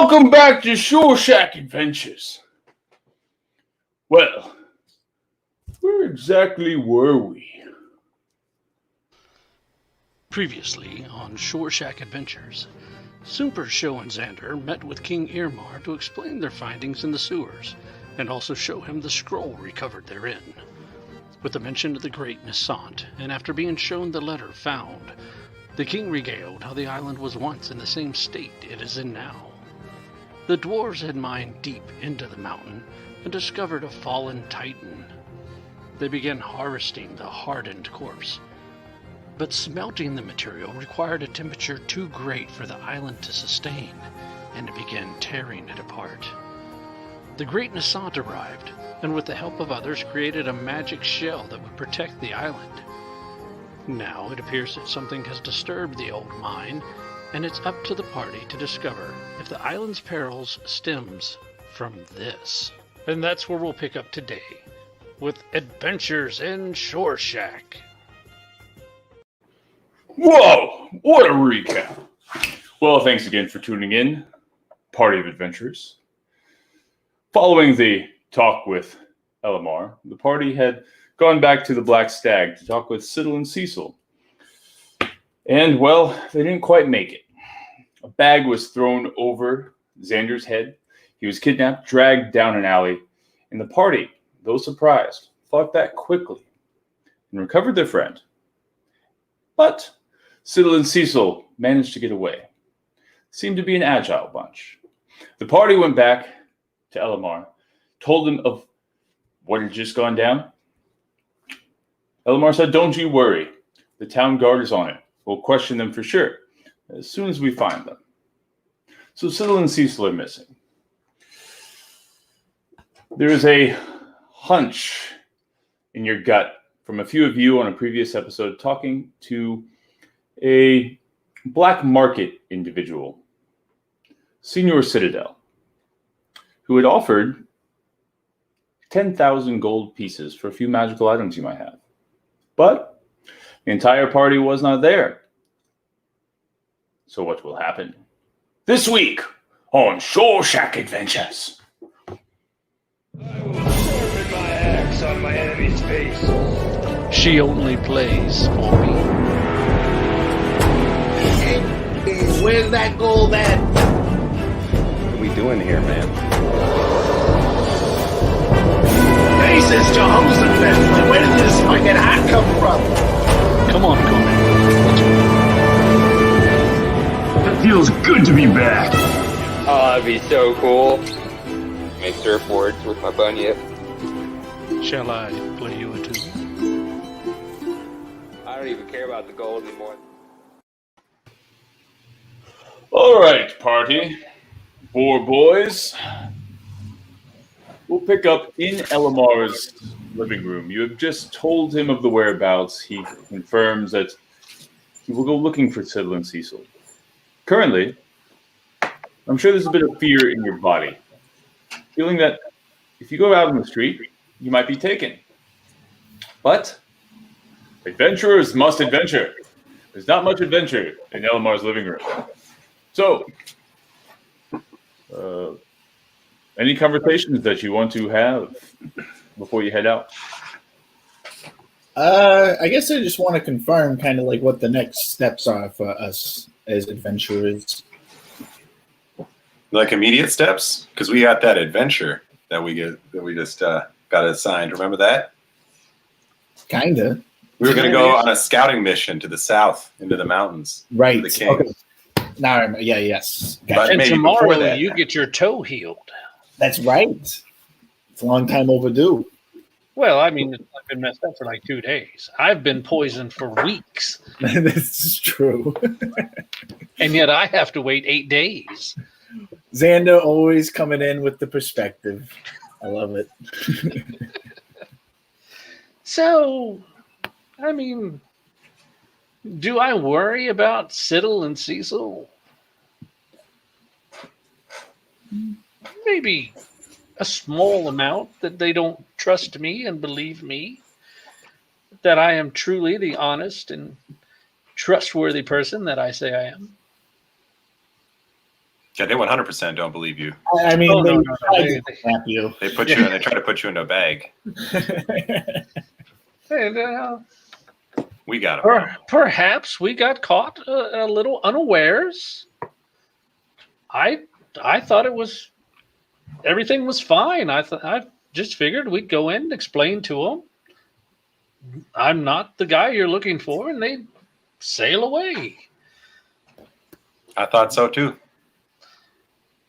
Welcome back to Shoreshack Adventures. Well, where exactly were we? Previously on Shoreshack Adventures, Super Show and Xander met with King Earmar to explain their findings in the sewers, and also show him the scroll recovered therein. With the mention of the great Nassant, and after being shown the letter found, the king regaled how the island was once in the same state it is in now. The dwarves had mined deep into the mountain and discovered a fallen titan. They began harvesting the hardened corpse, but smelting the material required a temperature too great for the island to sustain, and it began tearing it apart. The great Nassant arrived, and with the help of others created a magic shell that would protect the island. Now it appears that something has disturbed the old mine, and it's up to the party to discover if the island's perils stems from this. And that's where we'll pick up today, with Adventures in Shoreshack. Whoa, what a recap. Well, thanks again for tuning in, Party of Adventurers. Following the talk with Earmar, the party had gone back to the Black Stag to talk with Sittle and Cecil. And, well, they didn't quite make it. A bag was thrown over Xander's head. He was kidnapped, dragged down an alley, and the party, though surprised, fought back quickly and recovered their friend. But Sittle and Cecil managed to get away. Seemed to be an agile bunch. The party went back to Earmar, told him of what had just gone down. Earmar said, "Don't you worry. The town guard is on it. We'll question them for sure, as soon as we find them." So Sittle and Cecil are missing. There is a hunch in your gut from a few of you on a previous episode talking to a black market individual, Senior Citadel, who had offered 10,000 gold pieces for a few magical items you might have. But the entire party was not there. So what will happen this week on Shoreshack Adventures? I will sharpen my axe on my enemy's face. She only plays for me. Hey, where's that gold at? What are we doing here, man? Jesus, Jehoshaphat! Where did this fucking hat come from? Come on, Conan. Let's go. It feels good to be back. Oh, that'd be so cool. Make surfboards with my bunyip. Shall I play you a tune? I don't even care about the gold anymore. All right, party. 4 boys. We'll pick up in Earmar's living room. You have just told him of the whereabouts. He confirms that he will go looking for Sittle and Cecil. Currently, I'm sure there's a bit of fear in your body, feeling that if you go out on the street, you might be taken. But adventurers must adventure. There's not much adventure in Earmar's living room. So, any conversations that you want to have before you head out? I guess I just want to confirm kind of like what the next steps are for us as adventurers. Like immediate steps? Because we got that adventure that we just got assigned. Remember that? Kinda. We were going to go on a scouting mission to the south into the mountains. Right. The king. Okay. Now I remember. Yeah. Yes. But Gotcha. And maybe tomorrow before that. you get your toe healed. That's right. It's a long time overdue. Well, I mean, I've been messed up for like 2 days. I've been poisoned for weeks, This is true. and yet I have to wait 8 days. Xander always coming in with the perspective. I love it. So, I mean, do I worry about Sittle and Cecil? Maybe a small amount, that they don't trust me and believe me, that I am truly the honest and trustworthy person that I say I am. Yeah, they 100% don't believe you. I mean, Oh, they no. tried to trap you. They put you. They try to put you in a bag. And, We got them. perhaps we got caught a little unawares. I thought everything was fine. I just figured we'd go in and explain to them I'm not the guy you're looking for, and they'd sail away. I thought so too.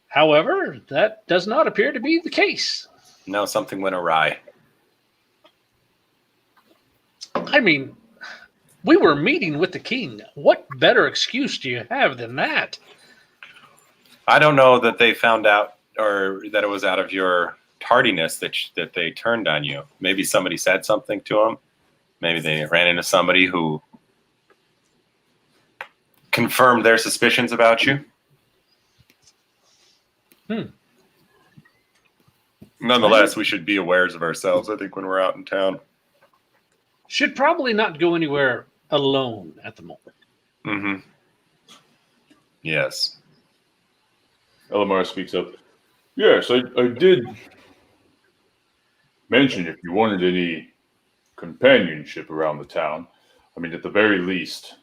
However, that does not appear to be the case. No, something went awry. I mean, we were meeting with the king. What better excuse do you have than that? I don't know that they found out or that it was out of your tardiness that they turned on you. Maybe somebody said something to them. Maybe they ran into somebody who confirmed their suspicions about you. Nonetheless, we should be awares of ourselves, I think, when we're out in town. Should probably not go anywhere alone at the moment. Mm-hmm. Yes. Elamar speaks up. Yes, I did mention if you wanted any companionship around the town. I mean, at the very least,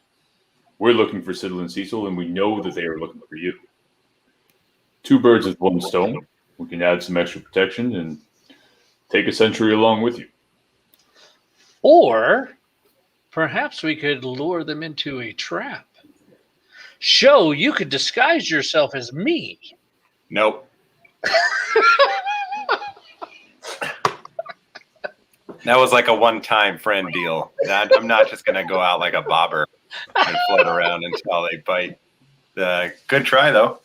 we're looking for Sittle and Cecil, and we know that they are looking for you. 2 birds with 1 stone. We can add some extra protection and take a century along with you. Or perhaps we could lure them into a trap. Show you could disguise yourself as me. Nope. That was like a one-time friend deal. I'm not just going to go out like a bobber and float around until they bite. Good try, though.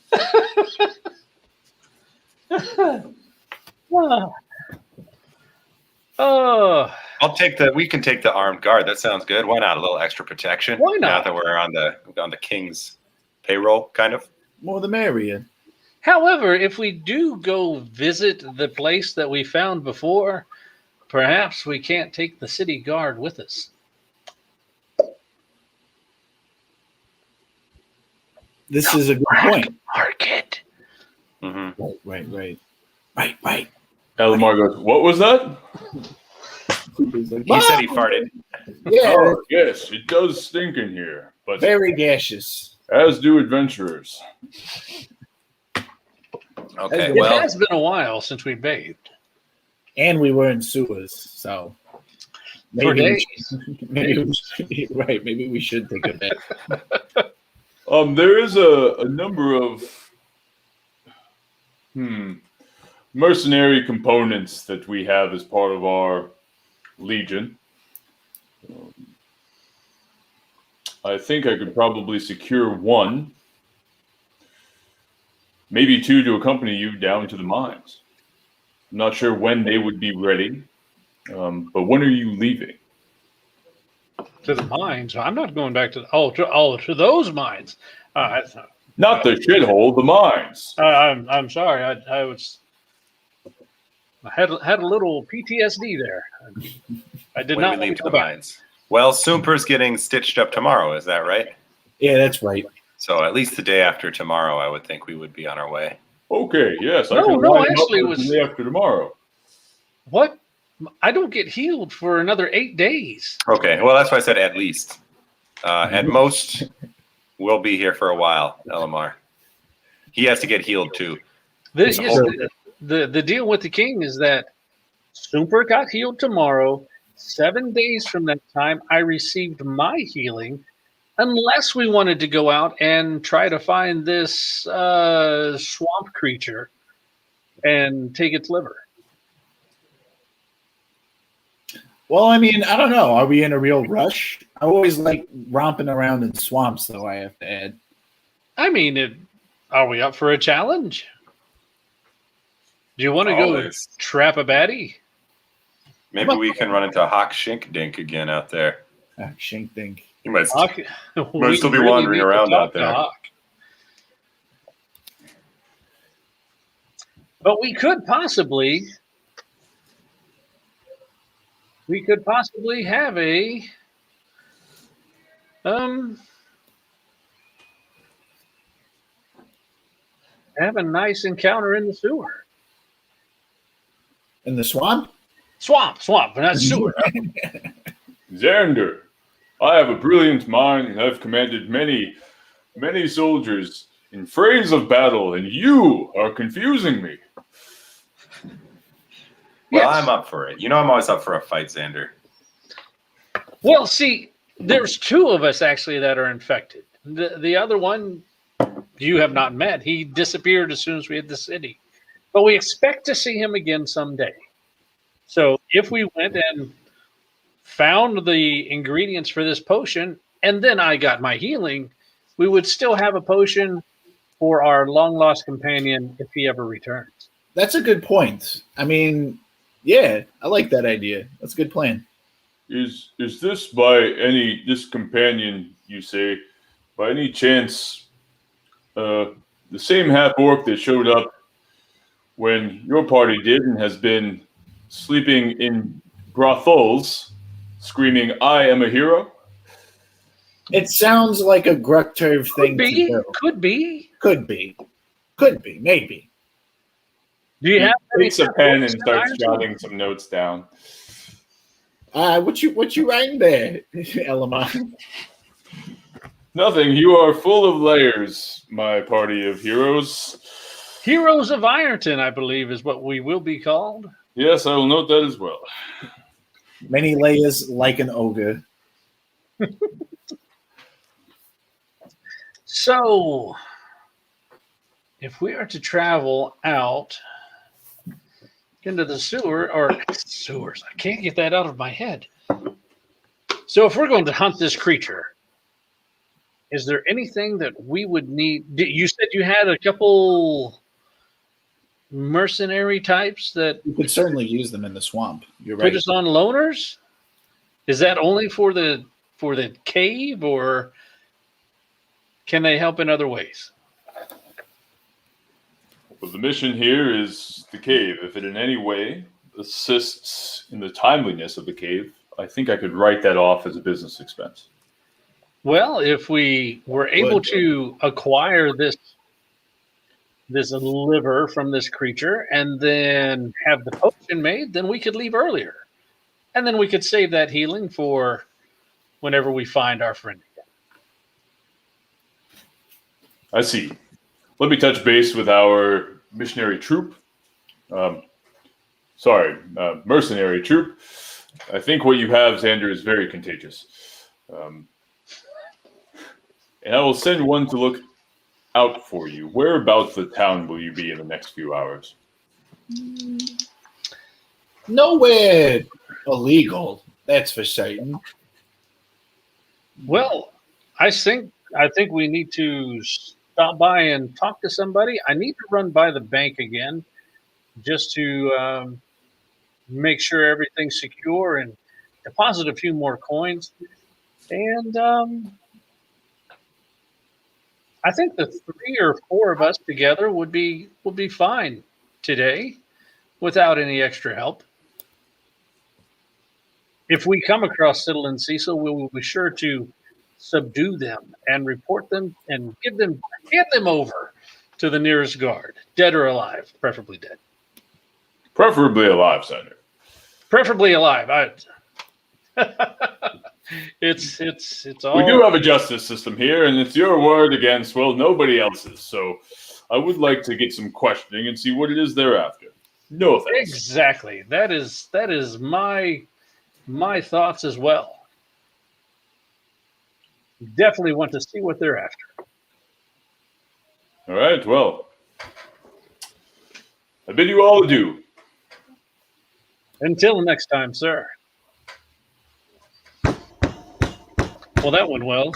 Oh, We can take the armed guard. That sounds good. Why not? A little extra protection. Why not? Now that we're on the king's payroll, kind of. More the merrier. however, if we do go visit the place that we found before, perhaps we can't take the city guard with us. This is a good point. Market. Mm-hmm. Right. Elamar goes, what was that? He said he farted. Yeah, Oh, yes, it does stink in here, but very gaseous. as do adventurers. Okay, It well, has been a while since we bathed. And we were in sewers, so For maybe days. maybe we should take a bet. There is a number of mercenary components that we have as part of our legion. I think I could probably secure 1, maybe 2 to accompany you down to the mines. I'm not sure when they would be ready, but when are you leaving? To the mines. I'm not going back to those mines. Not the shithole, the mines. I'm sorry. I had a little PTSD there. I did when not we leave want to to the go back. mines. Well, Soomper's getting stitched up tomorrow. Is that right? Yeah, that's right. So at least the day after tomorrow, I would think we would be on our way. Okay, yes, I No, can no, line up actually it for was- the day after tomorrow. What? I don't get healed for another 8 days. Okay, well, that's why I said at least. At most, we'll be here for a while, Elamar. He has to get healed too. The deal with the king is that Super got healed tomorrow. 7 days from that time, I received my healing. Unless we wanted to go out and try to find this swamp creature and take its liver. Well, I mean, I don't know. Are we in a real rush? I always like romping around in swamps, though, I have to add. I mean, are we up for a challenge? Do you want to go Always. trap a baddie? Maybe we can run into Hawk Shink Dink again out there. Shank think. He might. Hawk, Might still be wandering need to around talk out to there. Hawk. But we could possibly have a have a nice encounter in the sewer. In the swamp? Swamp, but not sewer. Xander, I have a brilliant mind and I've commanded many, many soldiers in frays of battle, and you are confusing me. Well, Yes. I'm up for it. You know I'm always up for a fight, Xander. Well, see, there's two of us actually that are infected. The other one you have not met. He disappeared as soon as we hit the city. But we expect to see him again someday. So if we went and found the ingredients for this potion, and then I got my healing, we would still have a potion for our long-lost companion if he ever returns. That's a good point. I mean, yeah, I like that idea. That's a good plan. Is this this companion, you say, by any chance, the same half-orc that showed up when your party did and has been sleeping in brothels, screaming, "I am a hero"? It sounds like a Grukturv thing to do. Could be. Could be, maybe. Do you have He takes a pen and starts jotting some notes down. What you writing there, Elamar? Nothing. You are full of layers, my party of heroes. Heroes of Ironton, I believe, is what we will be called. Yes, I will note that as well. Many layers like an ogre. So, if we are to travel out into the sewers, I can't get that out of my head. So, if we're going to hunt this creature, is there anything that we would need? You said you had a couple mercenary types that You could certainly use them in the swamp. You're put right. us on loners. Is that only for the cave, or can they help in other ways? Well, the mission here is the cave. If it in any way assists in the timeliness of the cave, I think I could write that off as a business expense. Well, if we were able to acquire this liver from this creature and then have the potion made, then we could leave earlier. And then we could save that healing for whenever we find our friend again. I see. Let me touch base with our mercenary troop. I think what you have, Xander, is very contagious. And I will send one to look out for you. Whereabouts the town will you be in the next few hours? Nowhere illegal, that's for certain. Well, I think we need to stop by and talk to somebody. I need to run by the bank again just to make sure everything's secure and deposit a few more coins. And I think the 3 or 4 of us together would be fine today without any extra help. If we come across Sittle and Cecil, we will be sure to subdue them and report them and hand them over to the nearest guard, dead or alive, preferably dead. Preferably alive, Senator. Preferably alive. It's all. We do have a justice system here, and it's your word against, well, nobody else's. So I would like to get some questioning and see what it is they're after. No thanks. Exactly. That is my thoughts as well. Definitely want to see what they're after. All right, well, I bid you all adieu. Until next time, sir. Well, that went well.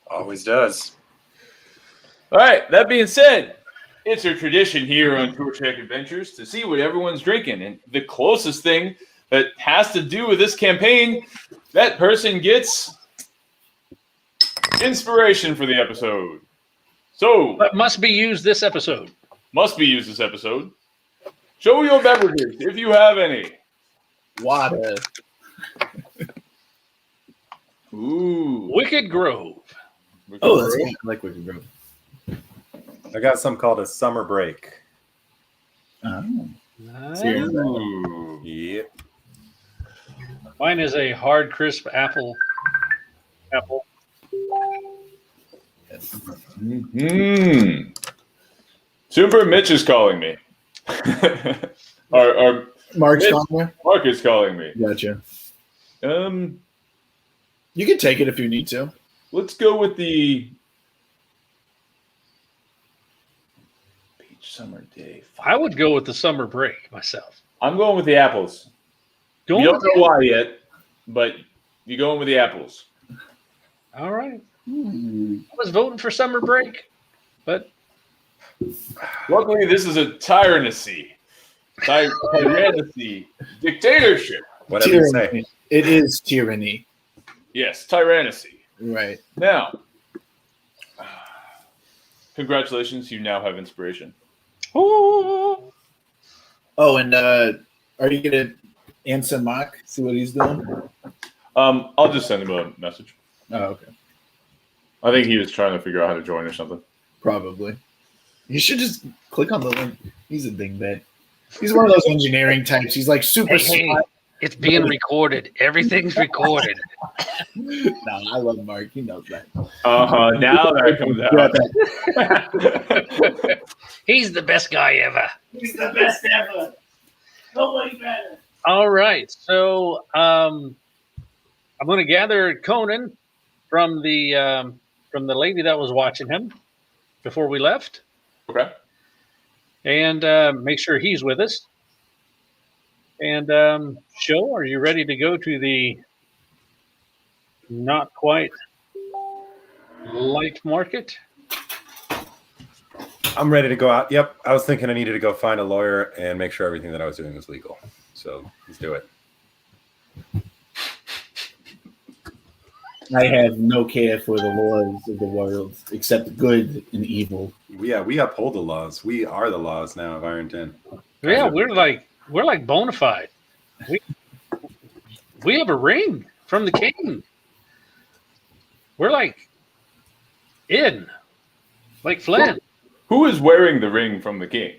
Always does. All right, that being said, it's a tradition here on Shoreshack Adventures to see what everyone's drinking. And the closest thing that has to do with this campaign, that person gets inspiration for the episode. So, But must be used this episode. must be used this episode. Show your beverages, if you have any. Water. Ooh. Wicked Grove. Oh, that's good. I like Wicked Grove. I got something called a summer break. Oh. Nice. Ooh. Yep. Mine is a hard, crisp apple. Super Mitch is calling me. or Mark's Mitch- gone there? Mark is calling me. Gotcha. Um, You can take it if you need to. let's go with the beach summer day. I would go with the summer break myself. I'm going with the apples. Going You don't with know why yet, but you're going with the apples. All right. I was voting for summer break, but Luckily, this is a tyranny, dictatorship. Whatever you say. Tyranny. It is tyranny. Yes, tyranny. Right. Now, congratulations, you now have inspiration. oh, Oh, and are you going to answer Mark? See what he's doing? I'll just send him a message. Oh, okay. I think he was trying to figure out how to join or something. Probably. You should just click on the link. He's a dingbat. He's one of those engineering types. He's like super hey, smart. it's being recorded. Everything's recorded. No, I love Mark. He knows that. Now that comes out. He's the best guy ever. He's the best ever. Nobody better. All right. So I'm going to gather Conan from the lady that was watching him before we left, Okay. and make sure he's with us. And Show, are you ready to go to the not quite light market? I'm ready to go out. Yep. I was thinking I needed to go find a lawyer and make sure everything that I was doing was legal. So let's do it. I have no care for the laws of the world except good and evil. Yeah, we uphold the laws. We are the laws now of Ironton. Yeah, we're like bona fide. We have a ring from the king. We're like in, like Flynn. Who is wearing the ring from the king?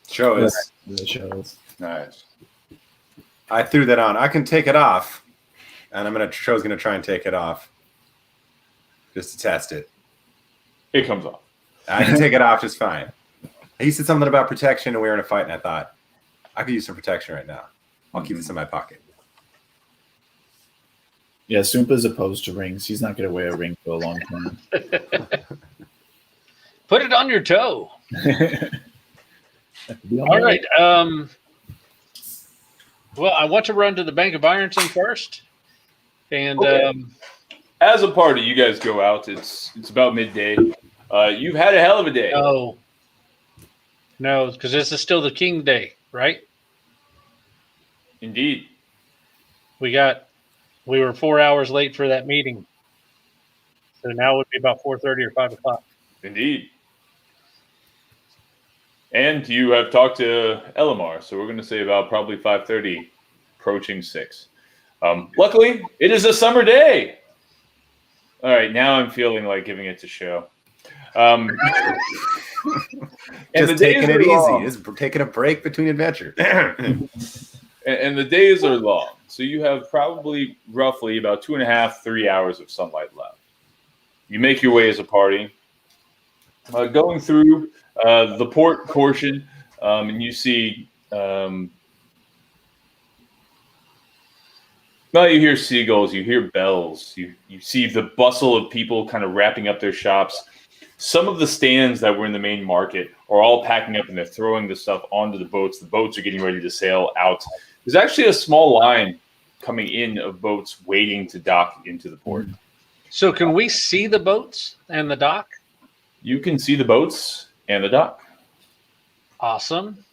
Show us. The shows. Nice. I threw that on. I can take it off, and Show's gonna try and take it off, just to test it. It comes off. I can take it off just fine. He said something about protection, and we were in a fight, and I thought I could use some protection right now. I'll keep this in my pocket. Yeah, Sumpa's opposed to rings. He's not going to wear a ring for a long time. Put it on your toe. All All right. Well, I want to run to the Bank of Ironton first, and Okay. As a party, you guys go out. It's about midday. You've had a hell of a day. no, because this is still the King Day, right? Indeed. We were 4 hours late for that meeting, so now it would be about 4:30 or 5 o'clock. Indeed. And you have talked to Earmar, so we're going to say about probably 5:30, approaching 6. Luckily, it is a summer day. All right, now I'm feeling like giving it to Show. And Just the days taking are it long. easy. Just taking a break between adventure. And the days are long. So you have probably roughly about 2.5, 3 hours of sunlight left. You make your way as a party, going through the port portion, and you see, you hear seagulls, you hear bells, you see the bustle of people kind of wrapping up their shops. Some of the stands that were in the main market are all packing up and they're throwing the stuff onto the boats. The boats are getting ready to sail out. There's actually a small line coming in of boats waiting to dock into the port. So can we see the boats and the dock? You can see the boats and the dock. Awesome.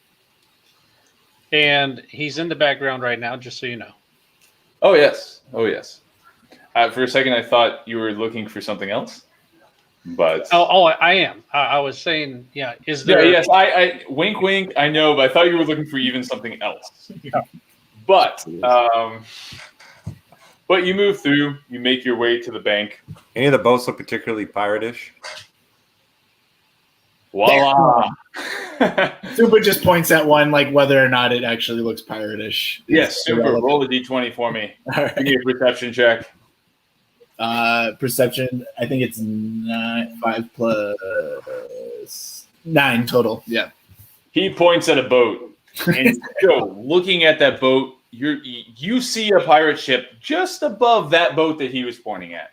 And he's in the background right now, just so you know. Oh, yes. Oh, yes. For a second, I thought you were looking for something else. But I am. I was saying, yeah. Is there? yeah, yes. I wink, wink. I know, but I thought you were looking for even something else. Yeah. But you move through. You make your way to the bank. Any of the boats look particularly piratish? Voila! Super just points at one, like whether or not it actually looks pirate-ish. Yes, is Super. irrelevant. Roll a d20 for me. All right. Give me a perception check. Perception, I think it's 5 plus 9 total. Yeah. He points at a boat, and Joe, looking at that boat, you see a pirate ship just above that boat that he was pointing at.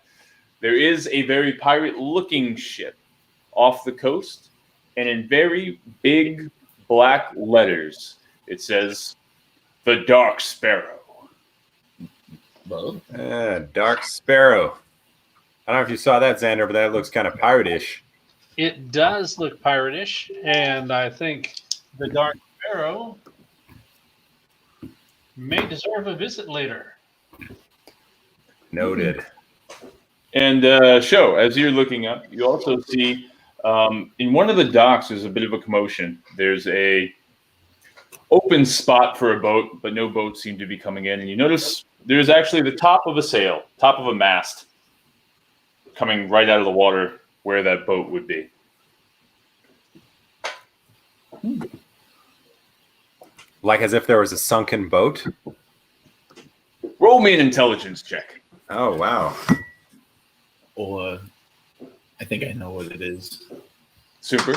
There is a very pirate-looking ship off the coast, and in very big black letters, it says, "The Dark Sparrow." Well, Dark Sparrow. I don't know if you saw that, Xander, but that looks kind of pirate-ish. It does look pirate-ish, and I think the Dark Sparrow may deserve a visit later. Noted. And Show, as you're looking up, you also see in one of the docks there's a bit of a commotion. There's a open spot for a boat, but no boats seem to be coming in. And you notice there's actually the top of a sail, top of a mast, coming right out of the water where that boat would be. Like as if there was a sunken boat? Roll me an intelligence check. Oh, wow. or I think I know what it is. Super.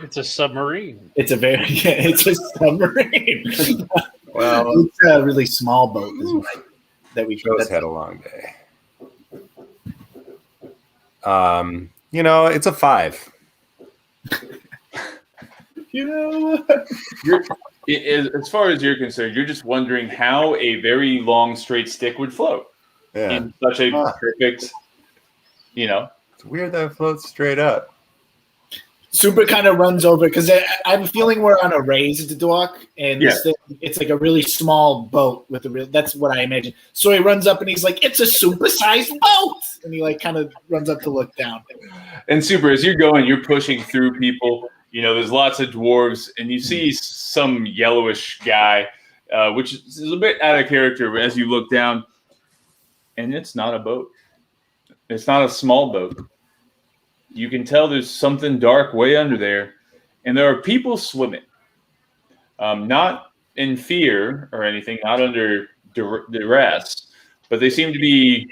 It's a submarine. It's a it's a submarine. Well, it's a really small boat that we Joe's had a long day. It's a 5. As far as you're concerned, you're just wondering how a very long straight stick would float in such a perfect, It's weird that it floats straight up. Super kind of runs over because I'm feeling we're on a raised dock, and this thing, it's like a really small boat with a real. That's what I imagine. So he runs up and he's like, "It's a super-sized boat," and he kind of runs up to look down. And Super, as you're going, you're pushing through people. There's lots of dwarves, and you see some yellowish guy, which is a bit out of character as you look down. And it's not a boat. It's not a small boat. You can tell there's something dark way under there, and there are people swimming. Not in fear or anything, not under duress, but they seem to be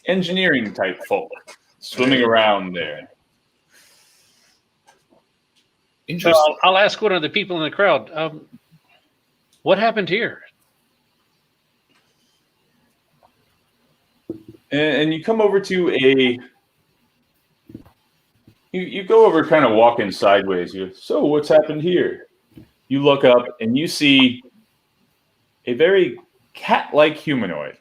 engineering type folk swimming around there. So I'll ask one of the people in the crowd, what happened here? And you come over to you go over kind of walking sideways. So what's happened here? You look up and you see a very cat-like humanoid.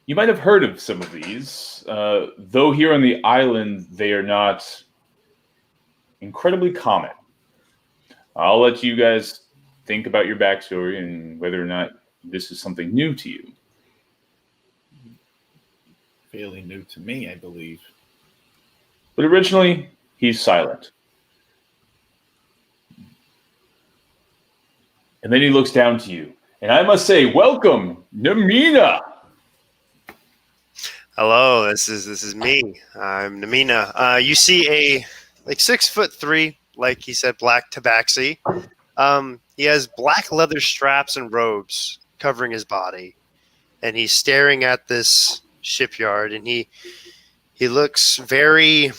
You might have heard of some of these, though here on the island they are not incredibly common. I'll let you guys think about your backstory and whether or not this is something new to you. Fairly new to me, I believe. But originally, he's silent. And then he looks down to you. And I must say, welcome, Namina. Hello, this is me. I'm Namina. You see a 6'3", like he said, black tabaxi. He has black leather straps and robes covering his body, and he's staring at this shipyard, and he looks very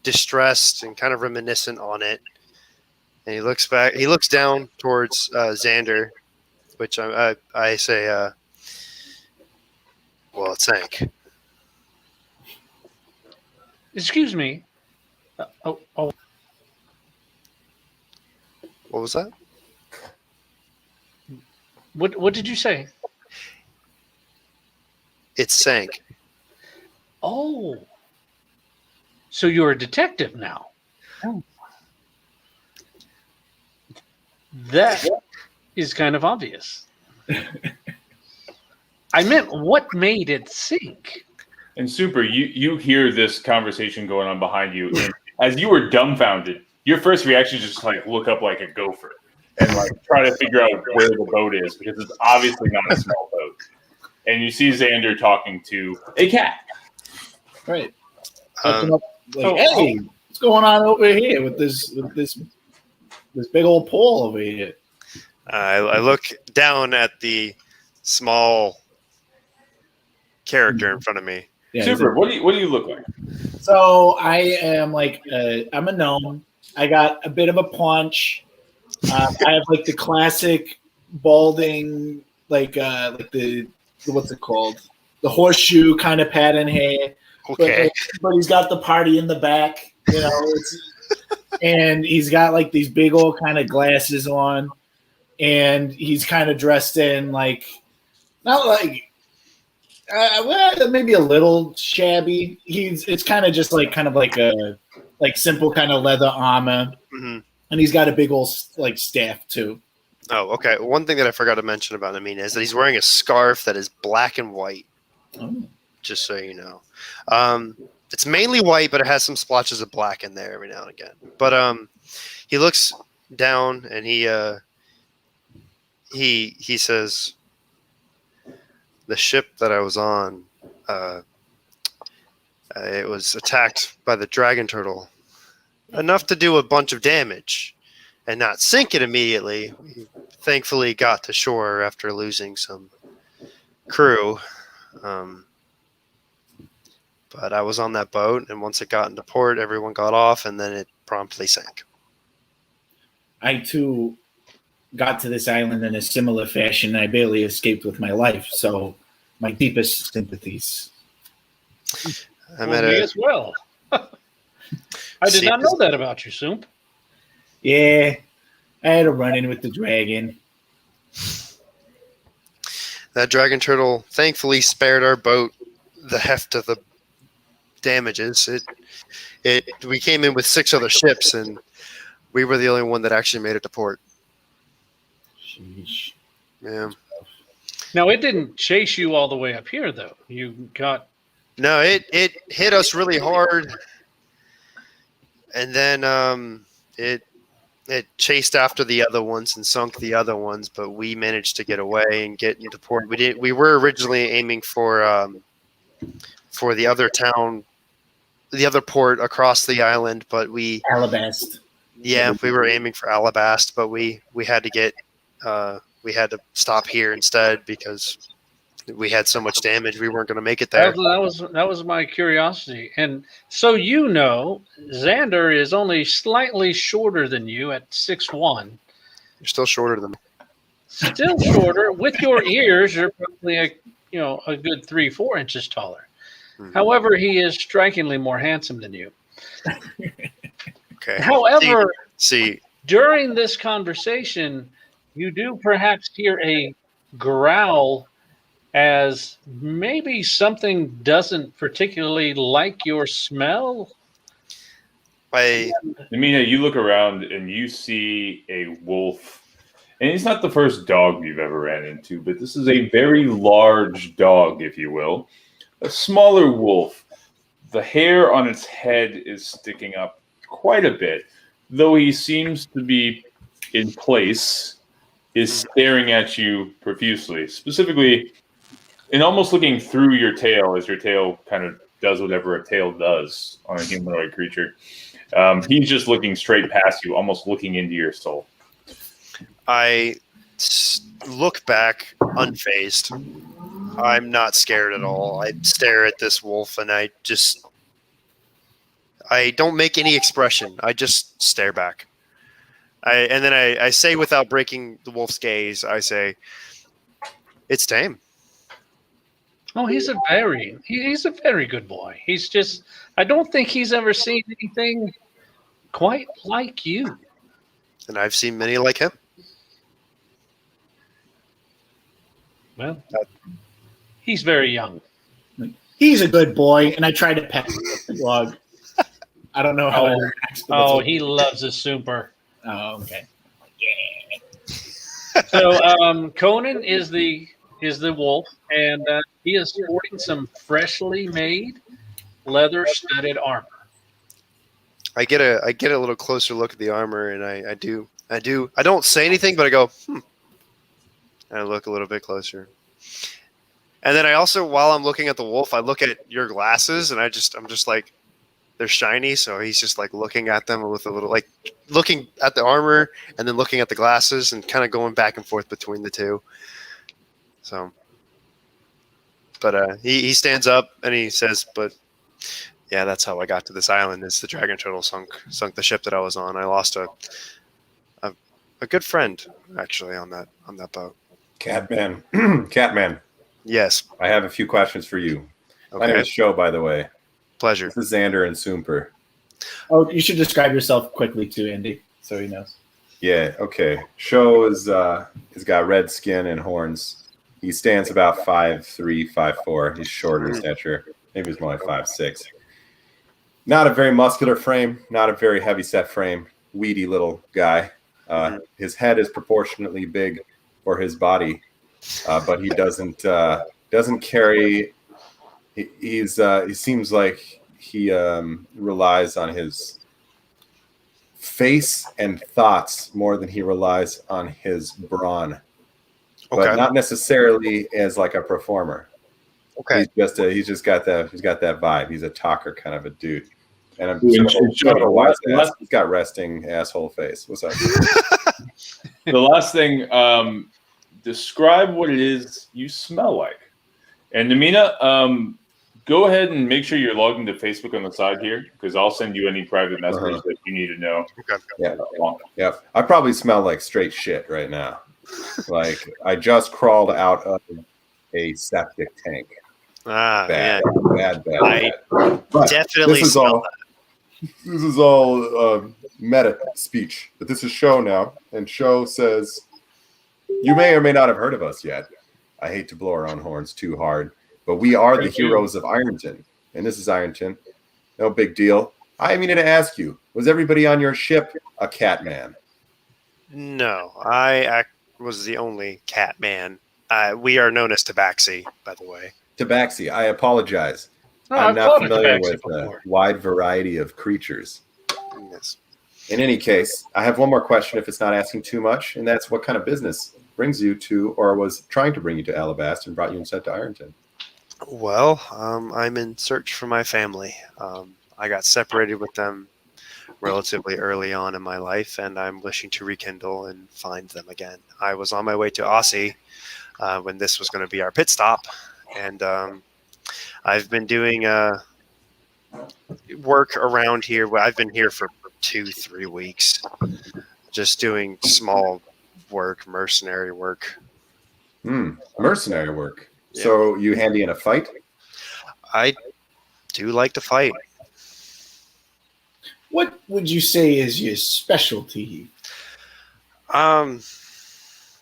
distressed and kind of reminiscent on it. And he looks back. He looks down towards Xander, which I say, well, it sank. Excuse me. Oh. What was that? What did you say? It sank. Oh. So you're a detective now. Oh. That is kind of obvious. I meant what made it sink? And Super, you hear this conversation going on behind you. And as you were dumbfounded, your first reaction is just look up like a gopher and try to figure out where the boat is, because it's obviously not a small boat. And you see Xander talking to a cat. Right. Um, Hey, what's What's going on over here with this big old pole over here? I look down at the small character in front of me. Yeah, Super. What do you look like? So I am like I'm a gnome. I got a bit of a paunch. I have like the classic balding, like the what's it called? The horseshoe kind of pattern hair. Okay. But he's got the party in the back, you know. And he's got like these big old kind of glasses on, and he's kind of dressed in like not like. Well, maybe a little shabby. It's kind of just like a simple kind of leather armor, Mm-hmm. and he's got a big old like staff too. Oh, okay. One thing that I forgot to mention about Amina is that he's wearing a scarf that is black and white. Oh. Just so you know, it's mainly white, but it has some splotches of black in there every now and again. But he looks down and he says, "The ship that I was on, it was attacked by the dragon turtle, enough to do a bunch of damage, and not sink it immediately. We thankfully got to shore after losing some crew." But I was on that boat, and once it got into port, everyone got off, and then it promptly sank. I too got to this island in a similar fashion. I barely escaped with my life, so my deepest sympathies. I'm Well, at me a as well. I did not know that about you, Soomp. Yeah, I had a run-in with the dragon. that dragon turtle thankfully spared our boat the heft of the damages. We came in with 6 other ships, and we were the only one that actually made it to port. Sheesh. Yeah. Now, it didn't chase you all the way up here, though. You got No, it hit us really hard, and then it chased after the other ones and sunk the other ones, but we managed to get away and get into port. We were originally aiming for the other town, the other port across the island, but we were aiming for Alabast, but we had to stop here instead because we had so much damage we weren't going to make it there. that was my curiosity. And so Xander is only slightly shorter than you at 6'1". You're still shorter than me. Still shorter. With your ears, you're probably a good 3-4 inches taller. Mm-hmm. However, he is strikingly more handsome than you. Okay. However, see, during this conversation, you do perhaps hear a growl as maybe something doesn't particularly like your smell. Amina, you look around and you see a wolf. And it's not the first dog you've ever ran into, but this is a very large dog, if you will. A smaller wolf. The hair on its head is sticking up quite a bit, though he seems to be in place, is staring at you profusely, specifically and almost looking through your tail as your tail kind of does whatever a tail does on a humanoid creature. He's just looking straight past you, almost looking into your soul. I look back unfazed. I'm not scared at all. I stare at this wolf and I don't make any expression. I just stare back. And then I say, without breaking the wolf's gaze, I say, "It's tame." Oh, he's a very good boy. I don't think he's ever seen anything quite like you. And I've seen many like him. Well, he's very young. He's a good boy, and I tried to pet the dog. I don't know how it reacts. Oh, he loves his super. Oh, okay. So Conan is the wolf, and he is sporting some freshly made leather-studded armor. I get a little closer look at the armor, and I don't say anything, but I go, And I look a little bit closer. And then I also, while I'm looking at the wolf, I look at your glasses, and I'm just like, they're shiny, so he's just like looking at them with a little like looking at the armor and then looking at the glasses and kind of going back and forth between the two. So, but he stands up and he says, "But yeah, that's how I got to this island. Is the dragon turtle sunk the ship that I was on. I lost a good friend actually on that boat." Catman. Catman. Yes. I have a few questions for you. Okay. My name is Show, by the way. Pleasure. This is Xander and Soomper. Oh, you should describe yourself quickly too, Andy, so he knows. Yeah, okay. Show is he's got red skin and horns. He stands about 5'3", 5'4". He's shorter in stature. Maybe he's more like 5'6". Not a very muscular frame, not a very heavy set frame. Weedy little guy. His head is proportionately big for his body, but he doesn't carry. He seems like he relies on his face and thoughts more than he relies on his brawn, but not necessarily as like a performer. Okay, he's just got that vibe. He's a talker kind of a dude. And I'm he's got resting asshole face. What's up? The last thing, describe what it is you smell like. And Namina, go ahead and make sure you're logged into Facebook on the side here, because I'll send you any private messages that you need to know. Okay. Yeah. I probably smell like straight shit right now. Like I just crawled out of a septic tank. Bad. I But definitely smell that. This is all meta speech. But this is Show now, and Show says, "You may or may not have heard of us yet. I hate to blow our own horns too hard, but we are the heroes of Ironton. And this is Ironton. No big deal. I mean to ask you, was everybody on your ship a cat man?" No, I was the only cat man. We are known as Tabaxi, by the way. Tabaxi, I apologize. I'm not familiar with a wide variety of creatures. Yes. In any case, I have one more question if it's not asking too much, and that's what kind of business brings you to, or was trying to bring you to Alabast and brought you instead to Ironton? Well, I'm in search for my family. I got separated with them relatively early on in my life, and I'm wishing to rekindle and find them again. I was on my way to Aussie when this was going to be our pit stop, and I've been doing work around here. I've been here for 2-3 weeks, just doing small work, mercenary work. Mercenary work. Yeah. So you handy in a fight? I do like to fight. What would you say is your specialty?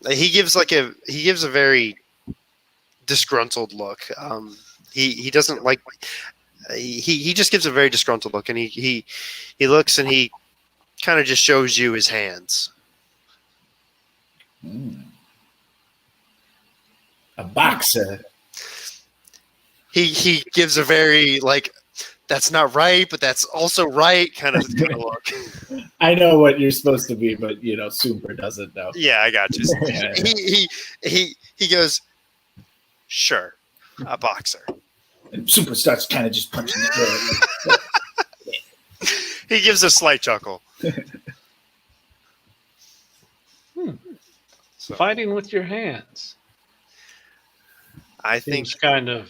He gives a very disgruntled look. He doesn't like. He just gives a very disgruntled look, and he looks and he kind of just shows you his hands. A boxer. He gives a very like, that's not right, but that's also right kind of look. I know what you're supposed to be, but Super doesn't know. Yeah, I got you. He goes, sure, a boxer. And Super starts kind of just punching the air. He gives a slight chuckle. So. Fighting with your hands. I think it's kind of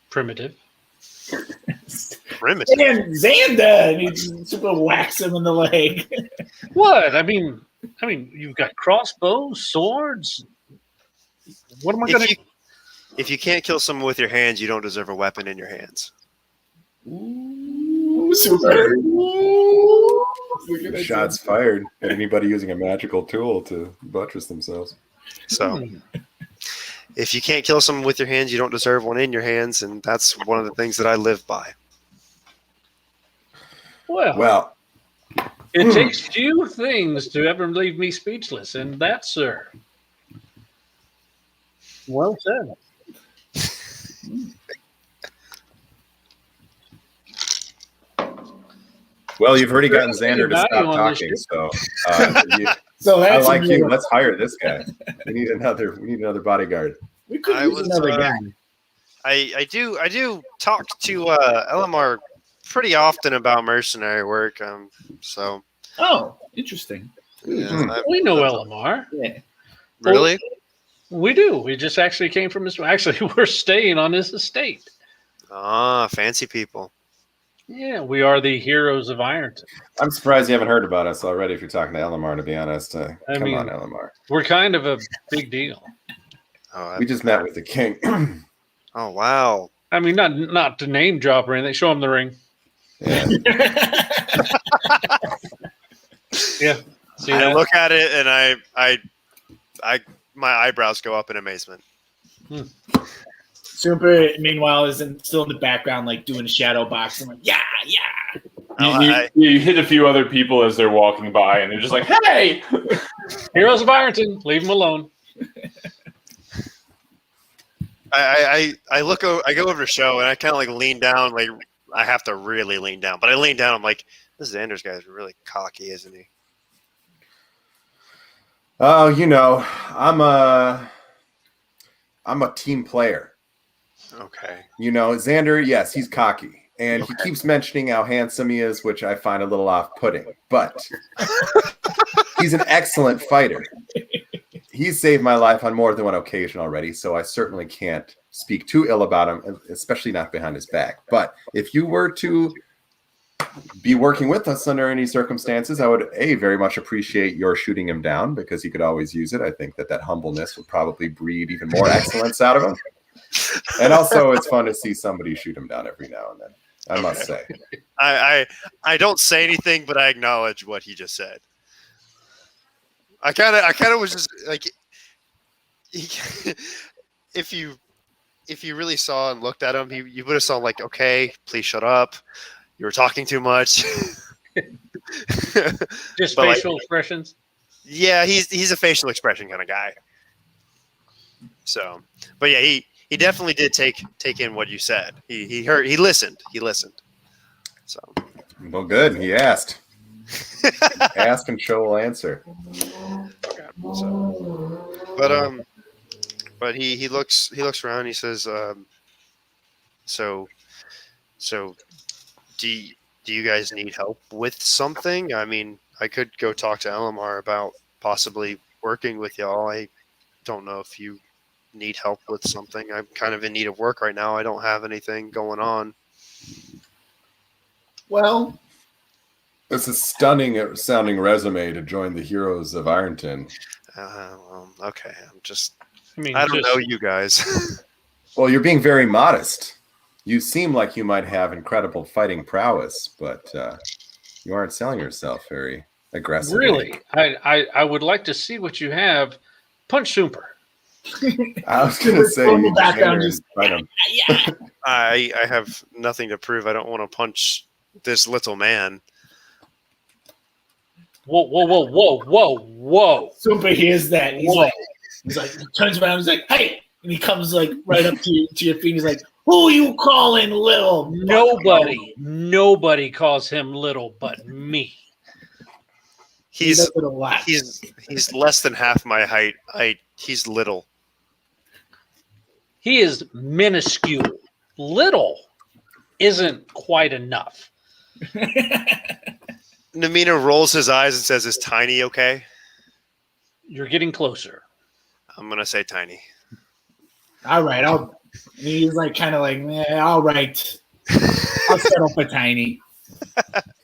primitive. Primitive. And Xander, and he Super whacks him in the leg. What? I mean, you've got crossbows, swords. What am I going to? If you can't kill someone with your hands, you don't deserve a weapon in your hands. Ooh, Super. Shots fired at anybody using a magical tool to buttress themselves. So, if you can't kill someone with your hands, you don't deserve one in your hands, and that's one of the things that I live by. Well, it takes few things to ever leave me speechless, and that, sir. Well said. Well, you've already gotten Xander to stop talking, so I like you. Let's hire this guy. We need another bodyguard. We could use another guy. I do talk to Elamar pretty often about mercenary work. So Oh, interesting. yeah, We know Elamar. Yeah. really. We do. We just actually came from his. Actually, we're staying on his estate. Ah, fancy people. Yeah, we are the heroes of Ironton. I'm surprised you haven't heard about us already if you're talking to Elamar, to be honest. I Come mean- on, Elamar. We're kind of a big deal. Oh, We just met with the king. oh wow. I mean, not to name drop or anything. Show him the ring. Yeah. Yeah. See I that? look at it and I my eyebrows go up in amazement. Super, meanwhile, still in the background, like doing shadow boxing. Like, yeah. You hit a few other people as they're walking by, and they're just like, "Hey!" Heroes of Ironton. Leave him alone. I go over to Show and I kind of like lean down, like I have to really lean down, but I lean down. I'm like, this Xander's guy is really cocky, isn't he? Oh, I'm a team player. Okay. Xander, yes, he's cocky. And he keeps mentioning how handsome he is, which I find a little off-putting. But he's an excellent fighter. He's saved my life on more than one occasion already, so I certainly can't speak too ill about him, especially not behind his back. But if you were to be working with us under any circumstances, I would, very much appreciate your shooting him down, because he could always use it. I think that humbleness would probably breed even more excellence out of him. And also, it's fun to see somebody shoot him down every now and then, I must say. I don't say anything, but I acknowledge what he just said. I kind of was just like, if you really saw and looked at him, you would have saw like, okay, please shut up. You were talking too much. Just But, facial expressions. Yeah, he's a facial expression kind of guy. So, but yeah, he definitely did take in what you said. He heard, he listened. So, Well, good. He asked. Ask and Show will answer. okay. But he looks around. He says, so do you guys need help with something? I mean, I could go talk to Elamar about possibly working with y'all. I don't know if you need help with something. I'm kind of in need of work right now. I don't have anything going on. Well, It's a stunning sounding resume to join the Heroes of Ironton. Well, okay. I mean, I don't know you guys. Well, you're being very modest. You seem like you might have incredible fighting prowess, but you aren't selling yourself very aggressively. Really, I would like to see what you have. Punch Super. I was going to say, From the you background, just just- fight him. I have nothing to prove. I don't want to punch this little man. Whoa. Super hears that. He's like, he turns around. He's like, hey, and he comes like right up to your feet. He's like, who you calling little? Nobody calls him little but me. He He's does it a lot. he's less than half my height. He's little. He is minuscule. Little isn't quite enough. Namina rolls his eyes and says, "Is tiny okay?" You're getting closer. I'm gonna say tiny. All right, he's like kind of like, all right, I'll settle for tiny,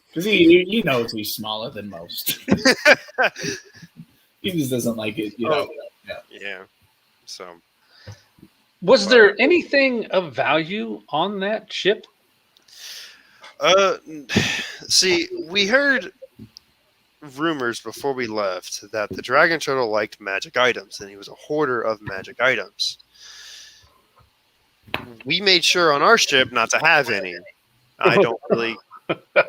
because he knows he's smaller than most. He just doesn't like it, Yeah. So Was there anything of value on that ship? see, we heard rumors before we left that the Dragon Turtle liked magic items, and he was a hoarder of magic items. We made sure on our ship not to have any. I don't really.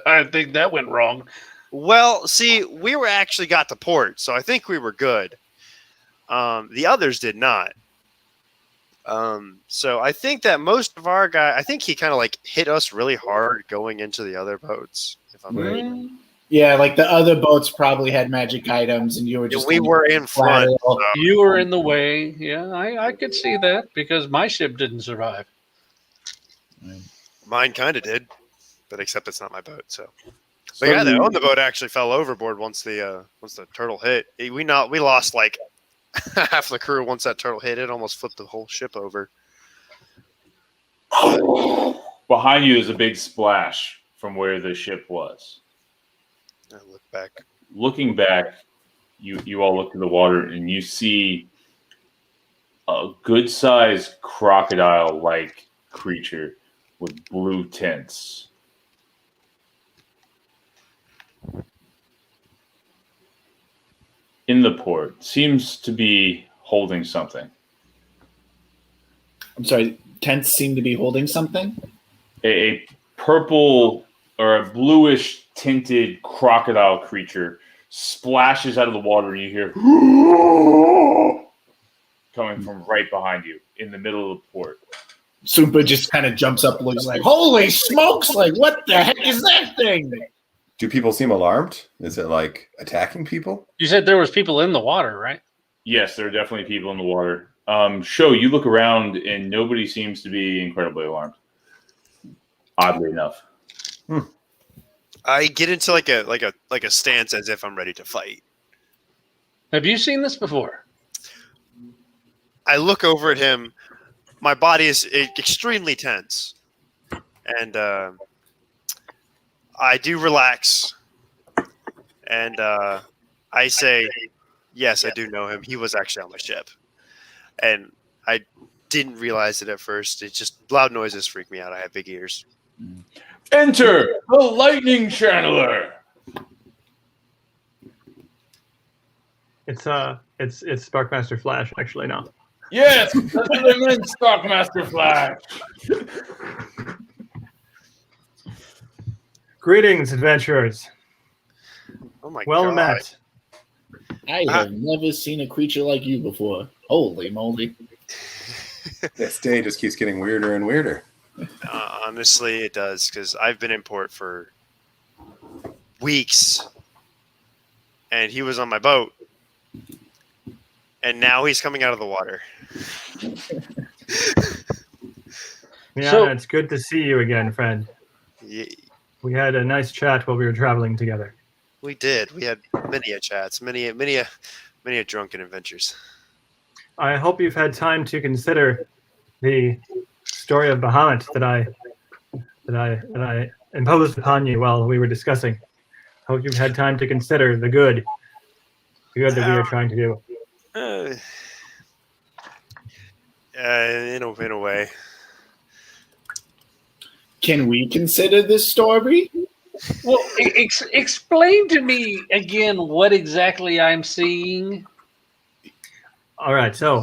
I think that went wrong. Well, see, we were actually got to port, so I think we were good. The others did not. So I think that most of our guy, I think he kind of like hit us really hard going into the other boats. If I'm right. Yeah, like the other boats probably had magic items, and you were just We were in front. collateral. You were in the way. Yeah, I could see that because my ship didn't survive. Mine kind of did, but except it's not my boat. So the guy that owned the boat actually fell overboard once the turtle hit. We lost like half the crew once that turtle hit. It almost flipped the whole ship over. Behind you is a big splash from where the ship was. I look back. Looking back, you all look in the water and you see a good-sized crocodile-like creature with blue tints. In the port, seems to be holding something. I'm sorry, tents seem to be holding something? A purple or a bluish tinted crocodile creature splashes out of the water and you hear coming from right behind you in the middle of the port. Sumpa just kind of jumps up and looks like, holy smokes, like, what the heck is that thing? Do people seem alarmed? Is it like attacking people? You said there was people in the water, right? Yes, there are definitely people in the water. Sho, you look around and nobody seems to be incredibly alarmed. Oddly enough. I get into like a stance as if I'm ready to fight. Have you seen this before? I look over at him. My body is extremely tense, and I do relax, and I say, "Yes, I do know him. He was actually on my ship," and I didn't realize it at first. It's just loud noises freak me out. I have big ears. Enter the lightning channeler. It's Sparkmaster Flash actually now. Yes, that's what I meant, Stockmaster Flash. Greetings, adventurers. Oh my well god! Met. I have never seen a creature like you before. Holy moly. This day just keeps getting weirder and weirder. Honestly, it does, because I've been in port for weeks, and he was on my boat, and now he's coming out of the water. Yeah, So- it's good to see you again, friend. Yeah, We had a nice chat while we were traveling together. we did. We had many a chats, many a drunken adventures. I hope you've had time to consider the story of Bahamut that I imposed upon you while we were discussing. Hope you've had time to consider the good that we are trying to do. In a way. Can we consider this story? Well, explain to me again what exactly I'm seeing. All right, so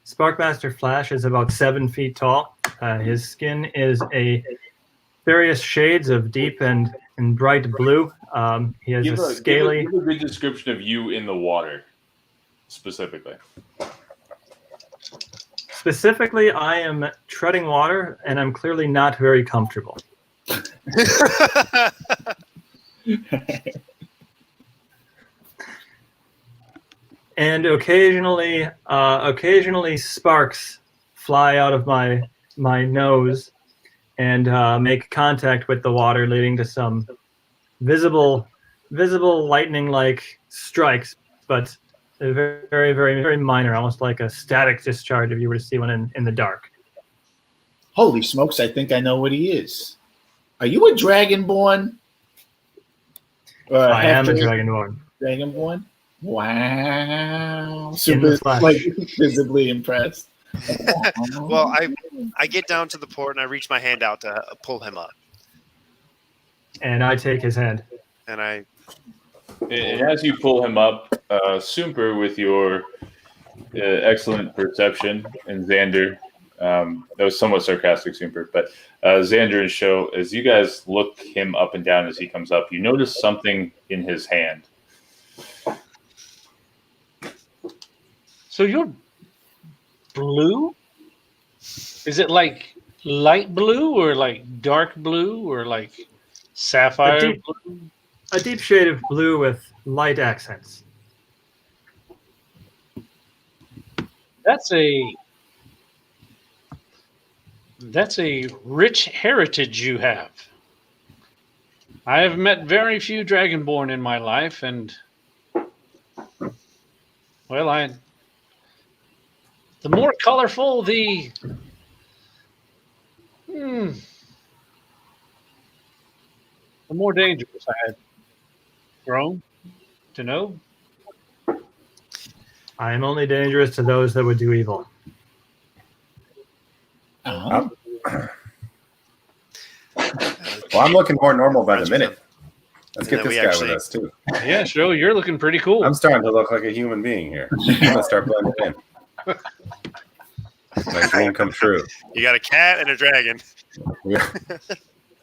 Sparkmaster Flash is about 7 feet tall. His skin is a various shades of deep and bright blue. He has Give a scaly. give a good description of you in the water, specifically. Specifically, I am treading water, and I'm clearly not very comfortable. And occasionally sparks fly out of my nose and make contact with the water, leading to some visible lightning-like strikes, but they're very, very, very minor, almost like a static discharge if you were to see one in the dark. Holy smokes, I think I know what he is. Are you a Dragonborn? I am a Dragonborn. Dragonborn? Wow. In the Super, flesh. like, visibly impressed. Well, I get down to the port and I reach my hand out to pull him up, And I take his hand. and I And as you pull him up, Super, with your excellent perception, and Xander, that was somewhat sarcastic, Super, but Xander and Sho, as you guys look him up and down as he comes up, you notice something in his hand. So you're blue? Is it like light blue or like dark blue or like sapphire blue? A deep shade of blue with light accents. That's a That's a rich heritage you have. I have met very few Dragonborn in my life, and well, the more colorful the more dangerous I had grown to know. I am only dangerous to those that would do evil. Well, I'm looking more normal by the minute. Let's get this guy with us too. Yeah, sure. You're looking pretty cool. I'm starting to look like a human being here. I'm gonna start blending in. My dream come true. You got a cat and a dragon.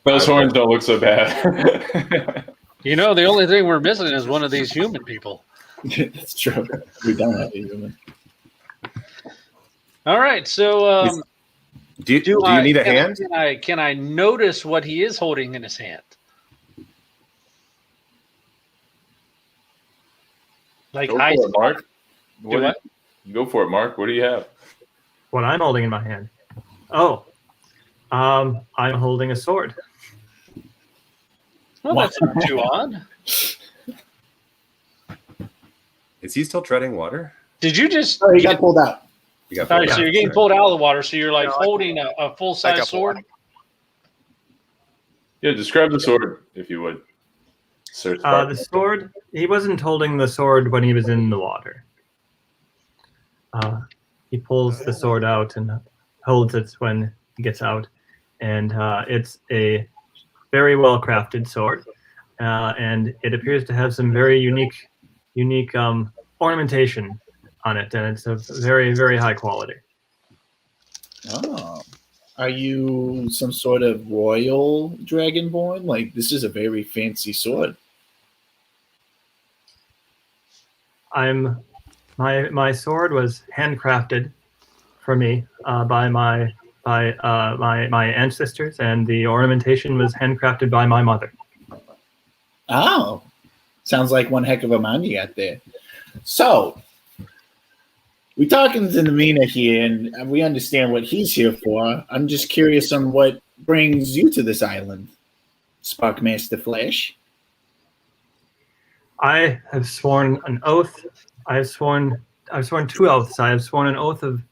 Those horns don't look so bad. You know, the only thing we're missing is one of these human people. That's true. We don't have a human. All right, so do you need a hand? Can I notice what he is holding in his hand? Like Go for it, Mark. Go for it, Mark. What do you have? What I'm holding in my hand? Oh, I'm holding a sword. Well, that's not too odd. Is he still treading water? Did you just? Oh, he got pulled out. So you're getting pulled out of the water. So you're like holding a full size sword. Yeah, describe the sword if you would. The sword. He wasn't holding the sword when he was in the water. He pulls the sword out and holds it when he gets out, and it's a very well crafted sword, and it appears to have some very unique ornamentation on it, and it's a very, very high quality. Oh, are you some sort of royal dragonborn? Like, this is a very fancy sword. My sword was handcrafted for me by my ancestors, and the ornamentation was handcrafted by my mother. Oh, sounds like one heck of a man you got there. So, we're talking to Namina here, and we understand what he's here for. I'm just curious on what brings you to this island, Sparkmaster Flash. I have sworn an oath. I've sworn 2 oaths. I have sworn an oath of.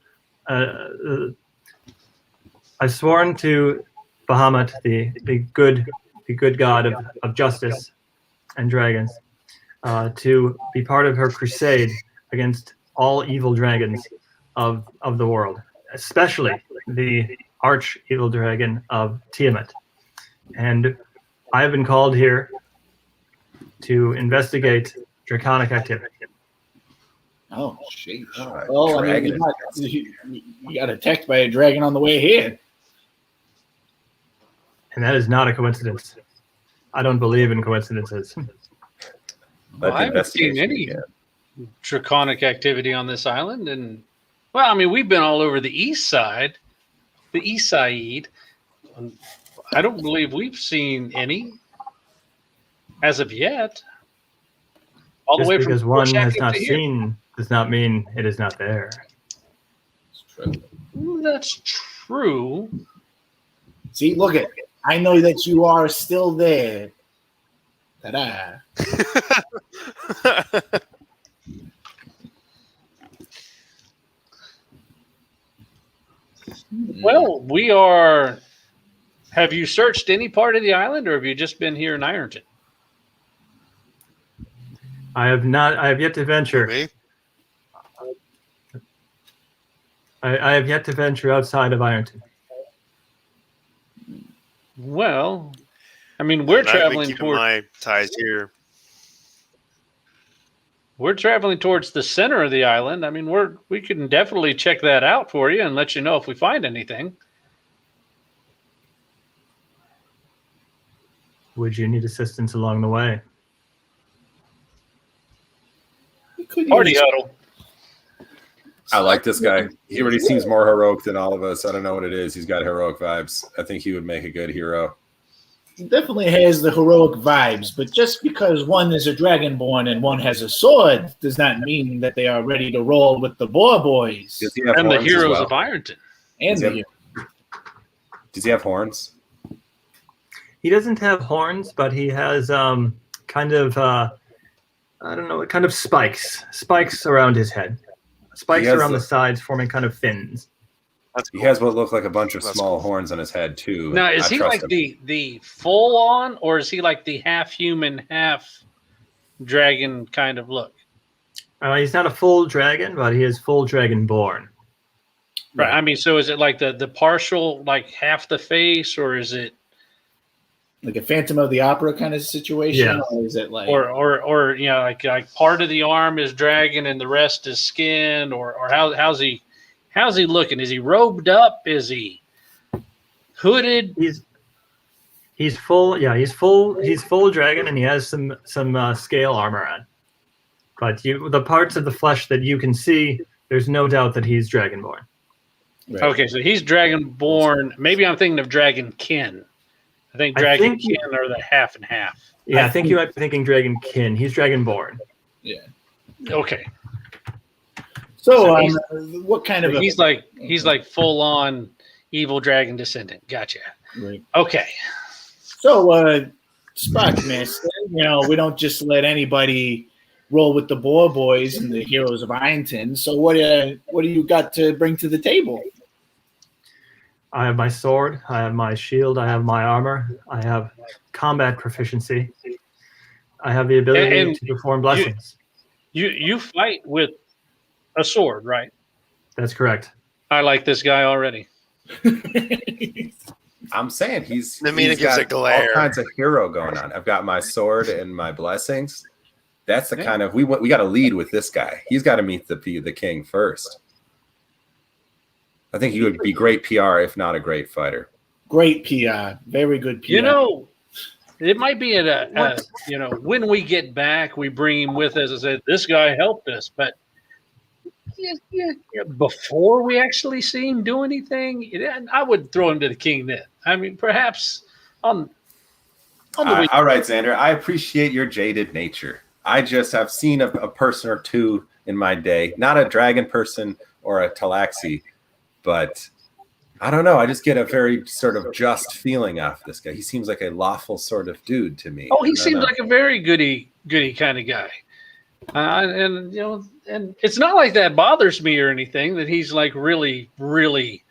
I've sworn to Bahamut, the good god of justice and dragons, to be part of her crusade against all evil dragons of the world, especially the arch evil dragon of Tiamat. And I have been called here to investigate draconic activity. Oh, sheesh. Oh, I mean, you got attacked by a dragon on the way here. And that is not a coincidence. I don't believe in coincidences. Well, I haven't seen any draconic activity on this island, and well, I mean, we've been all over the east side. I don't believe we've seen any as of yet. All Just the way because from one Shoreshack has not to here. seen does not mean it is not there. That's true. See, look at it. I know that you are still there. Ta-da. Well, we are. Have you searched any part of the island, or have you just been here in Ironton? I have not. I have yet to venture. Me? I have yet to venture outside of Ironton. Well, I mean, we're I've been traveling keeping toward. my ties here. We're traveling towards the center of the island. I mean, we can definitely check that out for you and let you know if we find anything. Would you need assistance along the way? Party huddle. I like this guy. He already seems more heroic than all of us. I don't know what it is. He's got heroic vibes. I think he would make a good hero. He definitely has the heroic vibes, but just because one is a dragonborn and one has a sword does not mean that they are ready to roll with the boar boys. Does he have And the horns as heroes well? of Ironton. And Does the Does he have horns? He doesn't have horns, but he has kind of I don't know, kind of spikes around his head, spikes around the sides, forming kind of fins. He has what look like a bunch of small horns on his head too. Now, is he like the full on, or is he like the half human, half dragon kind of look? He's not a full dragon, but he is full dragon born. Right. I mean, so is it like the partial, like half the face, or is it like a Phantom of the Opera kind of situation? Yeah. Or is it like or you know, like part of the arm is dragon and the rest is skin, or how's he looking? Is he robed up? Is he hooded? He's full. Yeah, he's full dragon, and he has some scale armor on. But the parts of the flesh that you can see, there's no doubt that he's dragonborn. Right. Okay, so he's dragonborn. Maybe I'm thinking of dragonkin. I think dragonkin are the half and half. Yeah, I think you might be thinking dragonkin. He's dragonborn. Yeah. Okay. So what kind of he's like full on evil dragon descendant. Gotcha. Right. Okay. So Sparkmas, you know, we don't just let anybody roll with the Boar Boys and the Heroes of Ironton. So what do you got to bring to the table? I have my sword, I have my shield, I have my armor, I have combat proficiency, I have the ability to perform blessings. You fight with a sword, right? That's correct. I like this guy already. I'm saying he's Namina gives got a glare. all kinds of hero going on. I've got my sword and my blessings. That's the kind of we got to lead with this guy. He's got to meet the king first. I think he would be great PR, if not a great fighter. Great PR, very good PR. You know, it might be you know, when we get back, we bring him with us and say, this guy helped us. But before we actually see him do anything, I would throw him to the king then. I mean, perhaps on the weekend. All right, Xander, I appreciate your jaded nature. I just have seen a person or two in my day, not a dragon person or a Talaxi, but I don't know. I just get a very sort of just feeling off this guy. He seems like a lawful sort of dude to me. Oh, he seems like a very goody kind of guy. And you know, and it's not like that bothers me or anything that he's like really, really,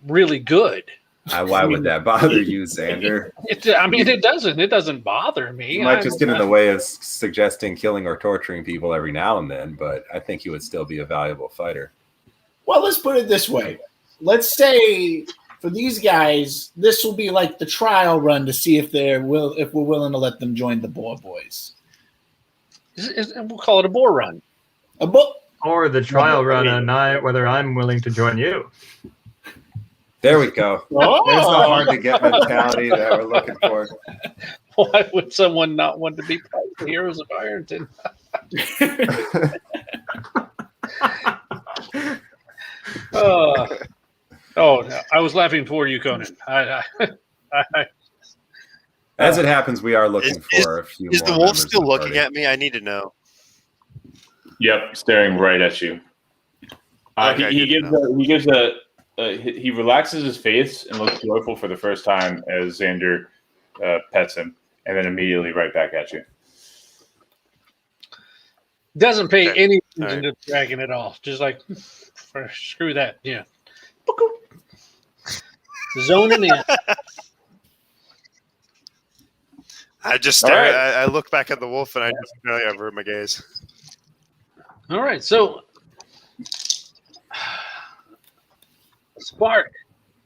really good. Why would that bother you, Xander? I mean, it doesn't bother me. You might just get in the way of suggesting killing or torturing people every now and then, but I think he would still be a valuable fighter. Well, let's put it this way. Let's say for these guys, this will be like the trial run to see if we're willing to let them join the Boar Boys. We'll call it a boar run. Or the trial run on whether I'm willing to join you. There we go. Oh. There's the hard to get mentality that we're looking for. Why would someone not want to be part of the Heroes of Ironton? I was laughing for you, Conan. As it happens, we are looking for a few. Is the wolf still looking at me? I need to know. Yep, staring right at you. He relaxes his face and looks joyful for the first time as Xander pets him, and then immediately right back at you. Doesn't pay any attention to the dragon at all. Just like, screw that. Yeah. Zoning in. I just stare. Right. I look back at the wolf and I just barely avert my gaze. All right, so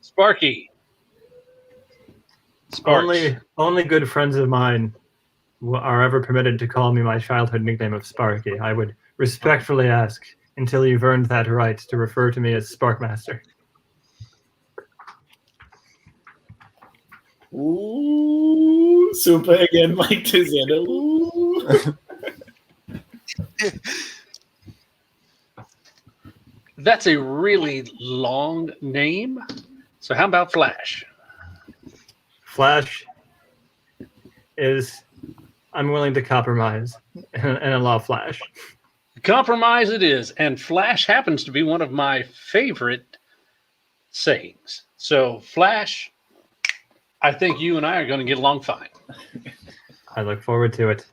Sparky. Only good friends of mine are ever permitted to call me my childhood nickname of Sparky. I would respectfully ask until you've earned that right to refer to me as Sparkmaster. Ooh, super again, like to Xander. Ooh. That's a really long name. So how about Flash? Flash is, I'm willing to compromise and allow Flash. Compromise it is. And Flash happens to be one of my favorite sayings. So, Flash, I think you and I are going to get along fine. I look forward to it.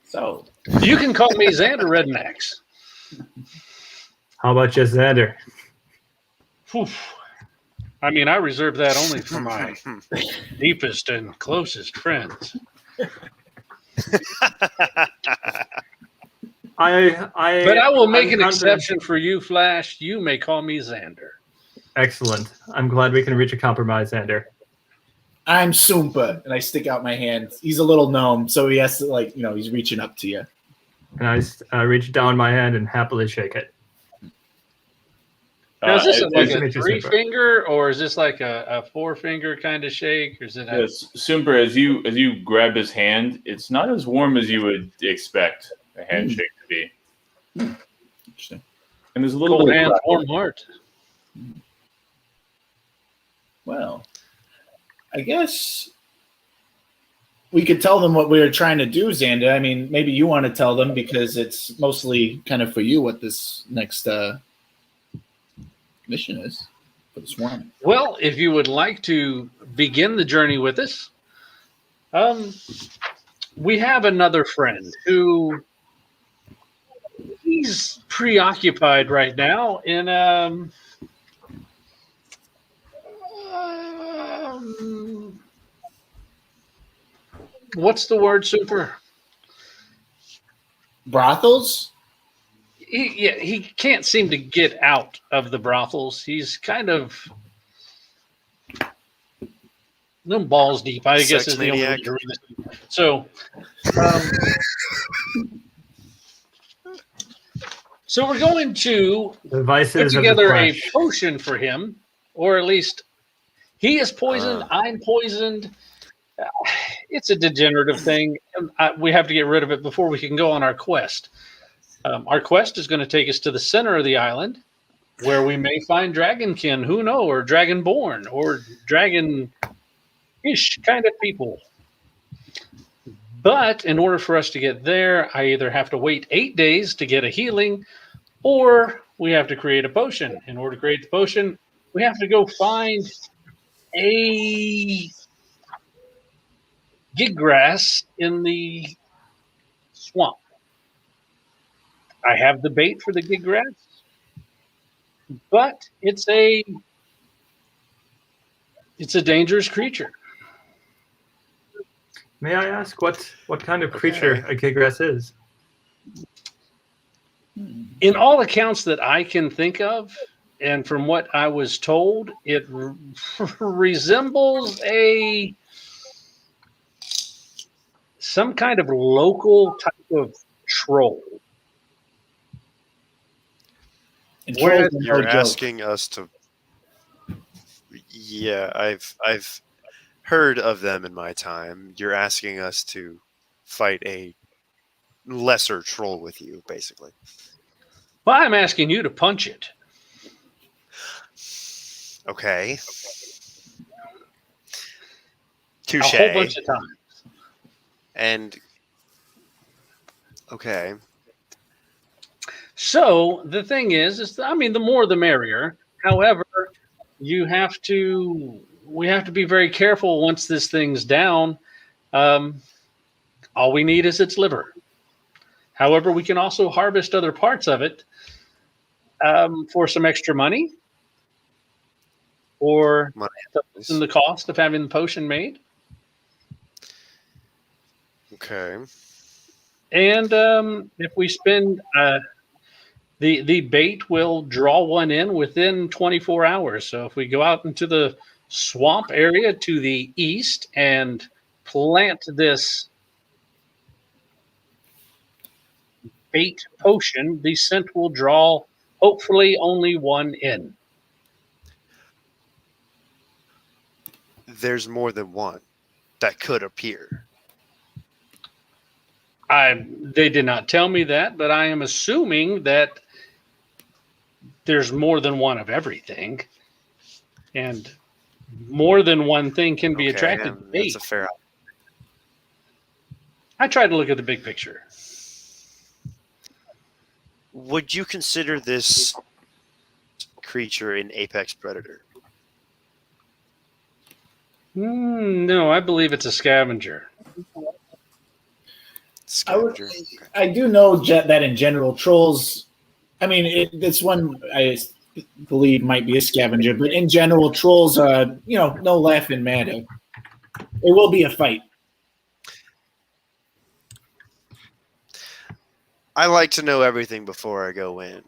So, You can call me Xander Redmax. How about just Xander? Oof. I mean, I reserve that only for my deepest and closest friends. But I will make an exception for you, Flash. You may call me Xander. Excellent. I'm glad we can reach a compromise, Xander. I'm Soompa, and I stick out my hand. He's a little gnome, so he has to, he's reaching up to you. And I reach down my hand and happily shake it. Now, is this like a Soompa. 3-finger, or is this like a 4-finger kind of shake? Or is it? Yes, Soompa, as you grab his hand, it's not as warm as you would expect a handshake to be. Interesting. And there's a little Cold bit hand, of warm heart. Well, I guess we could tell them what we were trying to do, Xander. I mean, maybe you want to tell them because it's mostly kind of for you what this next mission is for the swarm. Well, if you would like to begin the journey with us, we have another friend who he's preoccupied right now in what's the word, Super? Brothels? He can't seem to get out of the brothels. He's kind of them balls deep, I guess, Sex is the only way maniac. to read this. So, so we're going to The vices put of the together a flesh. potion for him, or at least he is poisoned. I'm poisoned. It's a degenerative thing. We have to get rid of it before we can go on our quest. Our quest is going to take us to the center of the island, where we may find dragonkin, who know, or dragonborn, or dragon-ish kind of people. But in order for us to get there, I either have to wait 8 days to get a healing, or we have to create a potion. In order to create the potion, we have to go find a gig grass in the swamp. I have the bait for the gig grass, but it's a dangerous creature. May I ask what kind of creature a giggrass is? In all accounts that I can think of, and from what I was told, it resembles some kind of local type of troll. Whereas You're asking us to. Yeah, I've heard of them in my time. You're asking us to fight a lesser troll with you, basically. Well, I'm asking you to punch it. Okay. A Touche. whole bunch of times. And okay. So the thing is the more the merrier. However, we have to be very careful once this thing's down. All we need is its liver. However, we can also harvest other parts of it for some extra money, or in the cost of having the potion made. Okay. And if we spend the bait will draw one in within 24 hours. So if we go out into the swamp area to the east and plant this bait potion, the scent will draw hopefully only one in. There's more than one that could appear. They did not tell me that, but I am assuming that there's more than one of everything, and more than one thing can be attracted to bait. That's a fair. I tried to look at the big picture. Would you consider this creature an apex predator? No, I believe it's a scavenger. Scavenger. I do know that in general, trolls. I mean, this one I believe might be a scavenger, but in general, trolls are no laughing matter. It will be a fight. I like to know everything before I go in.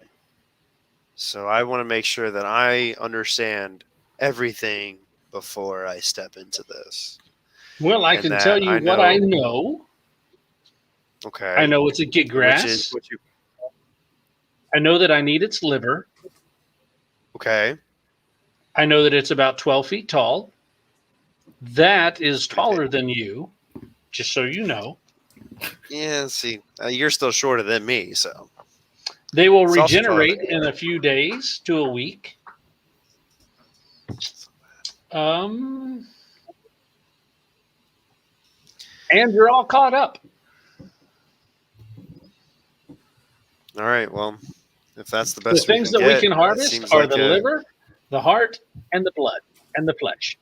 So I want to make sure that I understand everything before I step into this. Well, I can tell you what I know. Okay. I know it's a gig grass. I know that I need its liver. Okay. I know that it's about 12 feet tall. That is taller than you, just so you know. Yeah, see, you're still shorter than me, so. They will regenerate in a few days to a week. And you're all caught up. All right, well, if that's the best the things that we can harvest are like the liver, the heart, and the blood, and the flesh.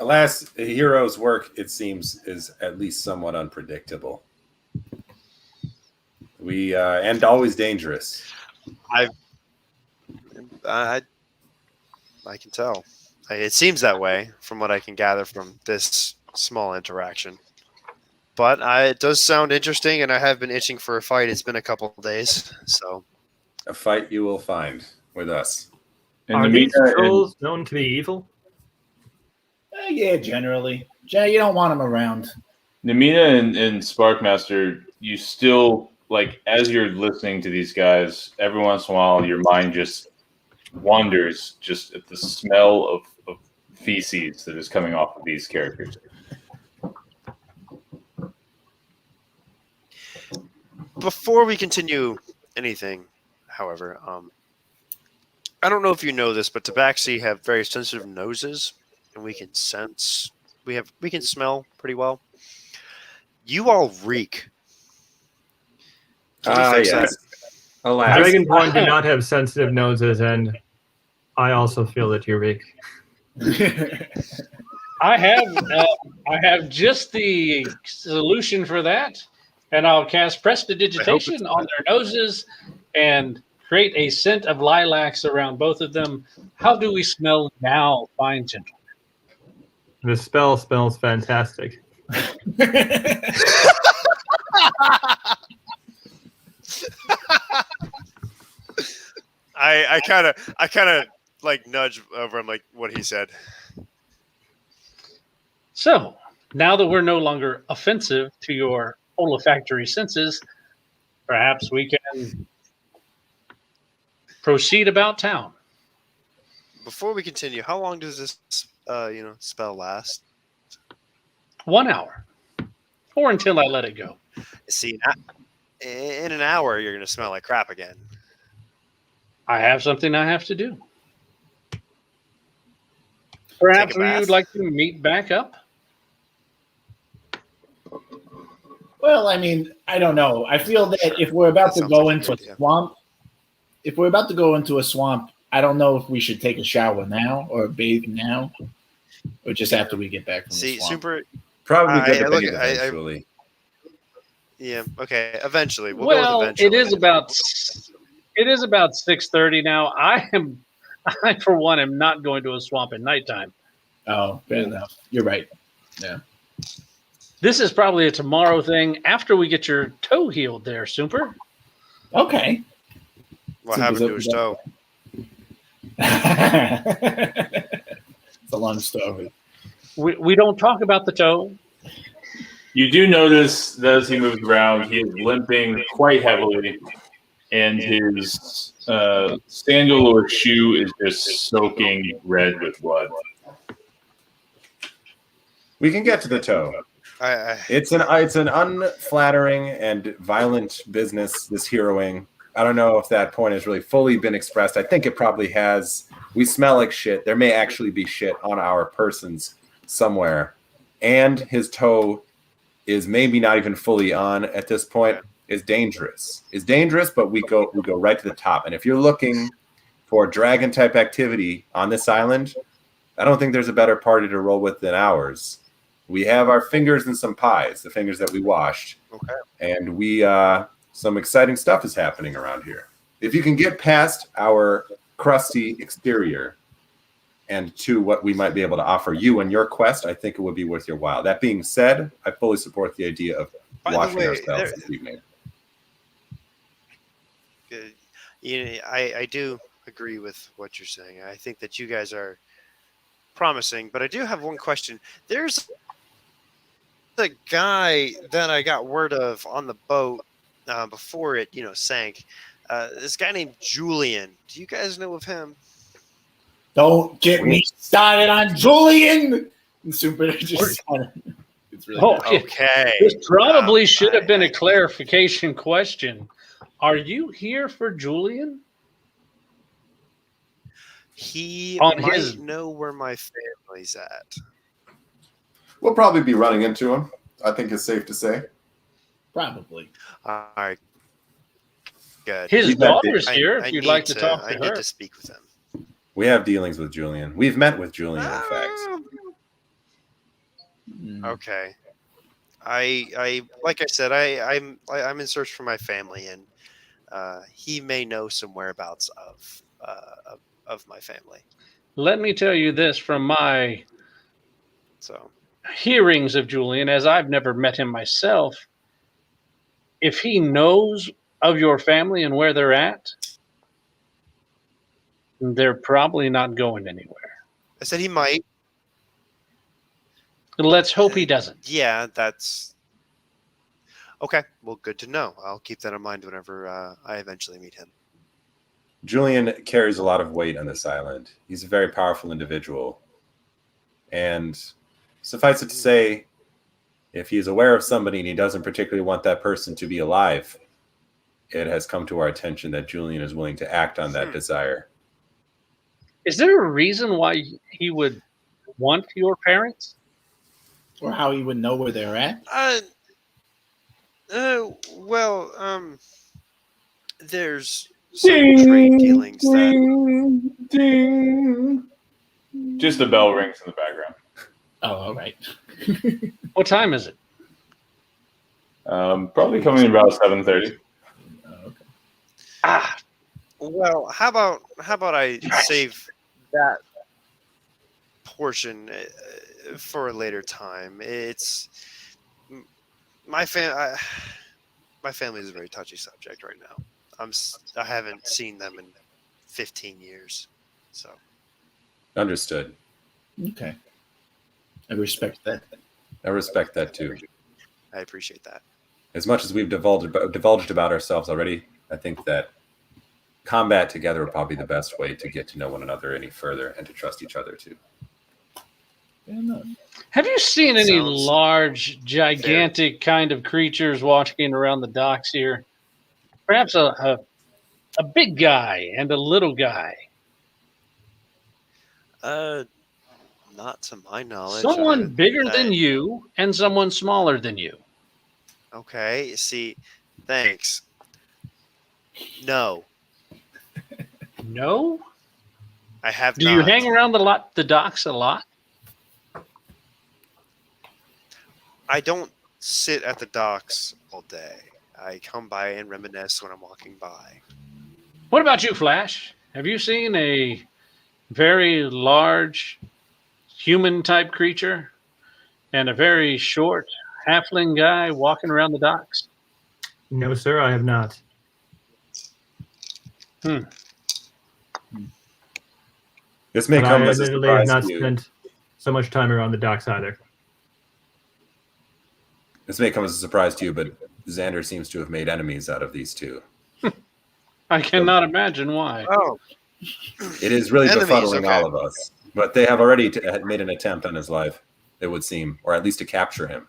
Alas, a hero's work, it seems, is at least somewhat unpredictable. And always dangerous. I can tell. It seems that way from what I can gather from this small interaction. But it does sound interesting, and I have been itching for a fight. It's been a couple of days, so. A fight you will find with us. And are these trolls known to be evil? Yeah, generally. You don't want them around. Namina and Sparkmaster, you still, as you're listening to these guys, every once in a while your mind just wanders just at the smell of feces that is coming off of these characters. Before we continue anything, however, I don't know if you know this, but tabaxi have very sensitive noses, and we can sense, we can smell pretty well. You all reek. Yes. Alas. Dragonborn do not have sensitive noses, and I also feel that you reek. I have just the solution for that, and I'll cast prestidigitation on their noses and create a scent of lilacs around both of them. How do we smell now, fine gentlemen? The spell smells fantastic. I kind of like nudge over him like what he said. So now that we're no longer offensive to your olfactory senses, perhaps we can proceed about town. Before we continue, how long does this spell last? 1 hour, or until I let it go. See, in an hour you're going to smell like crap again. I have something I have to do. Perhaps you'd like to meet back up? Well, I mean, I don't know. I feel that if we're about to go into a swamp, I don't know if we should take a shower now or bathe now, or just after we get back from the swamp. Probably get to bathe eventually. Yeah. Okay. Eventually. We'll well, go with eventually. It is about 6:30 now. I for one am not going to a swamp at nighttime. Oh, fair enough. You're right. Yeah. This is probably a tomorrow thing after we get your toe healed there, Super. Okay. What happened to his toe? It's a long story. We don't talk about the toe. You do notice that as he moves around, he is limping quite heavily, and his sandal or shoe is just soaking red with blood. We can get to the toe. It's an unflattering and violent business, this heroing. I don't know if that point has really fully been expressed. I think it probably has. We smell like shit. There may actually be shit on our persons somewhere. And his toe is maybe not even fully on at this point. Is dangerous. It's dangerous, but we go right to the top. And if you're looking for dragon type activity on this island, I don't think there's a better party to roll with than ours. We have our fingers in some pies, the fingers that we washed. Okay. And we some exciting stuff is happening around here. If you can get past our crusty exterior and to what we might be able to offer you and your quest, I think it would be worth your while. That being said, I fully support the idea of washing ourselves this evening. I do agree with what you're saying. I think that you guys are promising, but I do have one question. There's the guy that I got word of on the boat before it, sank. This guy named Julian. Do you guys know of him? Don't get me started on Julian. And Super just it's really okay. This probably should have been a clarification question. Are you here for Julian? He On might his- know where my family's at. We'll probably be running into him. I think it's safe to say. Probably. All right. Good. His daughter's here. If you'd need like to talk to I her. need to speak with him. We have dealings with Julian. We've met with Julian, in fact. Okay. I like I said, I'm in search for my family, and he may know some whereabouts of my family. Let me tell you this from my hearings of Julian, as I've never met him myself. If he knows of your family and where they're at, they're probably not going anywhere. I said he might. Let's hope he doesn't. Yeah, that's okay. Well, good to know. I'll keep that in mind whenever I eventually meet him. Julian carries a lot of weight on this island. He's a very powerful individual. And suffice it to say, if he's aware of somebody and he doesn't particularly want that person to be alive, it has come to our attention that Julian is willing to act on that desire. Is there a reason why he would want your parents? Or how he would know where they're at? There's some trade dealings Just a bell rings in the background. Oh, all right. What time is it? Probably coming in about 7:30. Well, how about I save that portion for a later time? It's my family is a very touchy subject right now. I haven't seen them in 15 years, so. Understood. Okay. I respect that. I respect that too. I appreciate that. As much as we've divulged about ourselves already, I think that combat together would probably be the best way to get to know one another any further and to trust each other too. Have you seen any large, gigantic kind of creatures walking around the docks here? Perhaps a big guy and a little guy. Not to my knowledge. Someone bigger than you and someone smaller than you. Okay, see, thanks. No. No? I have Do not. you hang around the docks a lot? I don't sit at the docks all day. I come by and reminisce when I'm walking by. What about you, Flash? Have you seen a very large human-type creature and a very short halfling guy walking around the docks? No, sir, I have not. This may But come I as a admittedly have surprise not to you. spent so much time around the docks either. This may come as a surprise to you, but Xander seems to have made enemies out of these two. I cannot imagine why. Oh. It is really Enemies, befuddling okay. all of us. But they have already had made an attempt on his life, it would seem, or at least to capture him.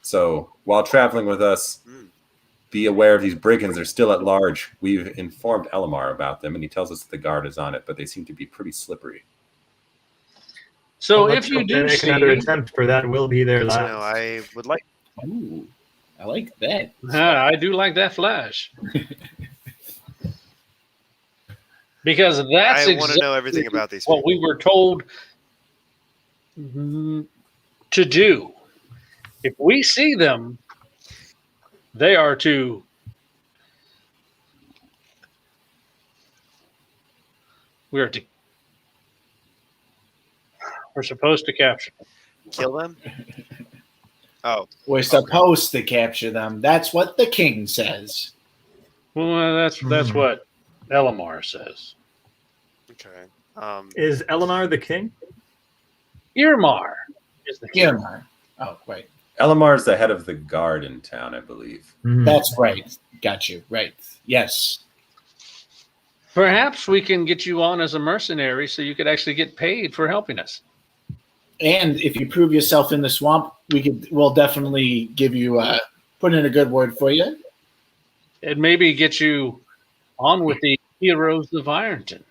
So while traveling with us, be aware of these brigands. They're still at large. We've informed Earmar about them, and he tells us that the guard is on it, but they seem to be pretty slippery. So Well, if let's you hope do they make see, another attempt, for that will be their last. No, I would like. Ooh, I like that. I do like that Flash. Because that's I want to know everything about these what people. we were told to do. If we see them, they are to we're supposed to capture them. Kill them? Oh, We're supposed to capture them. That's what the king says. Well, that's what Earmar says. okay. Is Elamar the king? Earmar is the king. Earmar. Oh, right. Elamar's the head of the guard in town, I believe. That's right. Got you. Right. Yes. Perhaps we can get you on as a mercenary so you could actually get paid for helping us. And if you prove yourself in the swamp, we'll definitely give you put in a good word for you. And maybe get you on with the heroes of Ironton.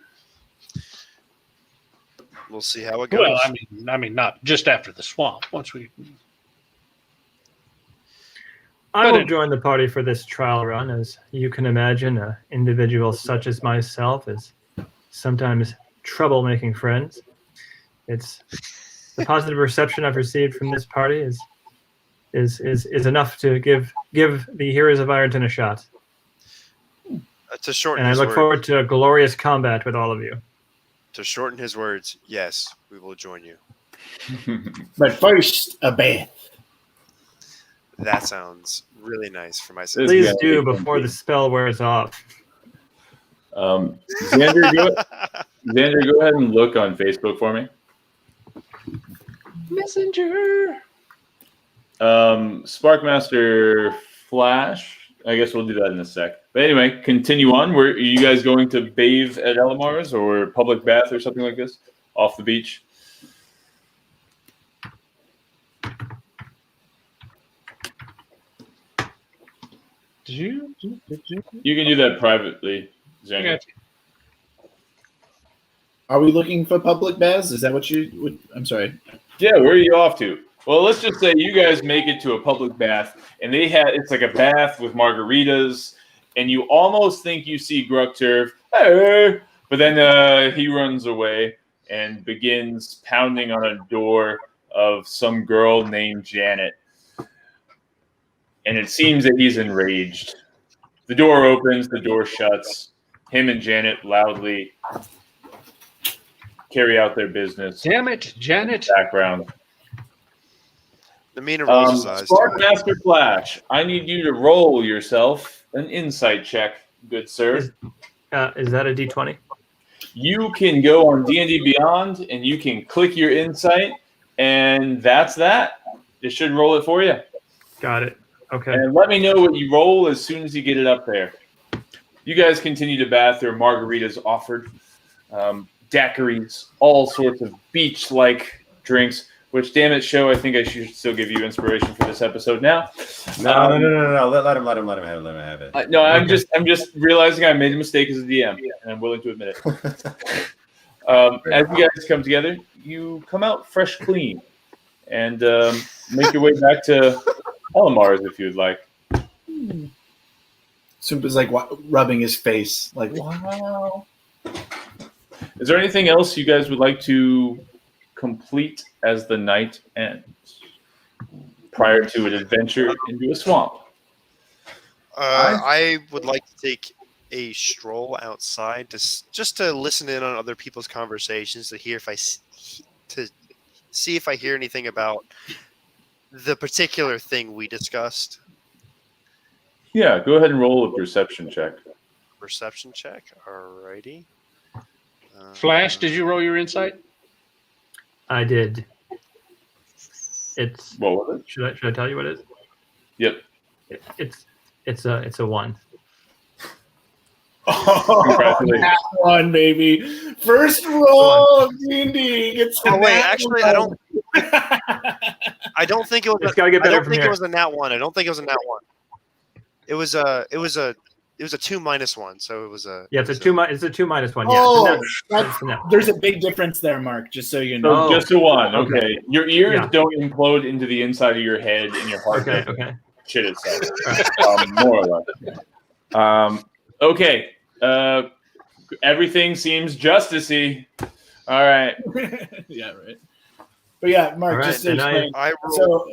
We'll see how it goes. Well, I mean, not just after the swamp. Once we, I will join the party for this trial run. As you can imagine, an individual such as myself is sometimes trouble making friends. It's the positive reception I've received from this party is enough to give the heroes of Ironton a shot. To shorten And I his look words, forward to a glorious combat with all of you. to shorten his words, yes, we will join you. But first, a bath. That sounds really nice for myself. Please do before the spell wears off. Xander, go ahead and look on Facebook for me. Messenger. Sparkmaster Flash. I guess we'll do that in a sec. But anyway, continue on. Are you guys going to bathe at Elamar's or public bath or something like this off the beach? You can do that privately, Xander. Are we looking for public baths? Is that what you would? I'm sorry. Yeah, where are you off to? Well, let's just say you guys make it to a public bath, and it's like a bath with margaritas, and you almost think you see Gruckturf, hey, but then he runs away and begins pounding on a door of some girl named Janet. And it seems that he's enraged. The door opens, the door shuts. Him and Janet loudly carry out their business. Damn it, Janet. Background. Namina rolls his eyes. Sparkmaster Flash, I need you to roll yourself an insight check, good sir. Is that a D20? You can go on D&D Beyond, and you can click your insight, and that's that. It should roll it for you. Got it. Okay. And let me know what you roll as soon as you get it up there. You guys continue to bath. There are margaritas offered, daiquiris, all sorts of beach-like drinks. Which, damn it, show, I think I should still give you inspiration for this episode now. No. Let him have it. No, I'm just realizing I made a mistake as a DM, and I'm willing to admit it. As you guys come together, you come out fresh, clean, and make your way back to Elamar's if you'd like. Sumpa's like rubbing his face, like, wow. Is there anything else you guys would like to complete as the night ends prior to an adventure into a swamp? I would like to take a stroll outside just to listen in on other people's conversations to hear see if I hear anything about the particular thing we discussed. Yeah, go ahead and roll a perception check. Perception check. Alrighty. Flash, did you roll your insight? I did. What was it? Should I tell you what it is? Yep. It's a 1. Oh, that one, baby. First roll, D&D. Oh wait, actually, I don't. I don't think it was. It's gotta get better I don't from think here. it was a nat 1. I don't think it was a nat 1. It was a 2 minus 1. So it was a. Yeah, it's a 2 It's a 2 minus 1. Oh, Yeah. It's a net. there's a big difference there, Mark. Just so you So know. just a 1. Okay. Okay. Your ears Yeah. don't implode into the inside of your head and your heart. Okay. Shit itself. More or less. Okay. everything seems justicey. All right. Yeah, right. But yeah, Mark, All right, just to and explain. roll.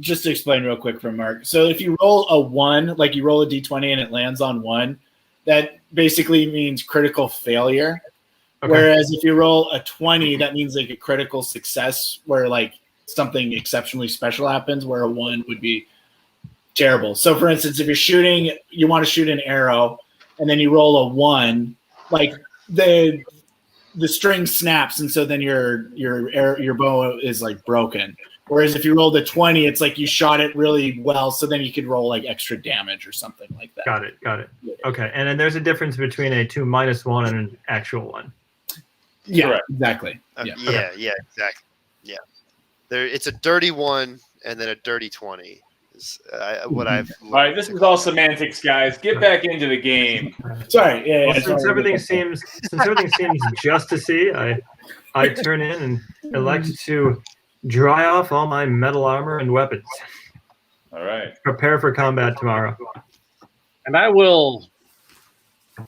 Just to explain real quick from Mark. So if you roll a 1, like you roll a d20 and it lands on 1, that basically means critical failure. Okay. Whereas if you roll a 20, that means like a critical success where like something exceptionally special happens, where a 1 would be terrible. So for instance, if you're shooting, you want to shoot an arrow and then you roll a 1, like the string snaps, and so then your bow is like broken. Whereas if you rolled a 20, it's like you shot it really well, so then you could roll like extra damage or something like that. Got it. Okay, and then there's a difference between a 2 minus 1 and an actual 1. Yeah, Correct. exactly. Yeah, exactly. Yeah, it's a dirty 1 and then a dirty 20. Is what I've. All right, this is all semantics, guys. Get back into the game. Sorry. Yeah. Well, since everything seems justicey, I turn in and elect to dry off all my metal armor and weapons. All right. Prepare for combat tomorrow. And I will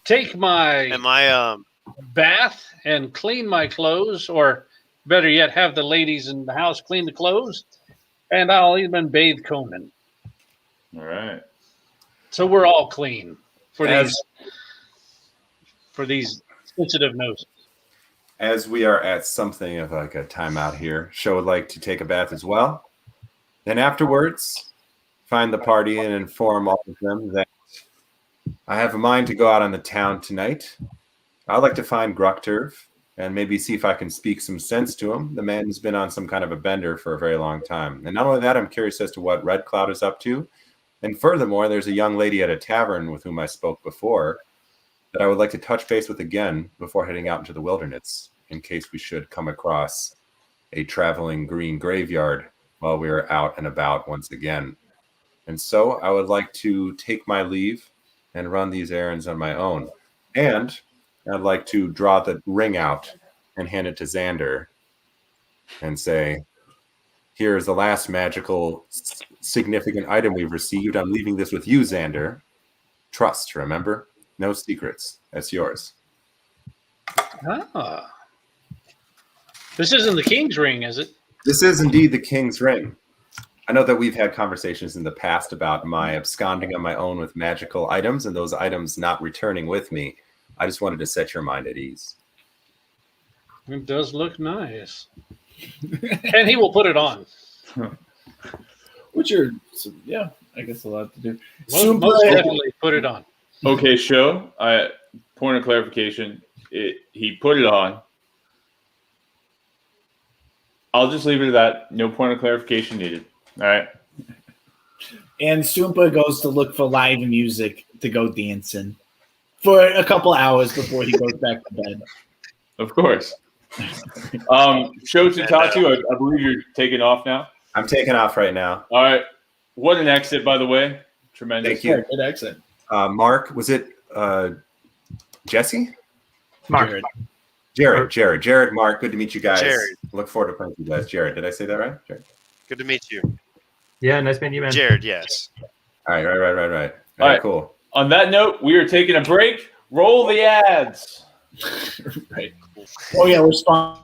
take my Am bath and clean my clothes, or better yet, have the ladies in the house clean the clothes, and I'll even bathe Conan. All right. So we're all clean for As- these sensitive noses. As we are at something of like a timeout here, Sho would like to take a bath as well. Then afterwards, find the party and inform all of them that I have a mind to go out on the town tonight. I'd like to find Gruckturf and maybe see if I can speak some sense to him. The man's been on some kind of a bender for a very long time. And not only that, I'm curious as to what Red Cloud is up to. And furthermore, there's a young lady at a tavern with whom I spoke before that I would like to touch base with again before heading out into the wilderness, in case we should come across a traveling green graveyard while we are out and about once again. And so I would like to take my leave and run these errands on my own. And I'd like to draw the ring out and hand it to Xander and say, here is the last magical significant item we've received. I'm leaving this with you, Xander. Trust, remember? No secrets. That's yours. Ah. This isn't the king's ring, is it? This is indeed the king's ring. I know that we've had conversations in the past about my absconding on my own with magical items and those items not returning with me. I just wanted to set your mind at ease. It does look nice. And he will put it on. I guess a lot to do. Most definitely put it on. Okay, Sho. Point of clarification. He put it on. I'll just leave it at that. No point of clarification needed. All right. And Soompa goes to look for live music to go dancing for a couple hours before he goes back to bed. Of course. Sho Tatatu, I believe you're taking off now. I'm taking off right now. All right. What an exit, by the way. Tremendous. Thank you. Good exit. Mark, was it Jesse? Mark. Jared, Mark, good to meet you guys. Jared. Look forward to playing with you guys. Jared, did I say that right? Jared. Good to meet you. Yeah, nice meeting you, man. Jared, yes. All right, right. All right, cool. On that note, we are taking a break. Roll the ads. Right. Oh, yeah, we're spawn.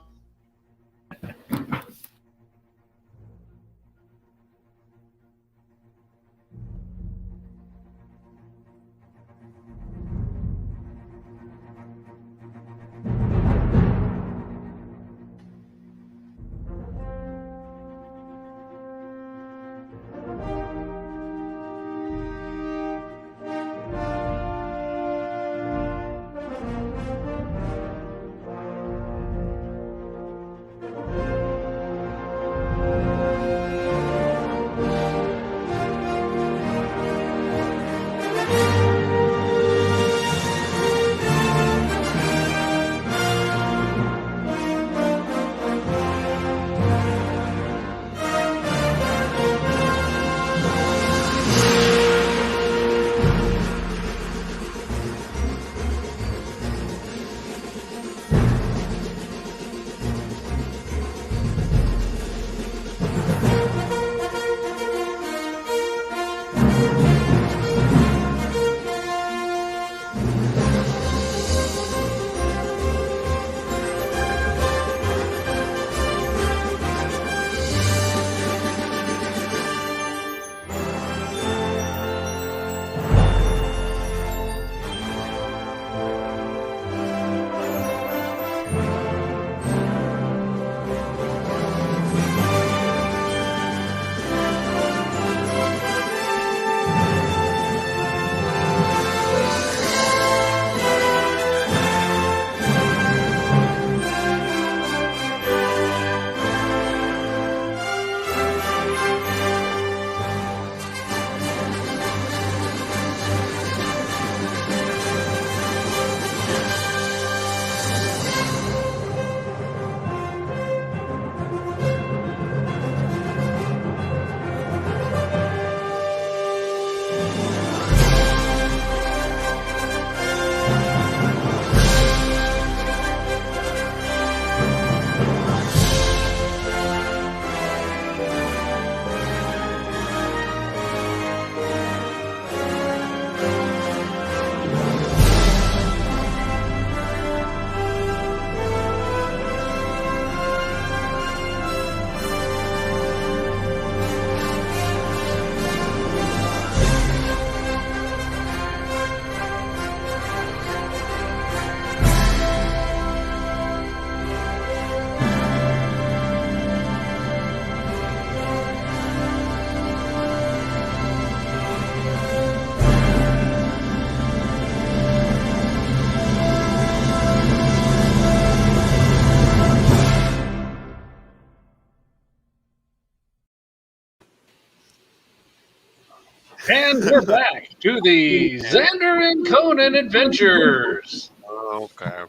And we're back to the Xander and Conan adventures. Okay.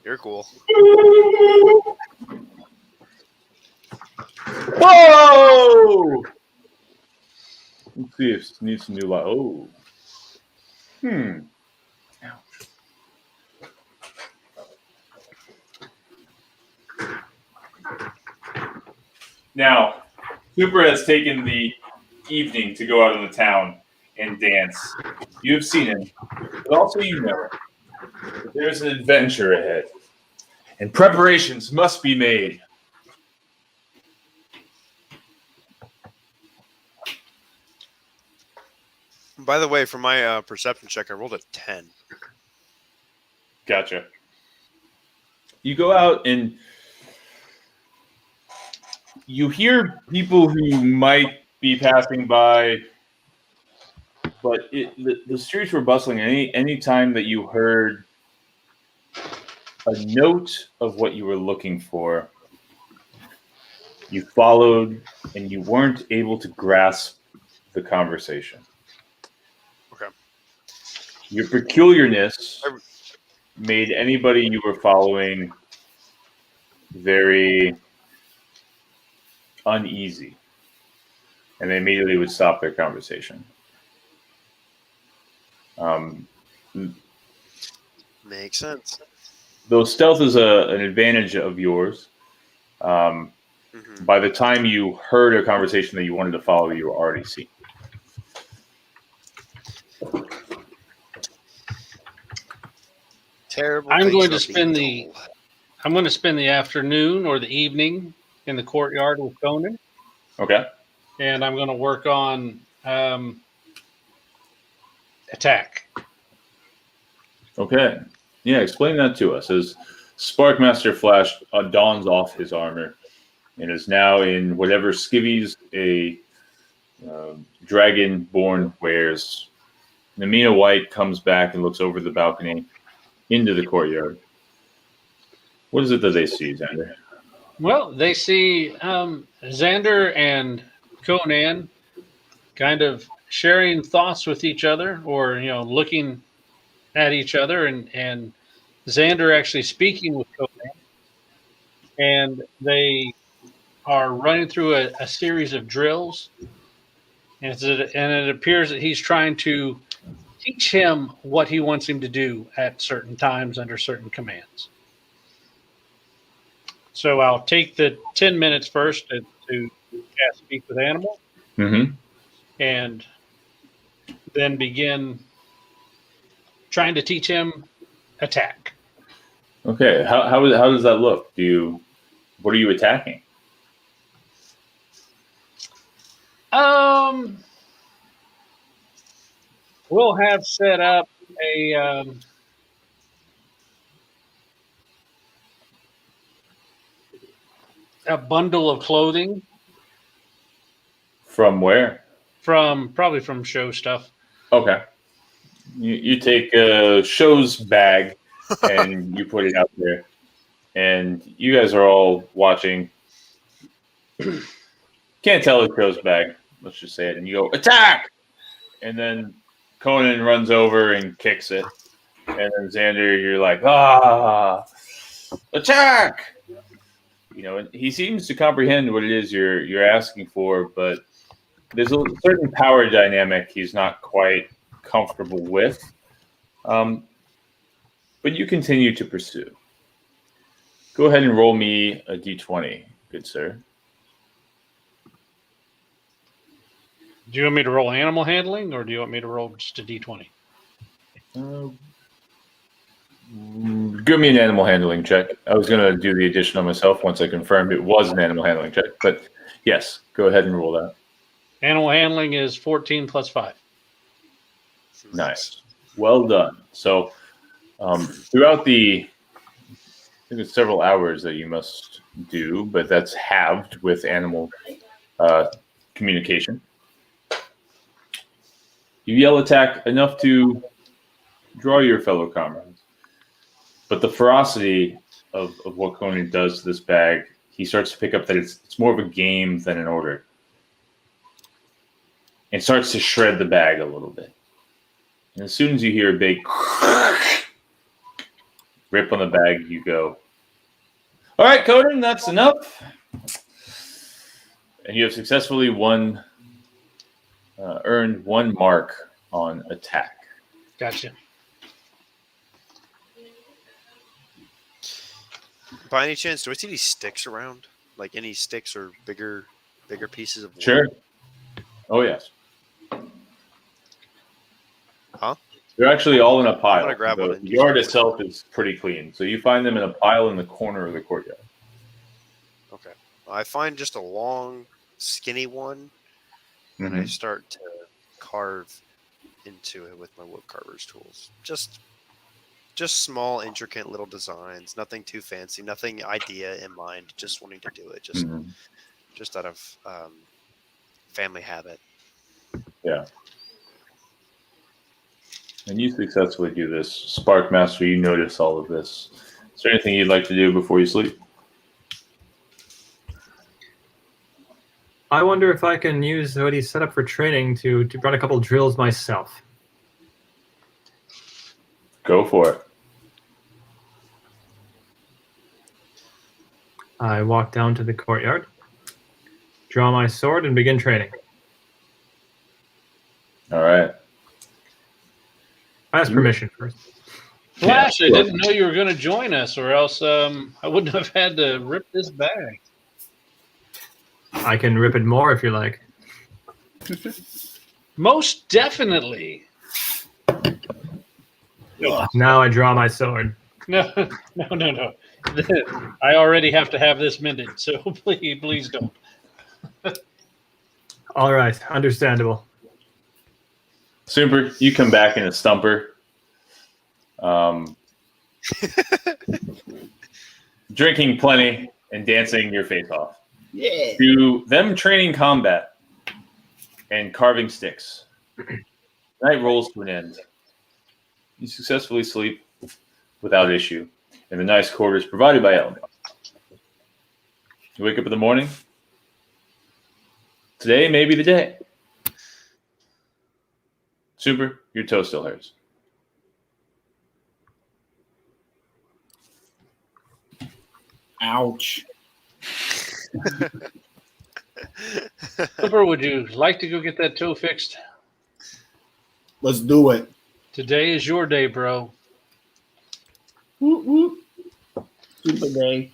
You're cool. Whoa! Let's see if it needs some new light. Oh. Now, Cooper has taken the evening to go out in the town and dance. You have seen him, but also you know that there's an adventure ahead, and preparations must be made. By the way, for my perception check, I rolled a 10. Gotcha. You go out and you hear people who might be passing by, but the streets were bustling. Any time that you heard a note of what you were looking for, you followed and you weren't able to grasp the conversation. Okay. Your peculiarness made anybody you were following very uneasy, and they immediately would stop their conversation. Makes sense. Though stealth is an advantage of yours, by the time you heard a conversation that you wanted to follow, you were already seen. Terrible. I'm going to spend the afternoon or the evening in the courtyard with Conan. Okay. And I'm going to work on attack. Okay. Yeah, explain that to us. As Sparkmaster Flash dons off his armor and is now in whatever skivvies a dragonborn wears, Namina White comes back and looks over the balcony into the courtyard. What is it that they see, Xander? Well, they see Xander and Conan kind of sharing thoughts with each other, or looking at each other, and Xander actually speaking with Conan, and they are running through a series of drills, and it appears that he's trying to teach him what he wants him to do at certain times under certain commands. So I'll take the 10 minutes first to cast Speak with Animal, and then begin trying to teach him attack. Okay. How does that look? What are you attacking? We'll have set up a bundle of clothing. From where? Probably from show stuff. Okay. You take a show's bag and you put it out there, and you guys are all watching. Can't tell it's show's bag. Let's just say it, and you go attack, and then Conan runs over and kicks it, and then Xander, you're like attack. And he seems to comprehend what it is you're asking for, but there's a certain power dynamic he's not quite comfortable with. But you continue to pursue. Go ahead and roll me a d20, good sir. Do you want me to roll animal handling, or do you want me to roll just a d20? Give me an animal handling check. I was going to do the addition on myself once I confirmed it was an animal handling check. But yes, go ahead and roll that. Animal handling is 14 plus 5. Nice. Well done. So throughout I think it's several hours that you must do, but that's halved with animal communication. You yell attack enough to draw your fellow comrades. But the ferocity of what Conan does to this bag, he starts to pick up that it's more of a game than an order. and starts to shred the bag a little bit. And as soon as you hear a big rip on the bag, you go, all right, Conan, that's enough. And you have successfully earned 1 mark on attack. Gotcha. By any chance, do I see any sticks around? Like any sticks or bigger pieces of wood? Sure. Oh, yes. Huh? They're actually all in a pile. I'm gonna grab one The and yard use it. itself is pretty clean. So you find them in a pile in the corner of the courtyard. Okay. I find just a long, skinny one, and I start to carve into it with my wood carver's tools. Just small, intricate little designs. Nothing too fancy. Nothing idea in mind. Just wanting to do it. Just out of family habit. Yeah. And you successfully do this. Spark Master, you notice all of this. Is there anything you'd like to do before you sleep? I wonder if I can use what he's set up for training to run a couple drills myself. Go for it. I walk down to the courtyard, draw my sword, and begin training. All right. I ask permission first. Flash, Yeah, I sure. didn't know you were going to join us, or else I wouldn't have had to rip this bag. I can rip it more if you like. Most definitely. Now I draw my sword. No. I already have to have this mended, so please don't. All right, understandable. Super, you come back in a stumper. Drinking plenty and dancing your face off. Yeah. To them training combat and carving sticks. Night rolls to an end. You successfully sleep without issue in the nice quarters provided by Element. You wake up in the morning. Today may be the day. Super, your toe still hurts. Ouch. Cooper, would you like to go get that toe fixed? Let's do it. Today is your day, bro. Woot, woot. Super day.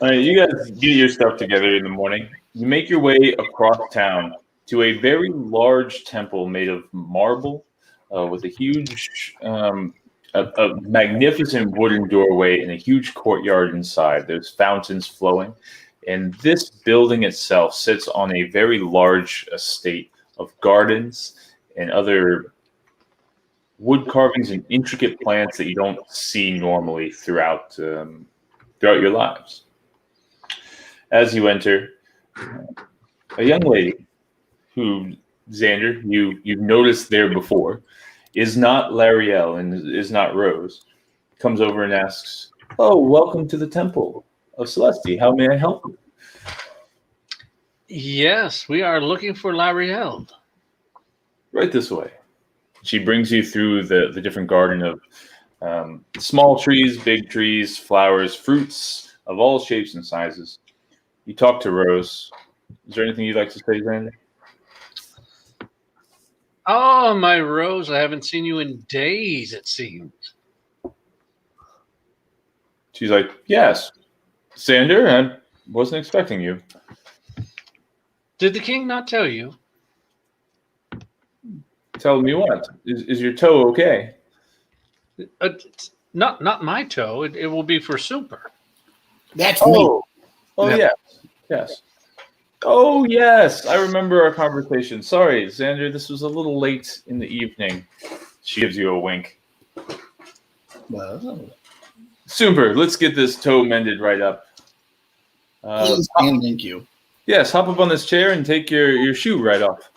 All right, you guys get your stuff together in the morning. You make your way across town to a very large temple made of marble with a huge, a magnificent wooden doorway and a huge courtyard inside. There's fountains flowing. And this building itself sits on a very large estate of gardens and other wood carvings and intricate plants that you don't see normally throughout your lives. As you enter, a young lady who, Xander, you've noticed there before, is not Lariel and is not Rose, comes over and asks, "Oh, welcome to the Temple of Celesti. How may I help you?" Yes, we are looking for Lariel. Right this way. She brings you through the different garden of small trees, big trees, flowers, fruits of all shapes and sizes. You talk to Rose. Is there anything you'd like to say, Xander? Oh, my Rose, I haven't seen you in days, it seems. She's like, "Yes, Xander, I wasn't expecting you." Did the king not tell you? Tell me what? Is your toe okay? It's not my toe. It will be for Super. That's me. Oh, Yeah. yes. Oh, yes. I remember our conversation. Sorry, Xander, this was a little late in the evening. She gives you a wink. Well, Super, let's get this toe mended right up. please and thank you. Yes, hop up on this chair and take your shoe right off.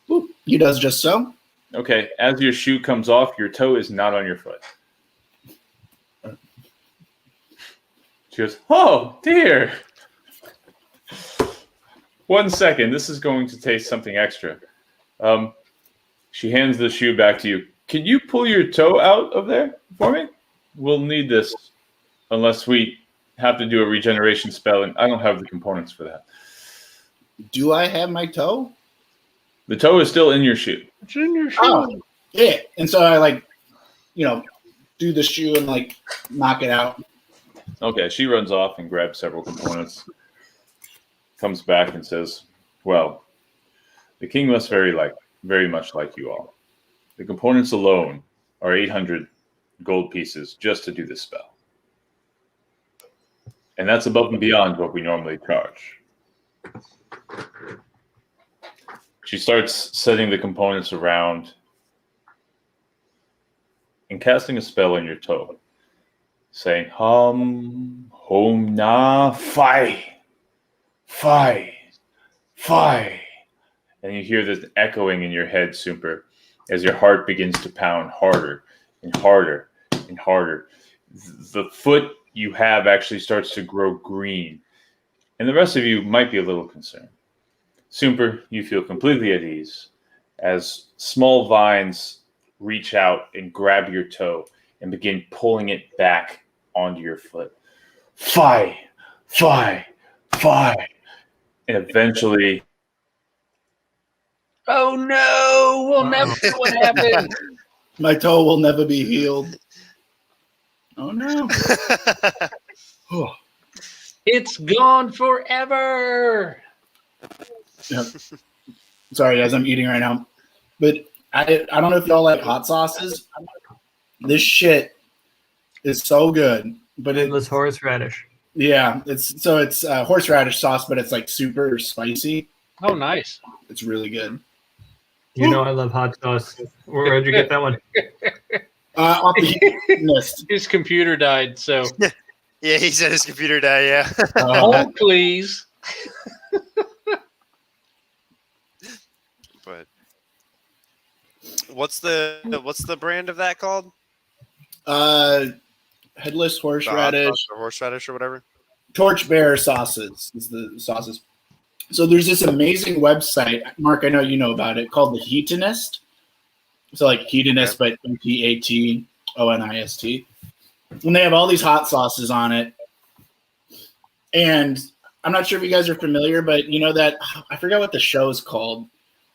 Boop. He does just so. Okay, as your shoe comes off, your toe is not on your foot. She goes, "Oh, dear." 1 second. This is going to taste something extra. She hands the shoe back to you. Can you pull your toe out of there for me? We'll need this unless we have to do a regeneration spell, and I don't have the components for that. Do I have my toe? The toe is still in your shoe. It's in your shoe. Oh, yeah. And so I do the shoe and knock it out. Okay, she runs off and grabs several components. Comes back and says, "Well, the king must very much like you all. The components alone are 800 gold pieces just to do this spell. And that's above and beyond what we normally charge." She starts setting the components around and casting a spell on your toe, saying, "Hum, hom, na, fi, fi, fi." And you hear this echoing in your head, Super, as your heart begins to pound harder and harder and harder. The foot you have actually starts to grow green, and the rest of you might be a little concerned. Super, you feel completely at ease as small vines reach out and grab your toe and begin pulling it back onto your foot. Fi, fi, fi. And eventually... Oh no! We'll never know what happened. My toe will never be healed. Oh no. It's gone forever. Yep. Sorry, guys, I'm eating right now. But I don't know if y'all like hot sauces. This shit is so good. But it was horseradish. Yeah, it's horseradish sauce, but it's super spicy. Oh, nice. It's really good. You know I love hot sauce. Where'd you get that one? Off the list. His computer died, so. Yeah, he said his computer died, yeah. Hold, please. But what's the brand of that called? Headless horseradish. Or horseradish or whatever. Torchbearer sauces is the sauces. So there's this amazing website, Mark, I know you know about it, called The Hedonist. So hedonist, but Patonist. And they have all these hot sauces on it. And I'm not sure if you guys are familiar, but you know that, I forgot what the show is called.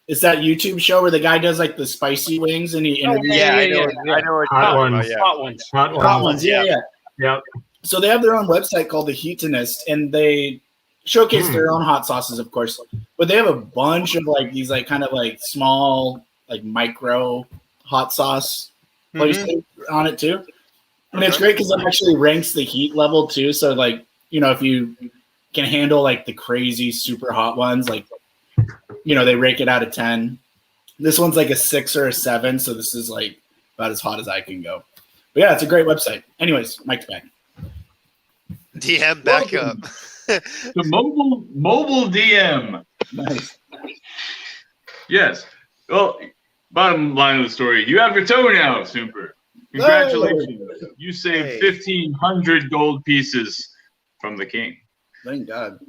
It's that YouTube show where the guy does the spicy wings and he interviews. I know what Hot ones. Hot ones. Hot ones. Yeah. Yep. So they have their own website called The Hedonist, and they showcase their own hot sauces, of course. But they have a bunch of these kind of small micro hot sauce places on it too. And it's great because it actually ranks the heat level too. So if you can handle the crazy super hot ones, they rake it out of 10. This one's a 6 or a 7, so this is about as hot as I can go. But yeah, it's a great website. Anyways, Mike's back. DM back up. The mobile DM. Nice. Yes. Well, bottom line of the story, you have your toe now, Super. Congratulations. You saved 1,500 gold pieces from the king. Thank God.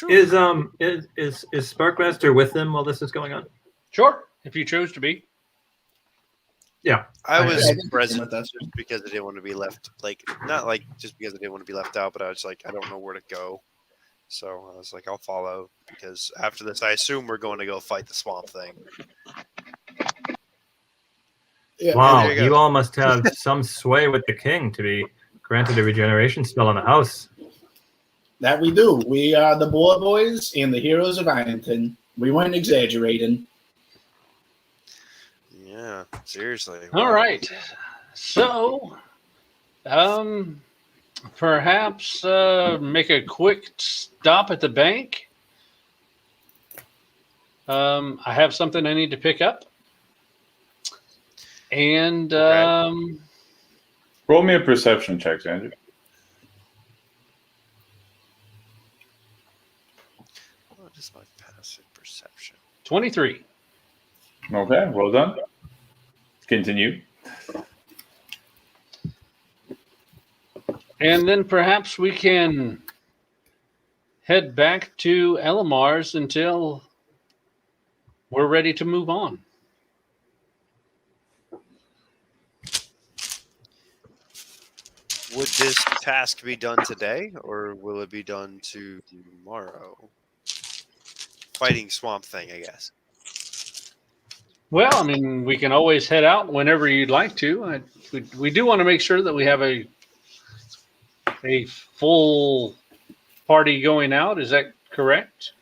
Is Sparkmaster with them while this is going on? Sure, if you chose to be. Yeah. I was present just because I didn't want to be left, not just because I didn't want to be left out, but I was I don't know where to go. So I was I'll follow because after this, I assume we're going to go fight the swamp thing. Yeah, wow, you all must have some sway with the king to be granted a regeneration spell on the house. That we do. We are the boys and the heroes of Ironton. We weren't exaggerating. Yeah, seriously. All right. So, perhaps make a quick stop at the bank. I have something I need to pick up. And roll me a perception check, Andrew. What is my passive perception? 23. Okay, well done. Continue. And then perhaps we can head back to Elamar's until we're ready to move on. Would this task be done today, or will it be done tomorrow? Fighting Swamp Thing, I guess. Well, I mean, we can always head out whenever you'd like to. We do want to make sure that we have a full party going out. Is that correct?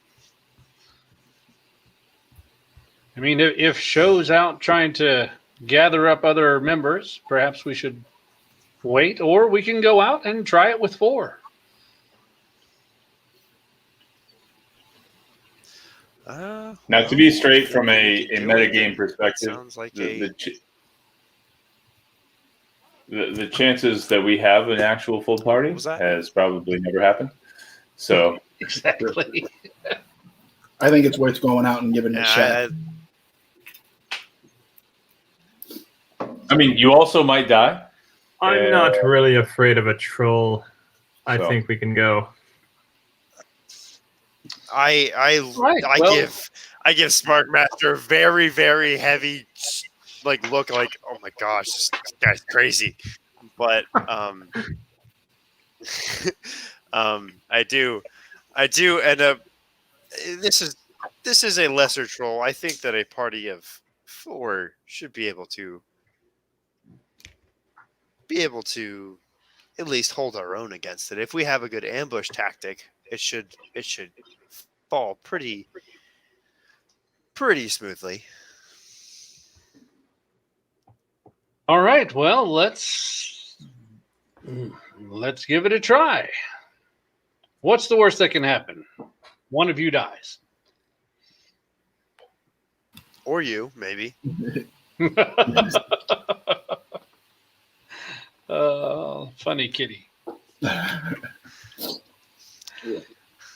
I mean, if Show's out trying to gather up other members, perhaps we should wait, or we can go out and try it with 4. Now, to be straight from a metagame perspective, sounds like the chances that we have an actual full party has probably never happened. So exactly. I think it's worth going out and giving it a shot. I mean, you also might die. I'm not really afraid of a troll. I So. think we can go. I give Smartmaster a very, very heavy look like, oh my gosh, this guy's crazy. But I do end up this is a lesser troll. I think that a party of 4 should be able to at least hold our own against it. If we have a good ambush tactic, it should fall pretty smoothly. All right. Well, let's give it a try. What's the worst that can happen? One of you dies. Or you, maybe. Funny kitty.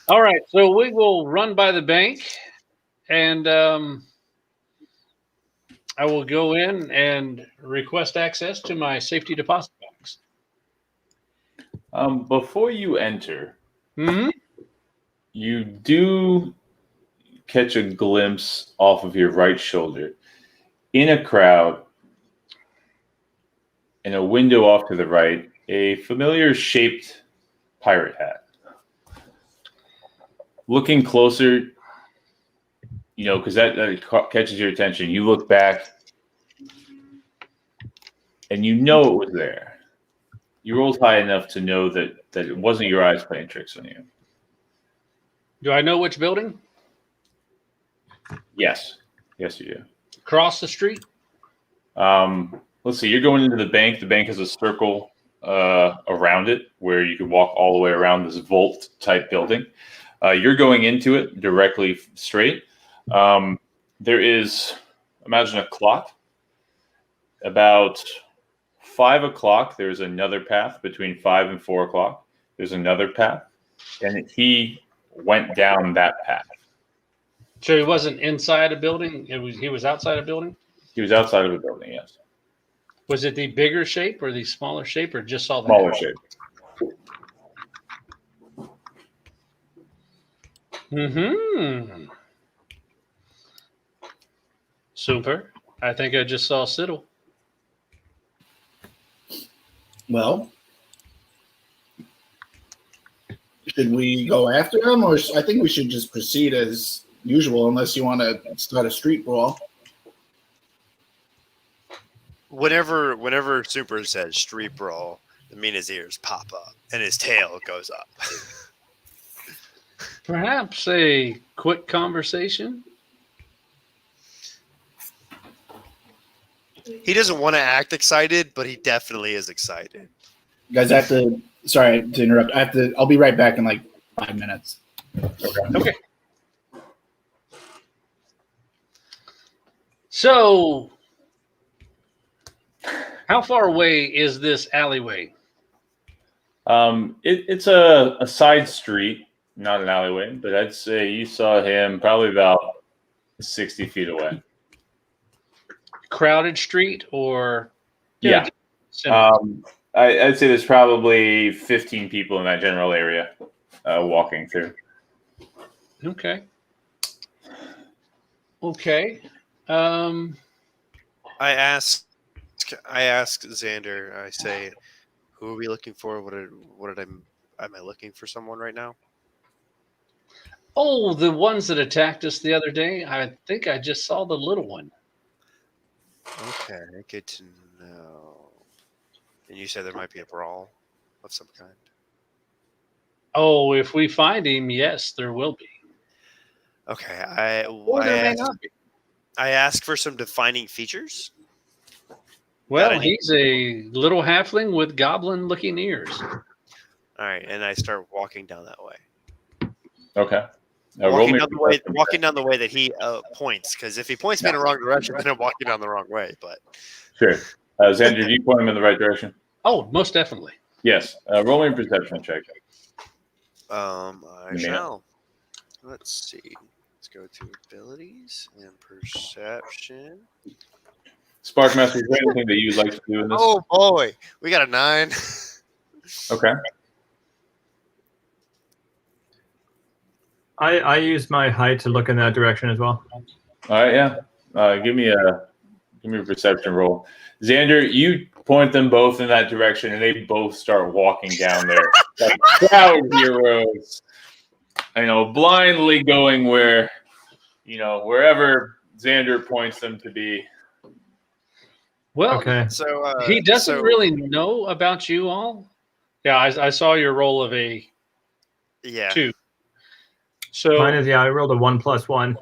All right, so we will run by the bank, and I will go in and request access to my safety deposit box. Before you enter, you do catch a glimpse off of your right shoulder in a crowd, in a window off to the right, a familiar shaped pirate hat. Looking closer, because that catches your attention, you look back and it was there. You rolled high enough to know that it wasn't your eyes playing tricks on you. Do I know which building? Yes. Yes, you do. Across the street? Let's see. You're going into the bank. The bank has a circle around it where you can walk all the way around this vault-type building. You're going into it directly straight. There is, imagine a clock. About 5 o'clock, there's another path. Between 5 and 4 o'clock, there's another path. And he went down that path. So he wasn't inside a building? He was outside a building? He was outside of a building, yes. Was it the bigger shape or the smaller shape, or just saw the smaller shape? Super. I think I just saw Sittle. Well, should we go after him, or I think we should just proceed as usual, unless you want to start a street brawl. Whenever Super says street brawl, Amina's ears pop up and his tail goes up. Perhaps a quick conversation? He doesn't want to act excited, but he definitely is excited. You guys have to. Sorry to interrupt. I'll be right back in like 5 minutes. Okay. So, how far away is this alleyway? It's a side street, not an alleyway, but I'd say you saw him probably about 60 feet away. Crowded street or? Yeah. I'd say there's probably 15 people in that general area walking through. Okay. Okay. I ask Xander. I say, "Who are we looking for? Am I looking for someone right now?" Oh, the ones that attacked us the other day. I think I just saw the little one. Okay, good to know. And you said there might be a brawl of some kind. Oh, if we find him, yes, there will be. Okay, Or there may not be. I ask for some defining features. Well, he's a little halfling with goblin-looking ears. All right, and I start walking down that way. Okay. Walking down the way that he points, because if he points me in the wrong direction, then I'm walking down the wrong way. But Sure. Xander, do you point him in the right direction? Oh, most definitely. Yes. Roll me a perception check. I shall. Let's see. Let's go to abilities and perception. Sparkmaster, is there anything that you'd like to do in this? Oh boy, we got a 9. Okay. I use my height to look in that direction as well. All right, yeah. Give me a perception roll. Xander, you point them both in that direction, and they both start walking down there. Like proud heroes. Blindly going wherever Xander points them to be. Well, okay. So he doesn't really know about you all. Yeah, I saw your roll of a 2. So mine is I rolled a 1 + 1.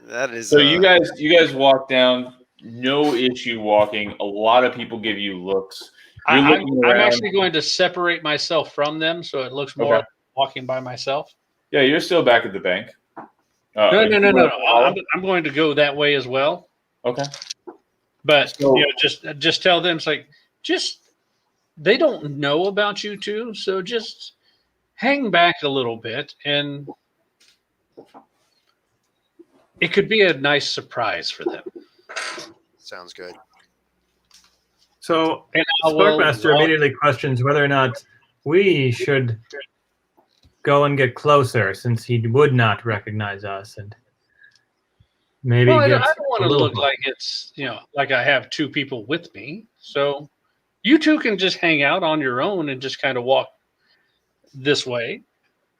That is. So you guys walk down, no issue walking. A lot of people give you looks. I'm actually going to separate myself from them, so it looks more like walking by myself. Yeah, you're still back at the bank. No. I'm going to go that way as well. Okay. But just tell them they don't know about you two, so just hang back a little bit, and it could be a nice surprise for them. Sounds good. So Sparkmaster immediately questions whether or not we should go and get closer, since he would not recognize us, and maybe. Well, I don't want to look like it's like I have 2 people with me. So you 2 can just hang out on your own and just kind of walk this way,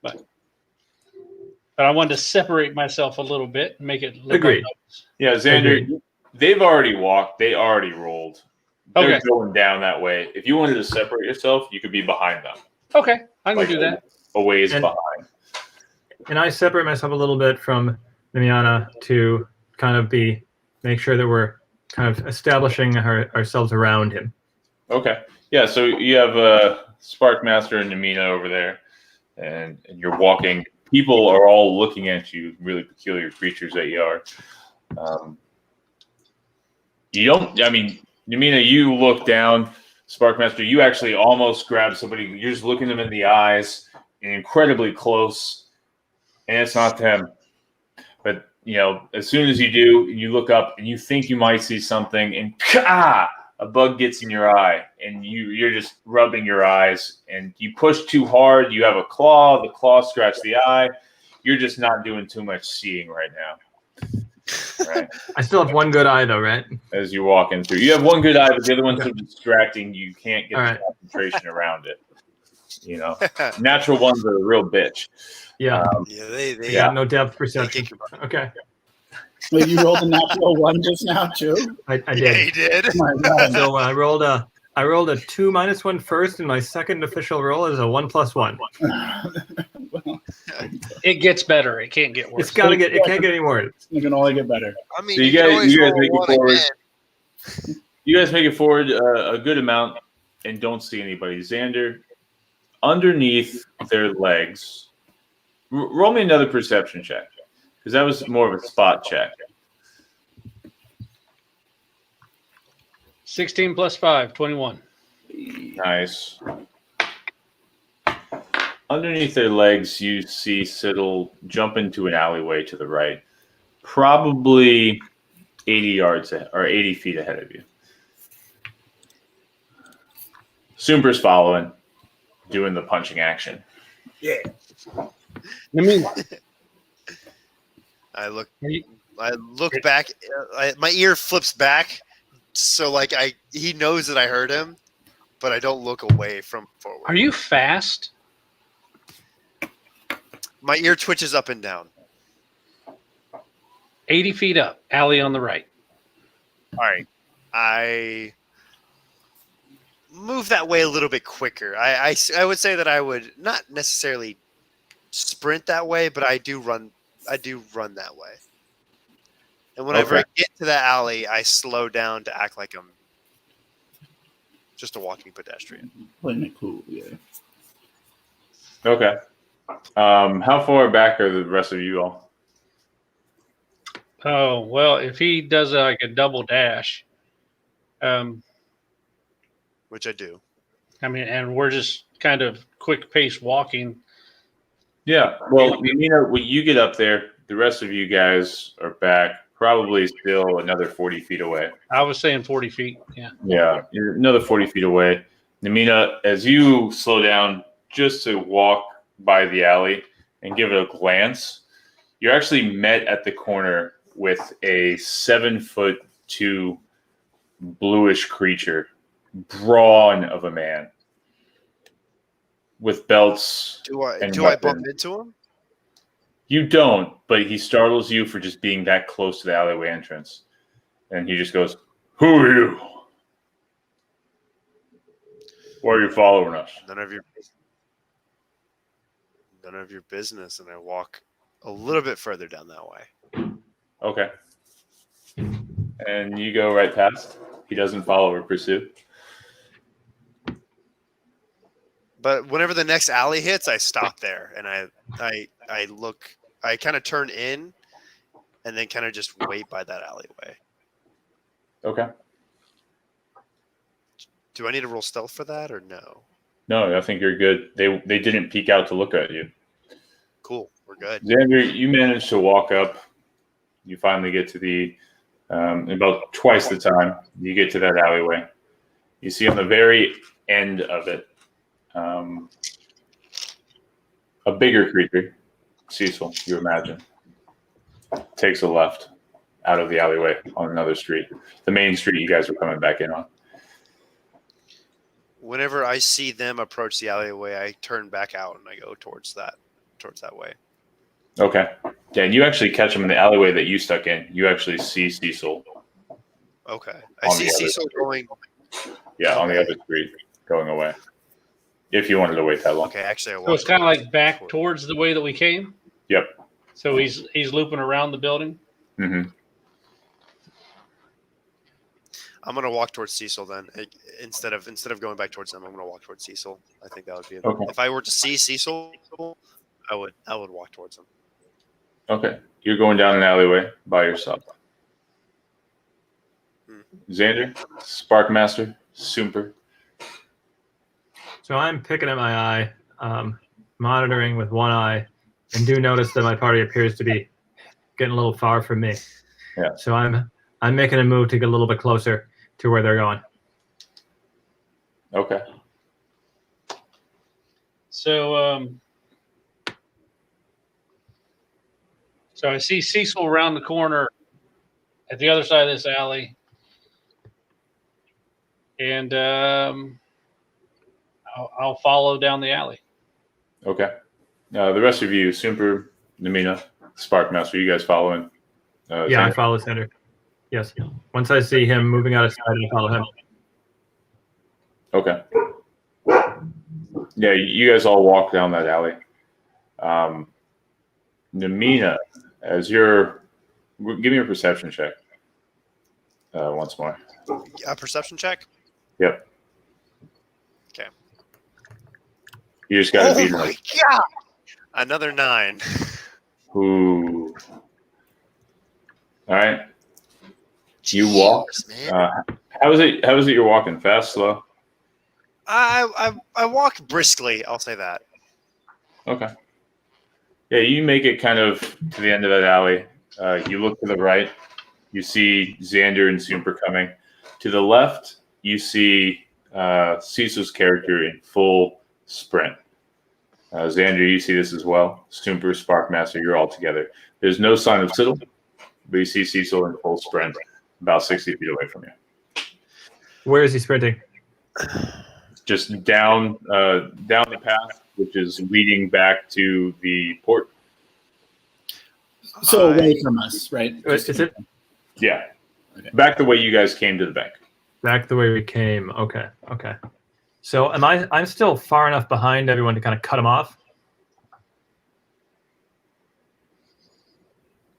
but I wanted to separate myself a little bit and make it look. Agreed. Yeah, Xander, they've already walked. They already rolled. They're going down that way. If you wanted to separate yourself, you could be behind them. Okay, I can do that. A ways behind. And I separate myself a little bit from Nimiana to kind of make sure that we're kind of establishing ourselves around him. Okay. Yeah, so you have Sparkmaster and Namina over there, and you're walking. People are all looking at you, really peculiar creatures that you are. Namina, you look down. Sparkmaster, you actually almost grab somebody. You're just looking them in the eyes, incredibly close, and it's not them. But, as soon as you do, you look up and you think you might see something, and a bug gets in your eye, and you're just rubbing your eyes, and you push too hard. You have a claw. The claw scratched the eye. You're just not doing too much seeing right now. Right. I still have one good eye, though, right? As you're walking through, you have one good eye, but the other one's so distracting. You can't get the concentration around it. Natural ones are a real bitch. Yeah. They got no depth perception. Okay. Wait, you rolled a natural 1 just now too? I did. Yeah, he did. Oh my God. So I rolled a 2 - 1 first, and my second official roll is a 1 + 1. It gets better. It can't get worse. It can't get any worse. It can only get better. I mean, So you guys make it forward. You guys make it forward a good amount and don't see anybody. Xander, underneath their legs, roll me another perception check, because that was more of a spot check. 16 + 5, 21. Nice. Underneath their legs, you see Sittle jump into an alleyway to the right, probably 80 yards or 80 feet ahead of you. Soomper's following, doing the punching action. Yeah. I mean, I look back. My ear flips back, so like he knows that I heard him, but I don't look away from forward. are you fast? My ear twitches up and down. 80 feet up, alley on the right. All right, I move that way a little bit quicker. I would say that I would not necessarily sprint that way, but I do run that way. And whenever I get to that alley, I slow down to act like I'm just a walking pedestrian. Playing it cool, yeah. Okay. How far back are the rest of you all? Oh, well, if he does like a double dash, Which I do. I mean, and we're just kind of quick pace walking. Yeah. Well, when you get up there, the rest of you guys are back, probably still another 40 feet away. I was saying 40 feet. Yeah. Yeah. You're another 40 feet away. Namina, as you slow down just to walk by the alley and give it a glance, you're actually met at the corner with a 7'2" bluish creature, brawn of a man, with belts. Do I bump into him? You don't, but he startles you for just being that close to the alleyway entrance, and he just goes, "Who are you? Why are you following us?" None of your business. And I walk a little bit further down that way. Okay. And you go right past. He doesn't follow or pursue. But whenever the next alley hits, I stop there and I look. I kind of turn in, and then kind of just wait by that alleyway. Okay. Do I need to roll stealth for that or no? No, I think you're good. They didn't peek out to look at you. Cool. We're good. Xander, you managed to walk up. You finally get to the about twice the time you get to that alleyway. You see on the very end of it a bigger creature, Cecil, you imagine, takes a left out of the alleyway on another street, the main street you guys are coming back in on. Whenever I see them approach the alleyway, I turn back out and I go towards that way. Okay. Yeah, and you actually catch him in the alleyway that you stuck in. You actually see Cecil. Okay. I see Cecil going. Yeah, on the other street, going away. If you wanted to wait that long. Okay, actually, So it's kind of like back towards the way that we came. Yep. So he's looping around the building. Mm-hmm. I'm gonna walk towards Cecil then. Instead of going back towards them, I'm gonna walk towards Cecil. I think that would be. Okay. If I were to see Cecil, I would walk towards him. Okay. You're going down an alleyway by yourself. Xander, Sparkmaster, Super. So I'm picking at my eye, monitoring with one eye, and do notice that my party appears to be getting a little far from me. Yeah. So I'm making a move to get a little bit closer to where they're going. Okay. So so I see Cecil around the corner at the other side of this alley. And I'll follow down the alley. Okay. The rest of you, Super, Namina, Sparkmaster, you guys following? Yeah, I follow Xander. Yes. Once I see him moving out of sight, I follow him. Okay. Yeah, you guys all walk down that alley. Namina, as you're, give me a perception check. Once more. A perception check? Yep. Okay. You just got to beat him. Oh my god! Another 9. Ooh. All right. You walk. How is it? How is it? You're walking fast, slow? I walk briskly. I'll say that. Okay. Yeah, you make it kind of to the end of that alley. You look to the right. You see Xander and Super coming. To the left, you see Cecil's character in full sprint. Xander, you see this as well. Super, Sparkmaster, you're all together. There's no sign of Sittle, but you see Cecil in full sprint, about 60 feet away from you. Where is he sprinting? Just down the path, which is leading back to the port. So away from us, right? Is it Yeah. Okay. Back the way you guys came to the bank. back the way we came? Okay. So I'm still far enough behind everyone to kind of cut him off?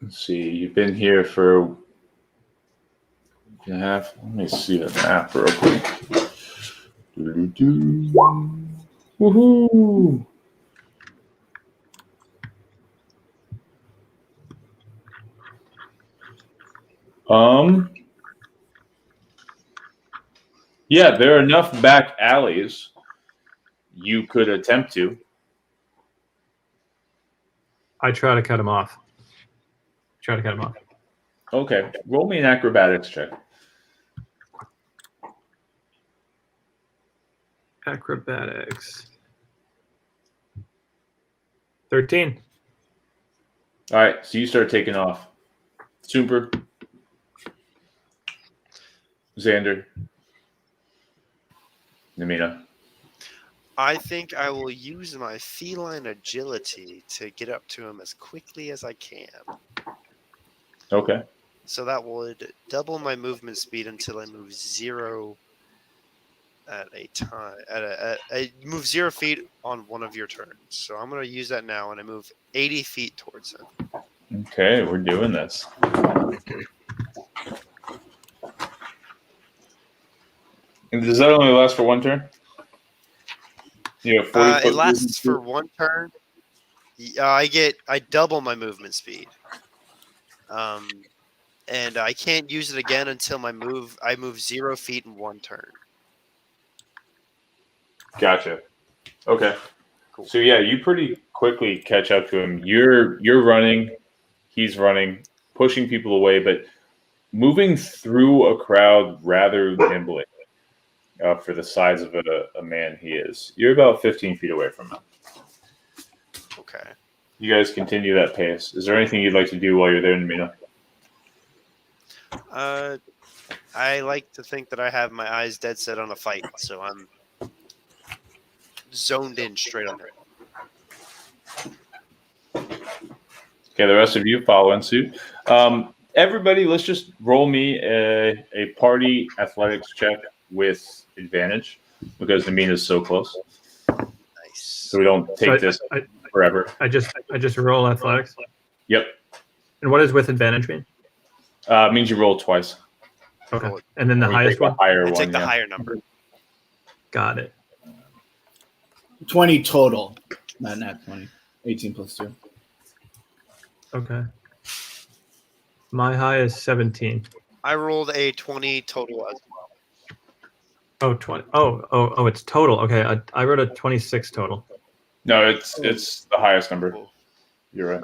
Let's see. You've been here for half. Let me see the map real quick. Woohoo! Yeah, there are enough back alleys you could attempt to. I try to cut him off. Okay, roll me an acrobatics check. Acrobatics. 13. All right, so you start taking off. Super. Xander. Namina. I think I will use my feline agility to get up to him as quickly as I can. Okay. So that would double my movement speed until I move 0 at a time. I move 0 feet on one of your turns. So I'm going to use that now, and I move 80 feet towards him. Okay, we're doing this. And does that only last for one turn? You have 40 it lasts for one turn. I double my movement speed. And I can't use it again until I move 0 feet in one turn. Gotcha. Okay. Cool. So yeah, you pretty quickly catch up to him. You're running, he's running, pushing people away, but moving through a crowd rather nimbly. For the size of a man he is. You're about 15 feet away from him. Okay. You guys continue that pace. Is there anything you'd like to do while you're there, Namina? I like to think that I have my eyes dead set on a fight, so I'm zoned in straight on it. Okay, the rest of you follow in suit. Everybody, let's just roll me a party athletics check with advantage because Namina is so close. Nice. So we don't take this forever. I just roll athletics. Yep. And what does with advantage mean? It means you roll twice. Okay. And then the highest one? Take the higher number. Got it. 20 total. Not 20. 18 plus 2. Okay. My high is 17. I rolled a 20 total as well. Oh, 20. Oh, it's total. Okay. I wrote a 26 total. No, it's the highest number. You're right.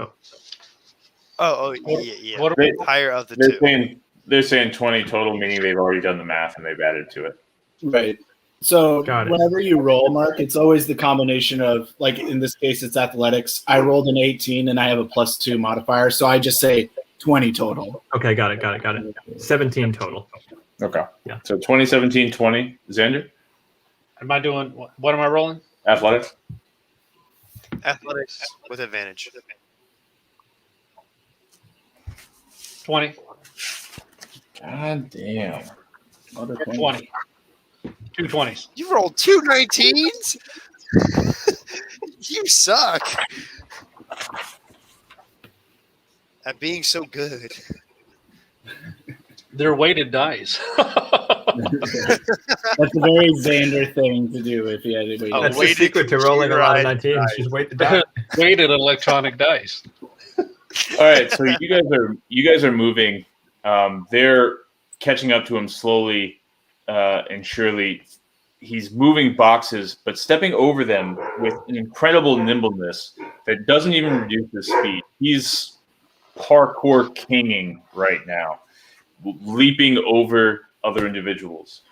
Yeah. What higher of the two. They're saying 20 total, meaning they've already done the math and they've added to it. Right. So whenever you roll, Mark, it's always the combination of, like in this case, it's athletics. I rolled an 18 and I have a +2 modifier, so I just say 20 total. Okay, got it. 17 total. Okay. Yeah. So 2017, 20. Xander? Am I doing what am I rolling? Athletics. Athletics with advantage. 20. God damn. 20. 2 20s. You rolled 2 19s? You suck at being so good. They're weighted dice. That's a very Xander thing to do if you had anybody. That's the secret to rolling a lot of 19s. Just weight the die. Weighted electronic dice. All right, so you guys are moving. They're catching up to him slowly and surely. He's moving boxes, but stepping over them with an incredible nimbleness that doesn't even reduce his speed. He's parkour kinging right now, leaping over other individuals.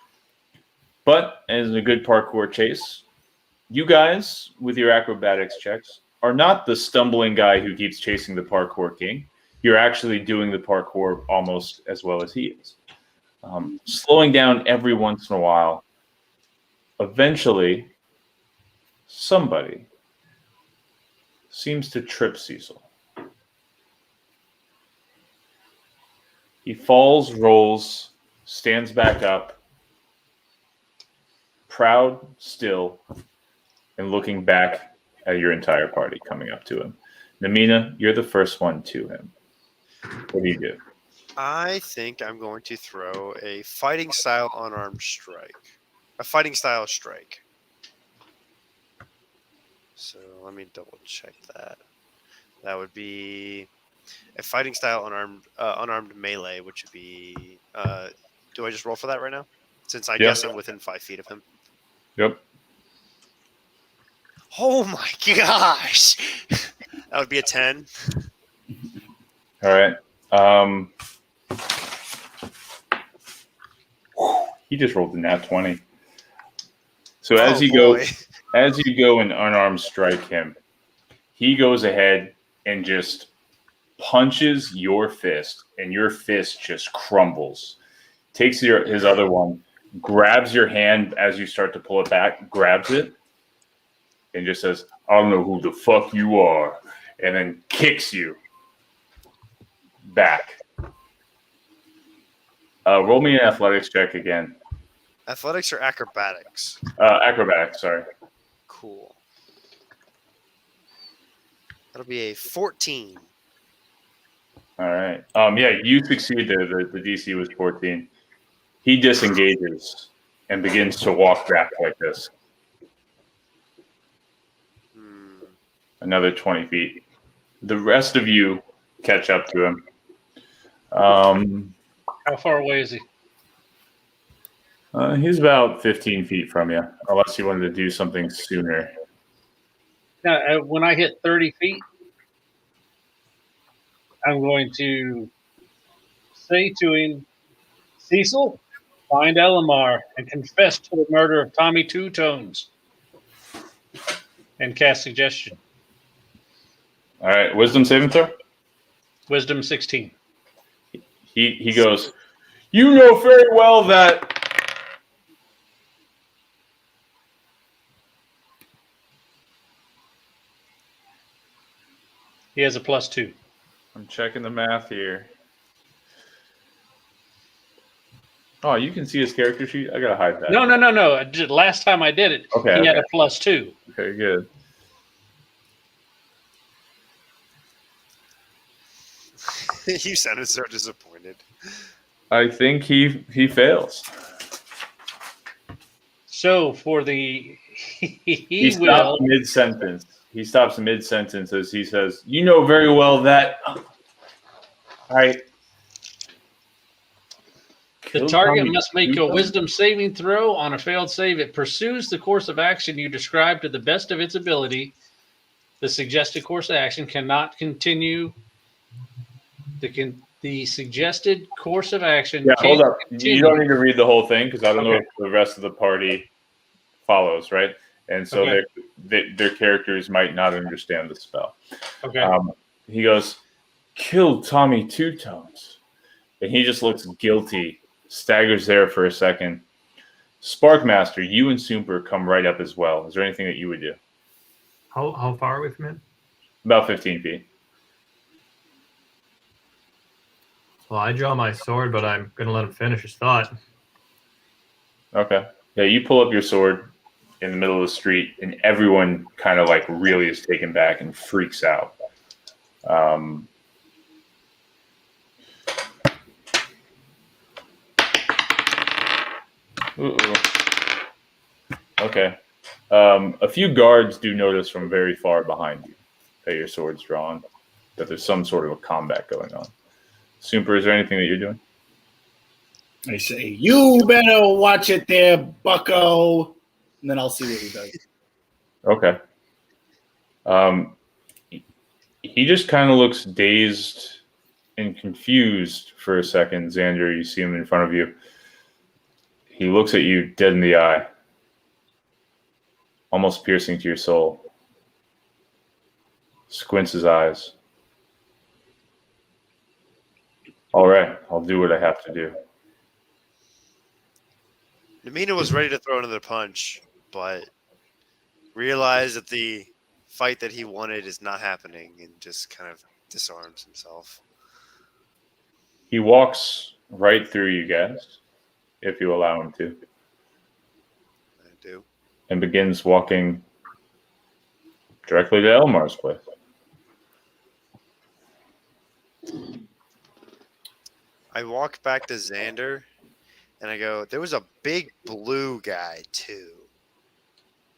But as in a good parkour chase, You guys, with your acrobatics checks, are not the stumbling guy who keeps chasing the parkour king. You're actually doing the parkour almost as well as he is. Slowing down every once in a while. Eventually, somebody seems to trip Cecil. He falls, rolls, stands back up, proud still, and looking back at your entire party coming up to him. Namina, you're the first one to him. What do you do? I think I'm going to throw a fighting style unarmed strike. A fighting style strike. So let me double check that. That would be a fighting style unarmed melee, which would be. Do I just roll for that right now? Since I guess I'm within 5 feet of him. Yep. Oh my gosh! That would be a 10. All right. He just rolled a nat 20. So as you go and unarmed strike him, he goes ahead and just punches your fist, and your fist just crumbles. Takes his other one, grabs your hand as you start to pull it back, grabs it, and just says, "I don't know who the fuck you are," and then kicks you back. Roll me an athletics check again. Athletics or acrobatics? Acrobatics, sorry. Cool. That'll be a 14. All right. Yeah, you succeed. The DC was 14. He disengages and begins to walk back like this. Another 20 feet. The rest of you catch up to him. How far away is he? He's about 15 feet from you, unless you wanted to do something sooner. Now, when I hit 30 feet, I'm going to say to him, "Cecil, find Earmar and confess to the murder of Tommy Two Tones." And cast suggestion. All right, wisdom saving throw? Wisdom 16. He goes, "You know very well that..." He has a +2. I'm checking the math here. Oh, you can see his character sheet? I gotta hide that. No. Last time I did it, he had a +2. Okay, good. You sounded so disappointed. I think he fails. So for the he stops mid-sentence. He stops mid-sentence as he says, "You know very well that..." All right. The target must make a wisdom saving throw. On a failed save, it pursues the course of action you described to the best of its ability. The suggested course of action cannot continue. The suggested course of action. Yeah, hold up. You don't need to read the whole thing because I don't know if the rest of the party follows, right? And so their characters might not understand the spell. Okay. He goes, "Kill Tommy Two Tones," and he just looks guilty. Staggers there for a second. Sparkmaster, you and Super come right up as well. Is there anything that you would do? How far away from him? About 15 feet. Well, I draw my sword, but I'm going to let him finish his thought. Okay. Yeah, you pull up your sword in the middle of the street, and everyone kind of like really is taken back and freaks out. Okay. A few guards do notice from very far behind you that your sword's drawn, that there's some sort of a combat going on. Super, is there anything that you're doing? I say, "You better watch it there, bucko." And then I'll see what he does. Okay. He just kind of looks dazed and confused for a second. Xander, you see him in front of you. He looks at you dead in the eye. almost piercing to your soul, squints his eyes. All right, I'll do what I have to do. Namina was ready to throw another punch, but realized that the fight that he wanted is not happening and just kind of disarms himself. He walks right through you guys, if you allow him to. I do. And begins walking directly to Elmar's place. I walk back to Xander, and I go, there was a big blue guy, too.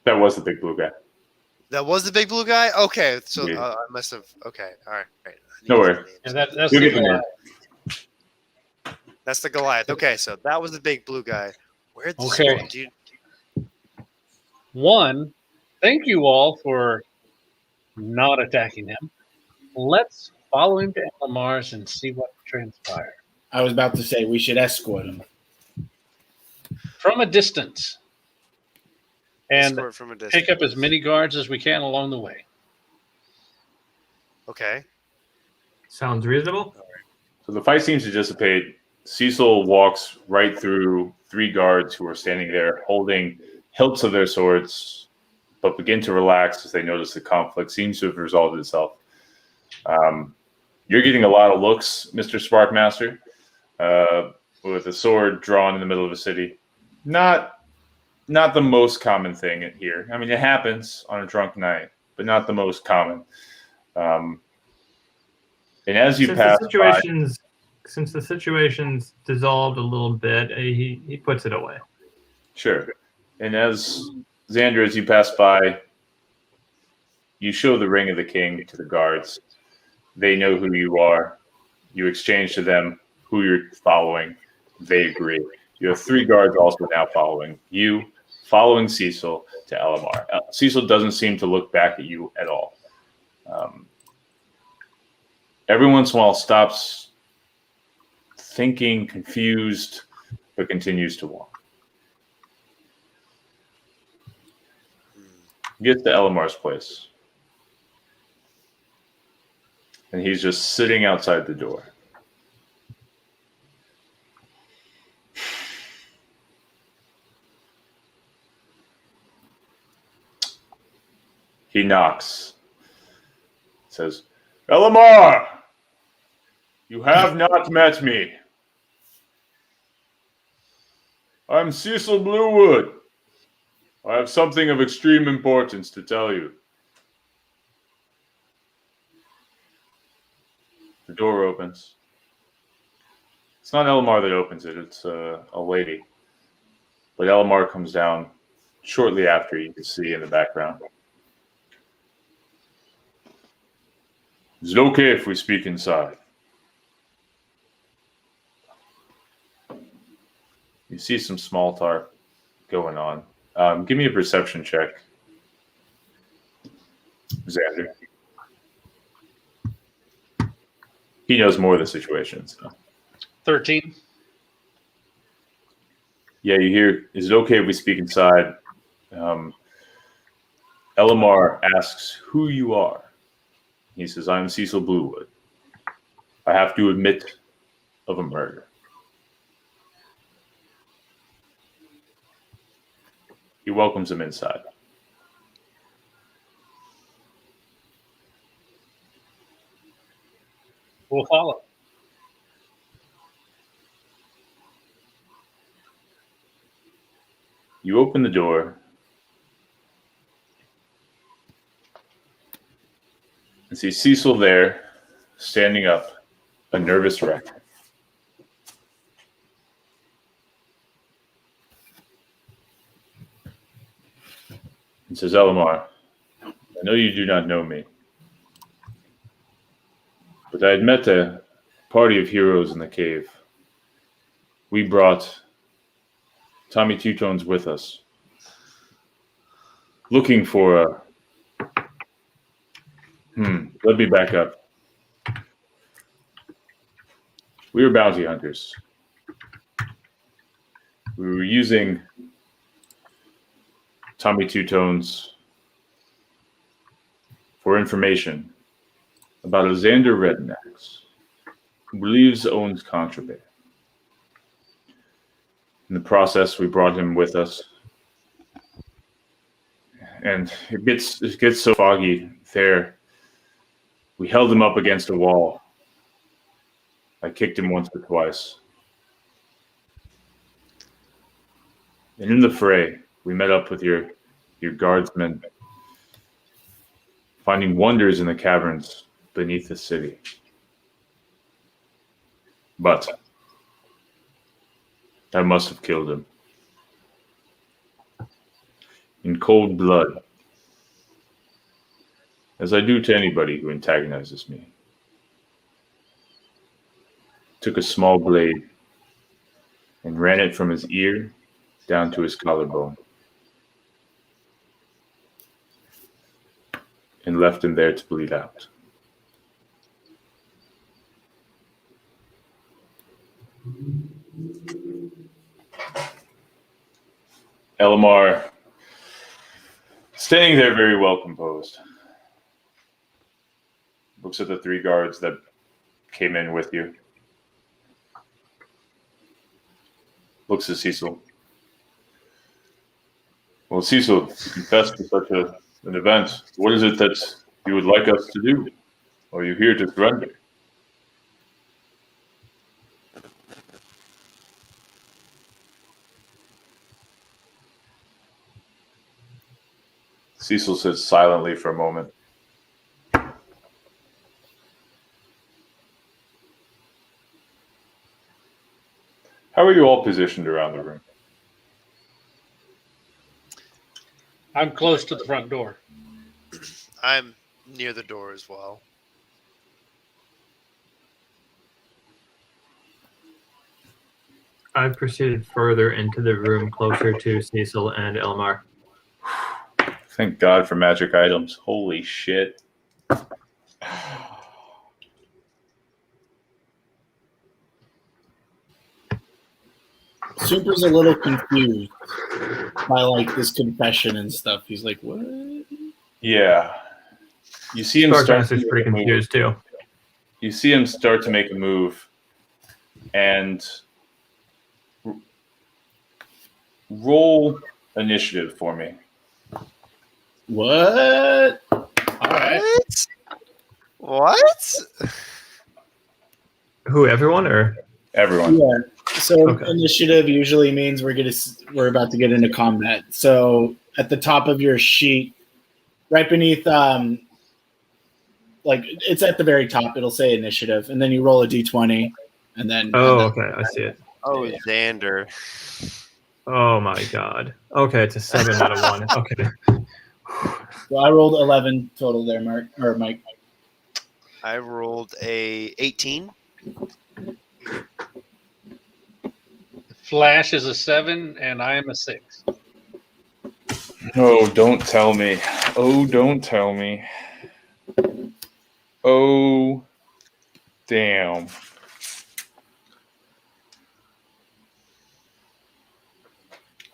That was the big blue guy. That was the big blue guy? Okay, so Yeah. I must have... Okay, all right. No worries. Yeah, that's You'll the get the name. Goliath. That's the Goliath. Okay, so that was the big blue guy. Where'd the Okay. sword, dude? One, thank you all for not attacking him. Let's follow him to Mars and see what transpires. I was about to say we should escort him. From a distance. And Escort from a distance. pick up as many guards as we can along the way. Okay. Sounds reasonable. So the fight seems to dissipate. Cecil walks right through 3 guards who are standing there holding hilts of their swords, but begin to relax as they notice the conflict seems to have resolved itself. You're getting a lot of looks, Mr. Sparkmaster, with a sword drawn in the middle of a city. Not the most common thing here. I mean, it happens on a drunk night, but not the most common. And as you pass by, since the situation's dissolved a little bit, he puts it away. sure. And as Xander, as you pass by, you show the ring of the king to the guards. They know who you are. You exchange to them who you're following. They agree. You have 3 guards also now following you, following Cecil to Elamar. Cecil doesn't seem to look back at you at all. Every once in a while stops thinking, confused, but continues to walk. Gets to Elamar's place. And he's just sitting outside the door. He knocks. Says, Elamar, you have not met me. I'm Cecil Bluewood. I have something of extreme importance to tell you. The door opens. It's not Elamar that opens it. It's a lady. But Elamar comes down shortly after, you can see in the background. Is it okay if we speak inside? You see some small talk going on. Give me a perception check, Xander. He knows more of the situation. So. 13. Yeah, you hear, is it okay if we speak inside? Elamar asks who you are. He says, I'm Cecil Bluewood. I have to admit of a murder. He welcomes him inside. We'll follow. You open the door and see Cecil there, standing up, a nervous wreck. He says, Elamar, I know you do not know me, but I had met a party of heroes in the cave. We brought Tommy Two-Tones with us, looking for a... let me back up. We were bounty hunters. We were using Tommy Two Tones for information about a Xander Rednax who believes owns contraband. In the process, we brought him with us. And it gets so foggy there. We held him up against a wall. I kicked him once or twice. And in the fray, we met up with your guardsmen, finding wonders in the caverns beneath the city. But I must have killed him. In cold blood, as I do to anybody who antagonizes me. Took a small blade and ran it from his ear down to his collarbone and left him there to bleed out. Earmar, standing there very well composed, looks at the 3 guards that came in with you. Looks at Cecil. Well, Cecil, you confessed to such an event. What is it that you would like us to do? Or are you here to surrender? Cecil sits silently for a moment. How are you all positioned around the room? I'm close to the front door. I'm near the door as well. I've proceeded further into the room closer to Cecil and Earmar. Thank God for magic items. Holy shit. Super's a little confused by like this confession and stuff. He's like, "What?" Yeah. You see him Starcaster's pretty confused too. You see him start to make a move and roll initiative for me. What? All right. What? Who? Everyone or everyone? Yeah. So initiative usually means we're about to get into combat. So at the top of your sheet, right beneath, like it's at the very top, it'll say initiative, and then you roll a d20, and then. Okay, I see it. Oh, yeah. Xander. Oh my God. Okay, it's a 7 out of 1. Okay. So I rolled 11 total there, Mark or Mike. I rolled a 18. Flash is a 7, and I am a 6. Oh, don't tell me. Oh, don't tell me. Oh, damn.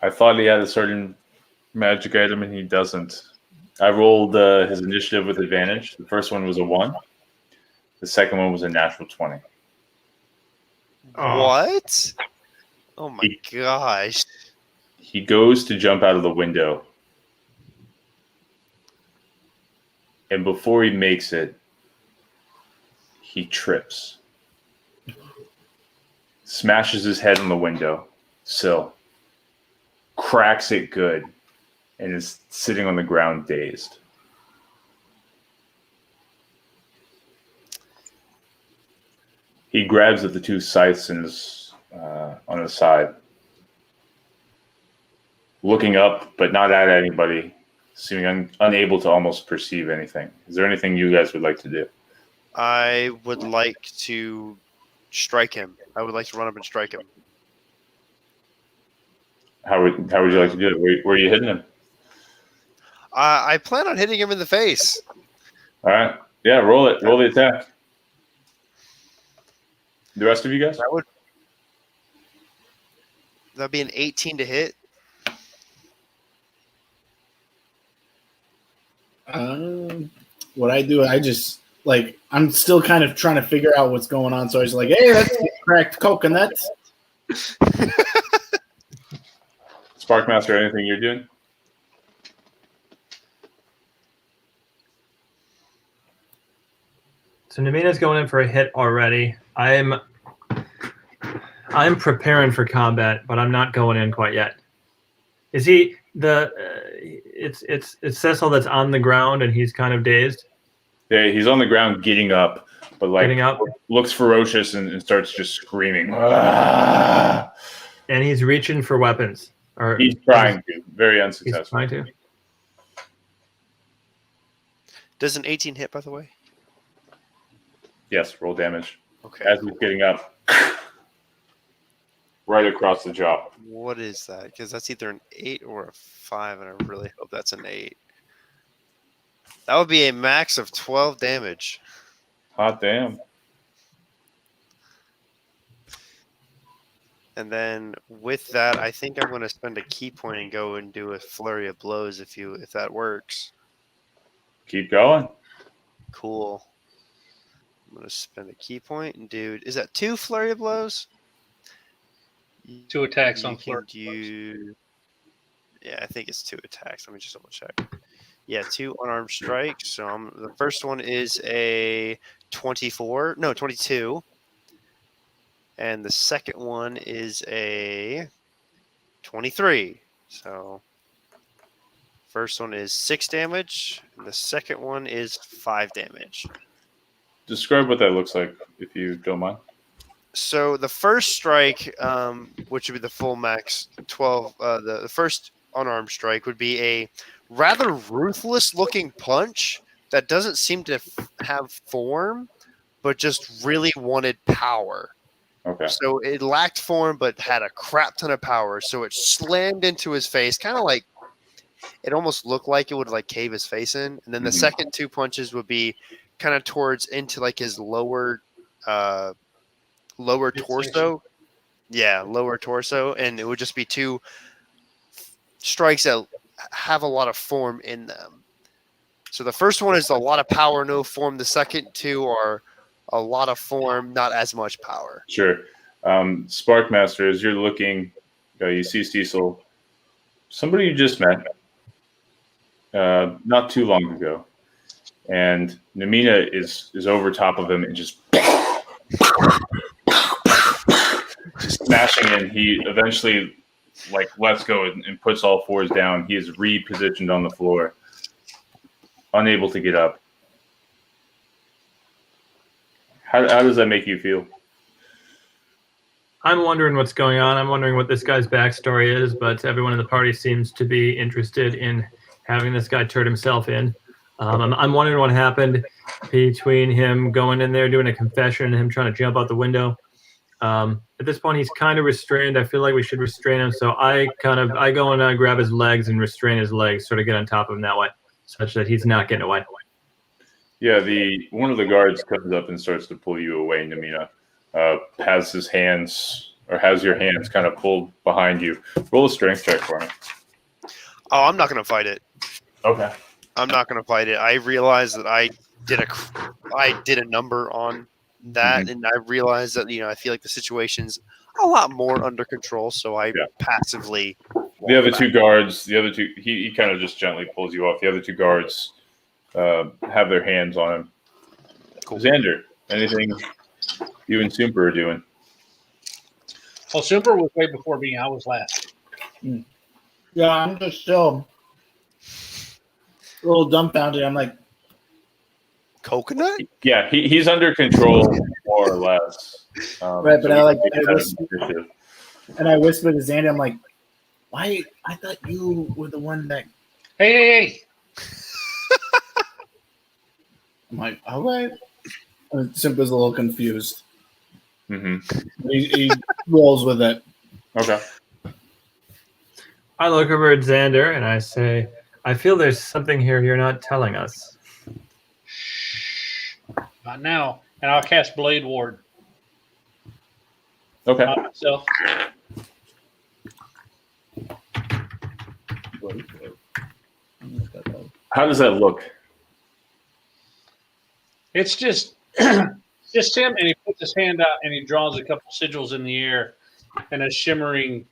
I thought he had a certain magic item, and he doesn't. I rolled his initiative with advantage. The first one was a 1. The second one was a natural 20. What? Oh my gosh. He goes to jump out of the window. And before he makes it, he trips. Smashes his head on the window sill. Cracks it good. And is sitting on the ground dazed. He grabs at the 2 scythes in his, on his side. Looking up, but not at anybody. Seeming unable to almost perceive anything. Is there anything you guys would like to do? I would like to strike him. I would like to run up and strike him. How would you like to do it? Where are you hitting him? I plan on hitting him in the face. All right. Yeah, roll it. Roll the attack. The rest of you guys? That'd be an 18 to hit. What I do, I just like I'm still kind of trying to figure out what's going on. So I was like, "Hey, that's cracked coconut." Sparkmaster, anything you're doing? So Namina's going in for a hit already. I'm preparing for combat, but I'm not going in quite yet. Is he it's Cecil that's on the ground and he's kind of dazed? Yeah, he's on the ground getting up, but like Getting up? looks ferocious and starts just screaming. "Ah!" And he's reaching for weapons. Or He's trying to, very he's unsuccessful. trying to. Does an 18 hit, by the way? Yes, roll damage. Okay. As he's getting up, right across the jaw. What is that? Because that's either an 8 or a 5, and I really hope that's an 8. That would be a max of 12 damage. Hot damn. And then with that, I think I'm going to spend a key point and go and do a flurry of blows if that works. Keep going. Cool. I'm going to spend a key point and do. Is that 2 flurry of blows? 2 attacks You on can flurry. Yeah, I think it's 2 attacks. Let me just double check. Yeah, 2 unarmed strikes. So the first one is a 22. And the second one is a 23. So first one is 6 damage, and the second one is 5 damage. Describe what that looks like, if you don't mind. So the first strike, which would be the full max 12, the first unarmed strike would be a rather ruthless-looking punch that doesn't seem to have form, but just really wanted power. Okay. So it lacked form, but had a crap ton of power. So it slammed into his face, kind of like it almost looked like it would like cave his face in. And then the second 2 punches would be kind of towards into like his lower torso. Yeah, lower torso, and it would just be 2 strikes that have a lot of form in them. So the first one is a lot of power, no form. The second 2 are a lot of form, not as much power. Sure. Sparkmaster, as you're looking, you see Cecil, somebody you just met not too long ago. And Namina is over top of him and just smashing in. He eventually lets go and puts all 4s down. He is repositioned on the floor, unable to get up. How does that make you feel? I'm wondering what's going on. I'm wondering what this guy's backstory is, but everyone in the party seems to be interested in having this guy turn himself in. I'm wondering what happened between him going in there, doing a confession, and him trying to jump out the window. At this point, he's kind of restrained. I feel like we should restrain him, so I go and grab his legs and restrain his legs, sort of get on top of him that way, such that he's not getting away. Yeah, one of the guards comes up and starts to pull you away. Namina has your hands kind of pulled behind you. Roll a strength check for me. Oh, I'm not going to fight it. Okay. I'm not going to fight it. I realized that I did a number on that, and I realized that I feel like the situation's a lot more under control, so I passively. The other 2 guards, he kind of just gently pulls you off. The other 2 guards have their hands on him. Cool. Xander, anything you and Super are doing? Well, Super was way before me. I was last. Yeah, I'm just still a little dumbfounded. I'm like, coconut? Yeah, he's under control, more or less. Right, but I whispered to Xander, I'm like, why? I thought you were the one that. Hey. I'm like, all right. Simba's a little confused. Mm-hmm. He rolls with it. Okay. I look over at Xander and I say, I feel there's something here you're not telling us. Not now. And I'll cast Blade Ward. Okay. Myself. How does that look? It's just just him, and he puts his hand out and he draws a couple sigils in the air, and a shimmering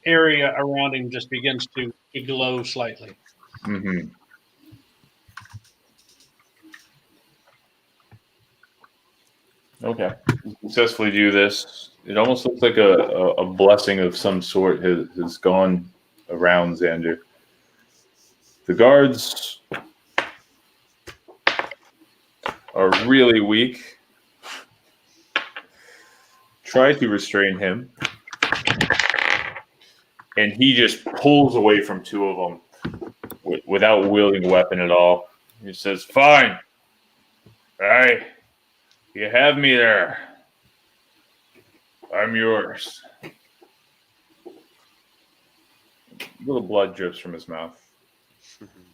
area around him just begins to glow slightly. Mm-hmm. Okay. You successfully do this. It almost looks like a blessing of some sort has gone around Xander. The guards are really weak. Try to restrain him. And he just pulls away from two of them without wielding a weapon at all. He says, "Fine. All right. You have me there. I'm yours." A little blood drips from his mouth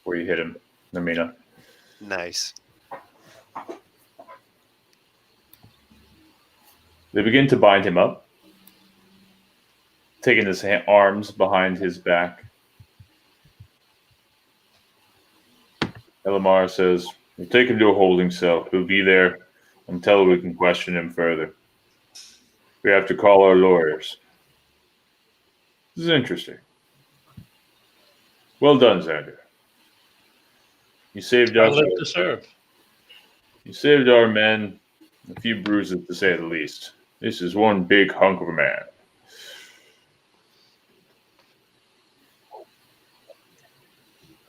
where you hit him, Namina. Nice. They begin to bind him up, taking his arms behind his back. Earmar says, "We'll take him to a holding cell. He'll be there until we can question him further. We have to call our lawyers." This is interesting. Well done, Xander. You saved I our live to serve. You saved our men a few bruises, to say the least. This is one big hunk of a man.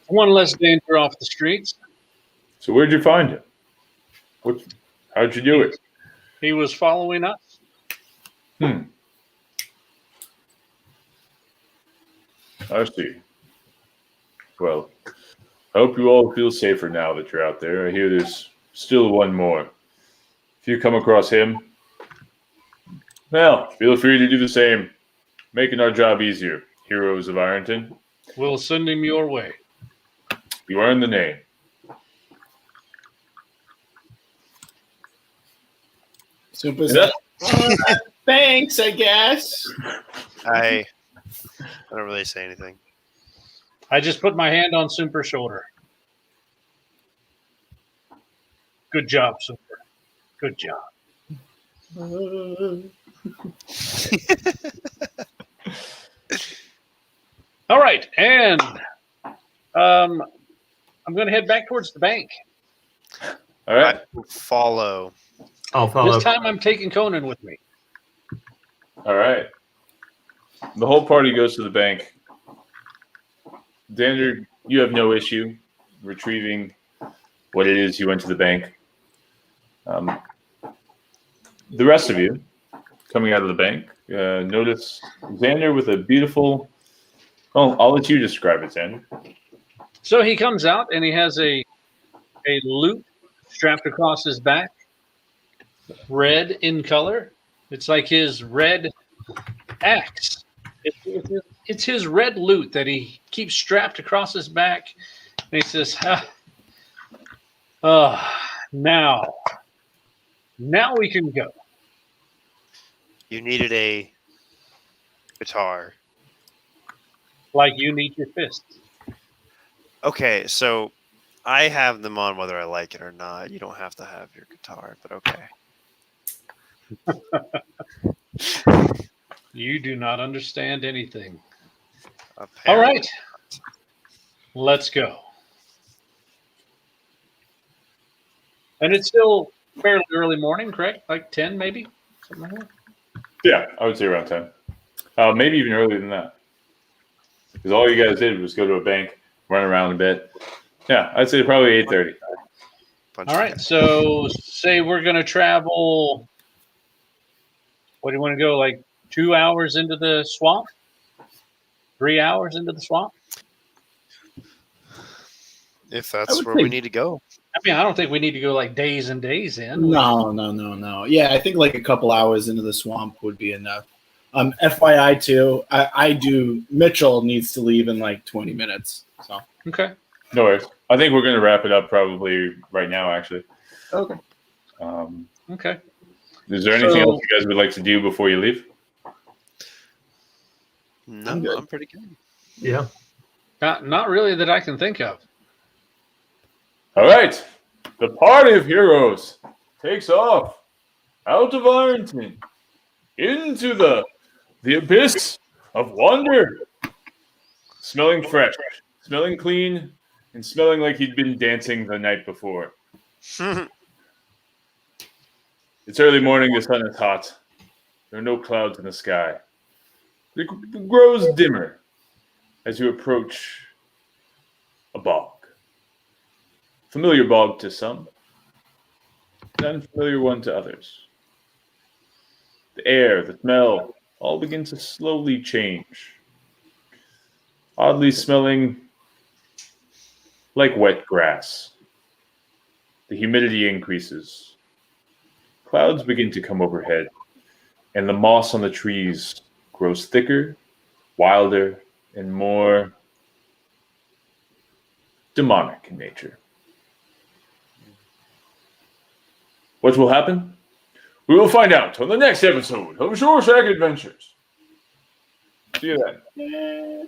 One less danger off the streets. So where'd you find him? How'd you do it? He was following us. I see. Well, I hope you all feel safer now that you're out there. I hear there's still one more. If you come across him, well, feel free to do the same. Making our job easier, heroes of Ironton. We'll send him your way. You earned the name. Super. Yeah. Thanks, I guess. I don't really say anything. I just put my hand on Super's shoulder. Good job, Super. Good job. All right, and I'm going to head back towards the bank. All right. Follow. I'll follow. This time I'm taking Conan with me. All right. The whole party goes to the bank. Xander, you have no issue retrieving what it is you went to the bank. The rest of you, coming out of the bank, notice Xander with a beautiful... Oh, I'll let you describe it, Xander. So he comes out and he has a lute strapped across his back, red in color. It's like his red axe. It's his red lute that he keeps strapped across his back. And he says, now we can go. You needed a guitar. Like you need your fists. Okay, so I have them on whether I like it or not. You don't have to have your guitar, but okay. You do not understand anything. Apparently. All right. Let's go. And it's still fairly early morning, correct? Like 10 maybe? Something like that? Yeah, I would say around 10. Maybe even earlier than that. Because all you guys did was go to a bank, run around a bit. Yeah, I'd say probably 8:30. All right, so say we're going to travel, what do you want to go, like 2 hours into the swamp? 3 hours into the swamp? If that's where we need to go. I mean, I don't think we need to go like days and days in. No. Yeah, I think like a couple hours into the swamp would be enough. FYI too, Mitchell needs to leave in like 20 minutes. So okay. No worries. I think we're going to wrap it up probably right now, actually. Okay. Okay. Is there anything else you guys would like to do before you leave? No, I'm pretty good. Yeah. Not really that I can think of. All right. The party of heroes takes off out of Ironton into the abyss of wonder. Smelling fresh, smelling clean, and smelling like he'd been dancing the night before. It's early morning, the sun is hot. There are no clouds in the sky. It grows dimmer as you approach a bog. Familiar bog to some, an unfamiliar one to others. The air, the smell, all begin to slowly change. Oddly smelling like wet grass. The humidity increases. Clouds begin to come overhead, and the moss on the trees grows thicker, wilder, and more demonic in nature. What will happen? We will find out on the next episode of Shoreshack Adventures. See you then.